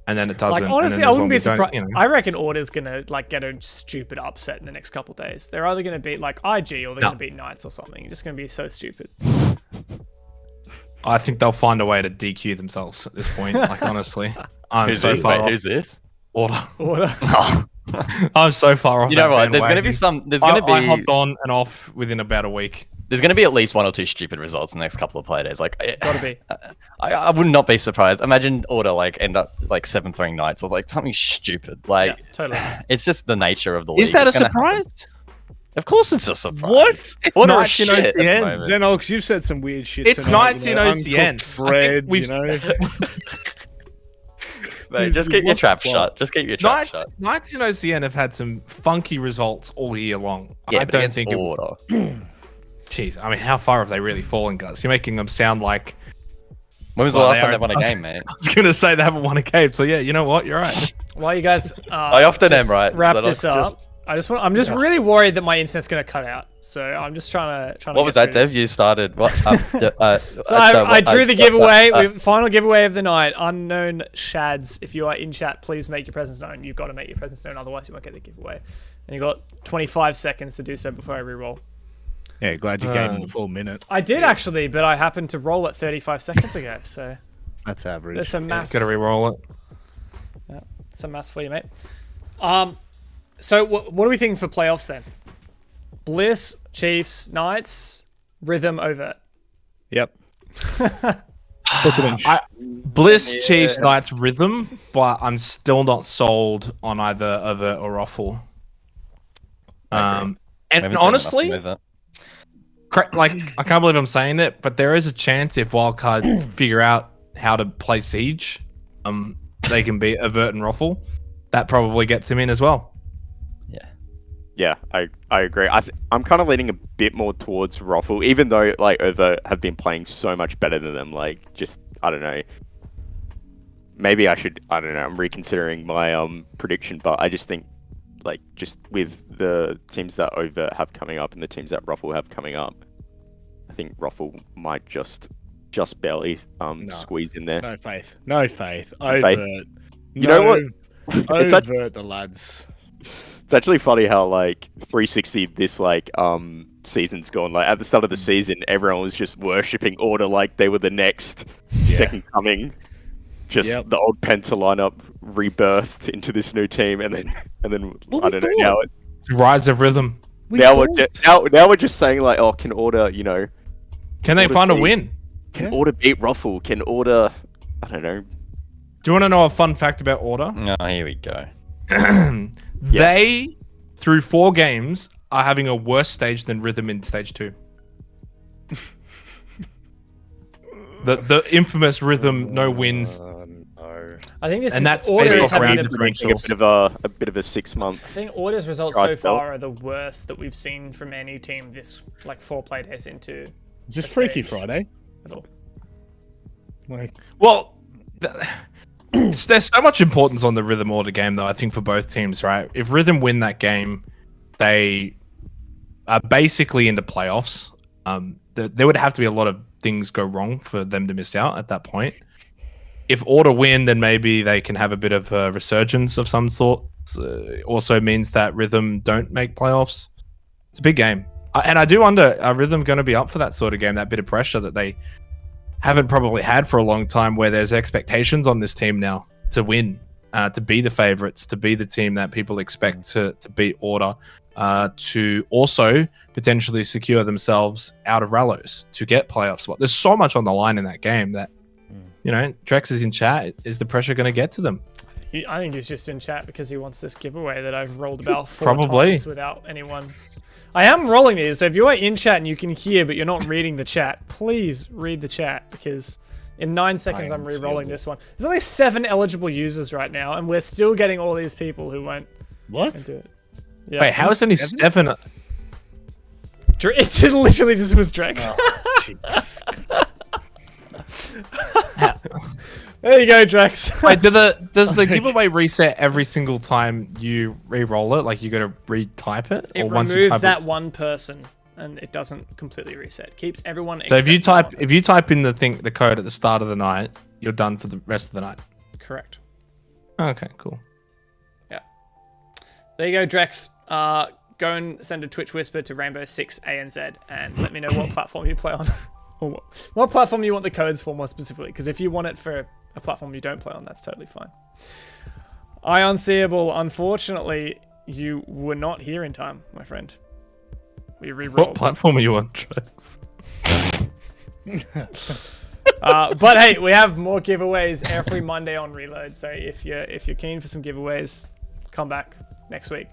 and then it doesn't. Like, honestly, I wouldn't be surprised. You know. I reckon Order's going to like get a stupid upset in the next couple of days. They're either going to beat like IG or they're going to beat Knights or something. It's just going to be so stupid. I think they'll find a way to DQ themselves at this point. Like, honestly. Who's this? Order. Oh. I'm so far off. You know what? There's going to be some. There's going to be. I hopped on and off within about a week. There's going to be at least 1 or 2 stupid results in the next couple of play days. Like, gotta be. I would not be surprised. Imagine Order like end up like 7-3 Knights or like something stupid. Like, yeah, totally. It's just the nature of the league. Is that a surprise? Of course, it's a surprise. What? Order Knights in OCN. Xenox, you've said some weird shit. It's tonight, Knights in OCN. Bread, you know. Mate, just keep your trap shut. Just keep your trap shut. Knights in OCN have had some funky results all year long. Yeah, I but don't think Order. Jeez, I mean, how far have they really fallen, guys? You're making them sound like. When was the last time they won a game, mate? I was gonna say they haven't won a game, so yeah, you know what? You're right. While you guys, I often am right. Wrap this up. I'm just really worried that my internet's gonna cut out. So I'm just trying to. What was that, Dev? You started what? So I drew the giveaway. Final giveaway of the night. Unknown Shads. If you are in chat, please make your presence known. You've got to make your presence known, otherwise you won't get the giveaway. And you got 25 seconds to do so before I re-roll. Yeah, glad you gave him the full minute. I did actually, but I happened to roll it 35 seconds ago. So that's average. There's some maths. Gotta re-roll it. Yeah, some maths for you, mate. So what are we thinking for playoffs then? Bliss, Chiefs, Knights, Rhythm, Overt. Yep. Bliss, Chiefs, Knights, Rhythm, but I'm still not sold on either Overt or Ruffle. And honestly, like, I can't believe I'm saying it, but there is a chance if Wildcard figure out how to play Siege, they can beat Overt and Ruffle. That probably gets him in as well. Yeah, I agree. I'm kind of leaning a bit more towards Ruffle, even though like Overt have been playing so much better than them. Like, just I don't know. Maybe I should. I don't know. I'm reconsidering my prediction, but I just think like just with the teams that Overt have coming up and the teams that Ruffle have coming up, I think Ruffle might just barely squeeze in there. No faith. No faith. Overt. You know what? Overt the lads. It's actually funny how like 360 this like season's gone. Like at the start of the season, everyone was just worshipping Order like they were the next second coming. Just the old Penta lineup rebirthed into this new team, and then I don't know now. Rise of Rhythm. Now we're just saying like, oh, can Order, you know? Can they find a win? Can Order beat Ruffle? Can Order? I don't know. Do you want to know a fun fact about Order? Oh, here we go. They, through 4 games, are having a worse stage than Rhythm in stage 2. the infamous Rhythm no wins. No. I think this and is that's Order's based off having round differentials. a bit of a 6 month. I think Order's results so far are the worst that we've seen from any team this like 4 play days into. Is this Freaky Friday? At all. Like, well, there's so much importance on the Rhythm Order game, though, I think, for both teams, right? If Rhythm win that game, they are basically into playoffs. There would have to be a lot of things go wrong for them to miss out at that point. If Order win, then maybe they can have a bit of a resurgence of some sort. Also means that Rhythm don't make playoffs. It's a big game. And I do wonder, are Rhythm going to be up for that sort of game, that bit of pressure that they haven't probably had for a long time, where there's expectations on this team now to win, to be the favorites, to be the team that people expect to beat Order, to also potentially secure themselves out of Rallos to get playoff spot. There's so much on the line in that game that, you know, Drex is in chat. Is the pressure going to get to them? I think he's just in chat because he wants this giveaway that I've rolled about 4 times without anyone. I am rolling these, so if you are in chat and you can hear but you're not reading the chat, please read the chat, because in 9 seconds I'm re-rolling this one. There's only 7 eligible users right now, and we're still getting all these people who won't do it. Yeah. Wait, how is 77? It literally just was Drex. Oh, jeez. There you go, Drex. Wait, does the giveaway reset every single time you re-roll it? Like you got to retype it, It or once you removes type that one person, and it doesn't completely reset. Keeps everyone. So if you except type in the code at the start of the night, you're done for the rest of the night. correct. Okay, cool. Yeah. There you go, Drex. Go and send a Twitch whisper to Rainbow6ANZ and let me know what platform you play on, or what platform you want the codes for more specifically. Because if you want it for a platform you don't play on, that's totally fine. Unseeable, unfortunately, you were not here in time, my friend. We re-rolled. What platform are you on, Drex? But hey, we have more giveaways every Monday on Reload. So if you're keen for some giveaways, come back next week.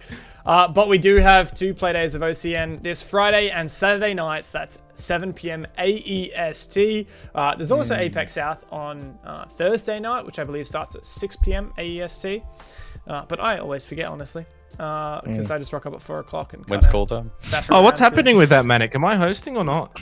But we do have 2 play days of OCN this Friday and Saturday nights. That's 7 p.m. AEST. There's also Apex South on Thursday night, which I believe starts at 6 p.m. AEST. But I always forget, honestly, because I just rock up at 4 o'clock and. When's call time? Oh, what's happening with that, Manic? Am I hosting or not?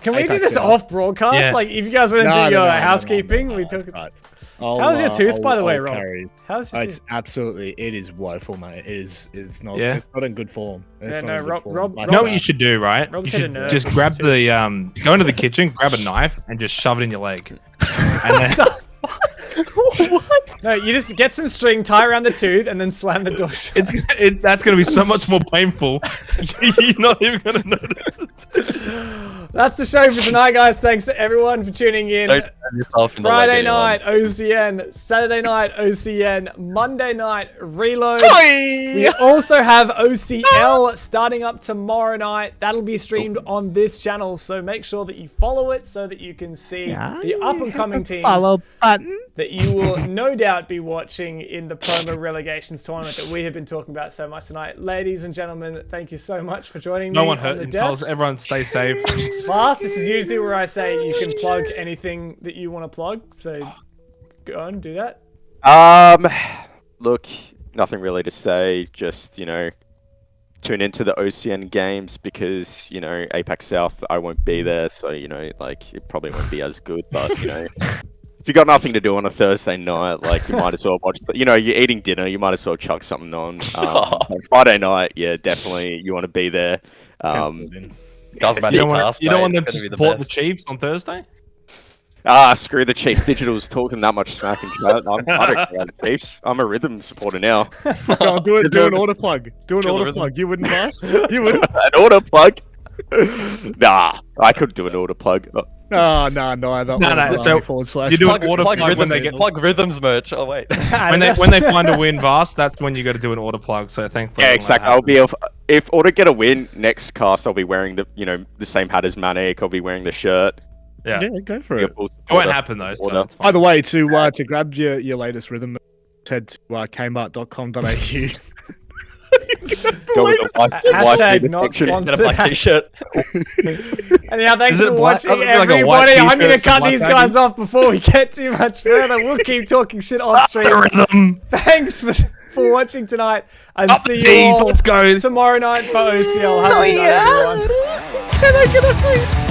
Can we do Apex this South. off broadcast? Yeah. Like, if you guys want to do your housekeeping, we talk. Right. How's your tooth, by the way, Rob? Rob? How's your It's tooth? absolutely, it is woeful, mate. It's not, Yeah. it's not in good form. It's Yeah, not no, in good Rob- form. Rob- Like You know Rob- what you should do, right? Rob's You hit a should nerve just with grab his the go into the kitchen, grab a knife, and just shove it in your leg. And then, No, you just get some string, tie around the tooth, and then slam the door shut. that's going to be so much more painful. You're not even going to notice. That's the show for tonight, guys. Thanks to everyone for tuning in. Don't turn yourself in the leg, Friday anyone. night OCN, Saturday night OCN, Monday night Reload. We also have OCL starting up tomorrow night. That'll be streamed on this channel, so make sure that you follow it so that you can see the up and coming teams button. that you will no doubt be watching in the promo relegations tournament that we have been talking about so much tonight. Ladies and gentlemen, thank you so much for joining me. No one on hurt the themselves. desk. Everyone stay safe. Last, this is usually where I say you can plug anything that you want to plug, so go on, do that. Look, nothing really to say. Just, tune into the OCN games because, Apex South, I won't be there. So, like, it probably won't be as good. But, if you got nothing to do on a Thursday night, like, you might as well watch, you're eating dinner, you might as well chuck something on. Friday night, yeah, definitely, you want to be there. Guys, You don't want them to support the Chiefs on Thursday? Screw the Chiefs. Digital's talking that much smack and chat. I don't care about the Chiefs. I'm a Rhythm supporter now. Go on, do an auto plug. Do an auto plug. You wouldn't pass? You wouldn't? An auto plug? Nah, I could do an auto plug. No. So you do Plug, an order plug, plug when rhythms, they get plug Rhythms merch. Oh, wait. when they find a win vast, that's when you got to do an order plug. So thankfully, Yeah, exactly. I'll be if Auto get a win next cast, I'll be wearing the same hat as Manic. I'll be wearing the shirt. Yeah, go for Be a it. full it won't supporter. happen though. So Order. it's fine. By the way, to grab your latest rhythm, head to kmart.com.au. Go with the white Hashtag tee not section. Get a black sponsored. t-shirt. Anyhow, thanks Is it for black- watching, like a white everybody. I'm going to t-shirt, cut some these black guys baggies? off before we get too much further. We'll keep talking shit off stream. Rhythm. Thanks for watching tonight, and Up see the you D's, all let's go. tomorrow night for OCL. Have a good night, everyone. Can I get a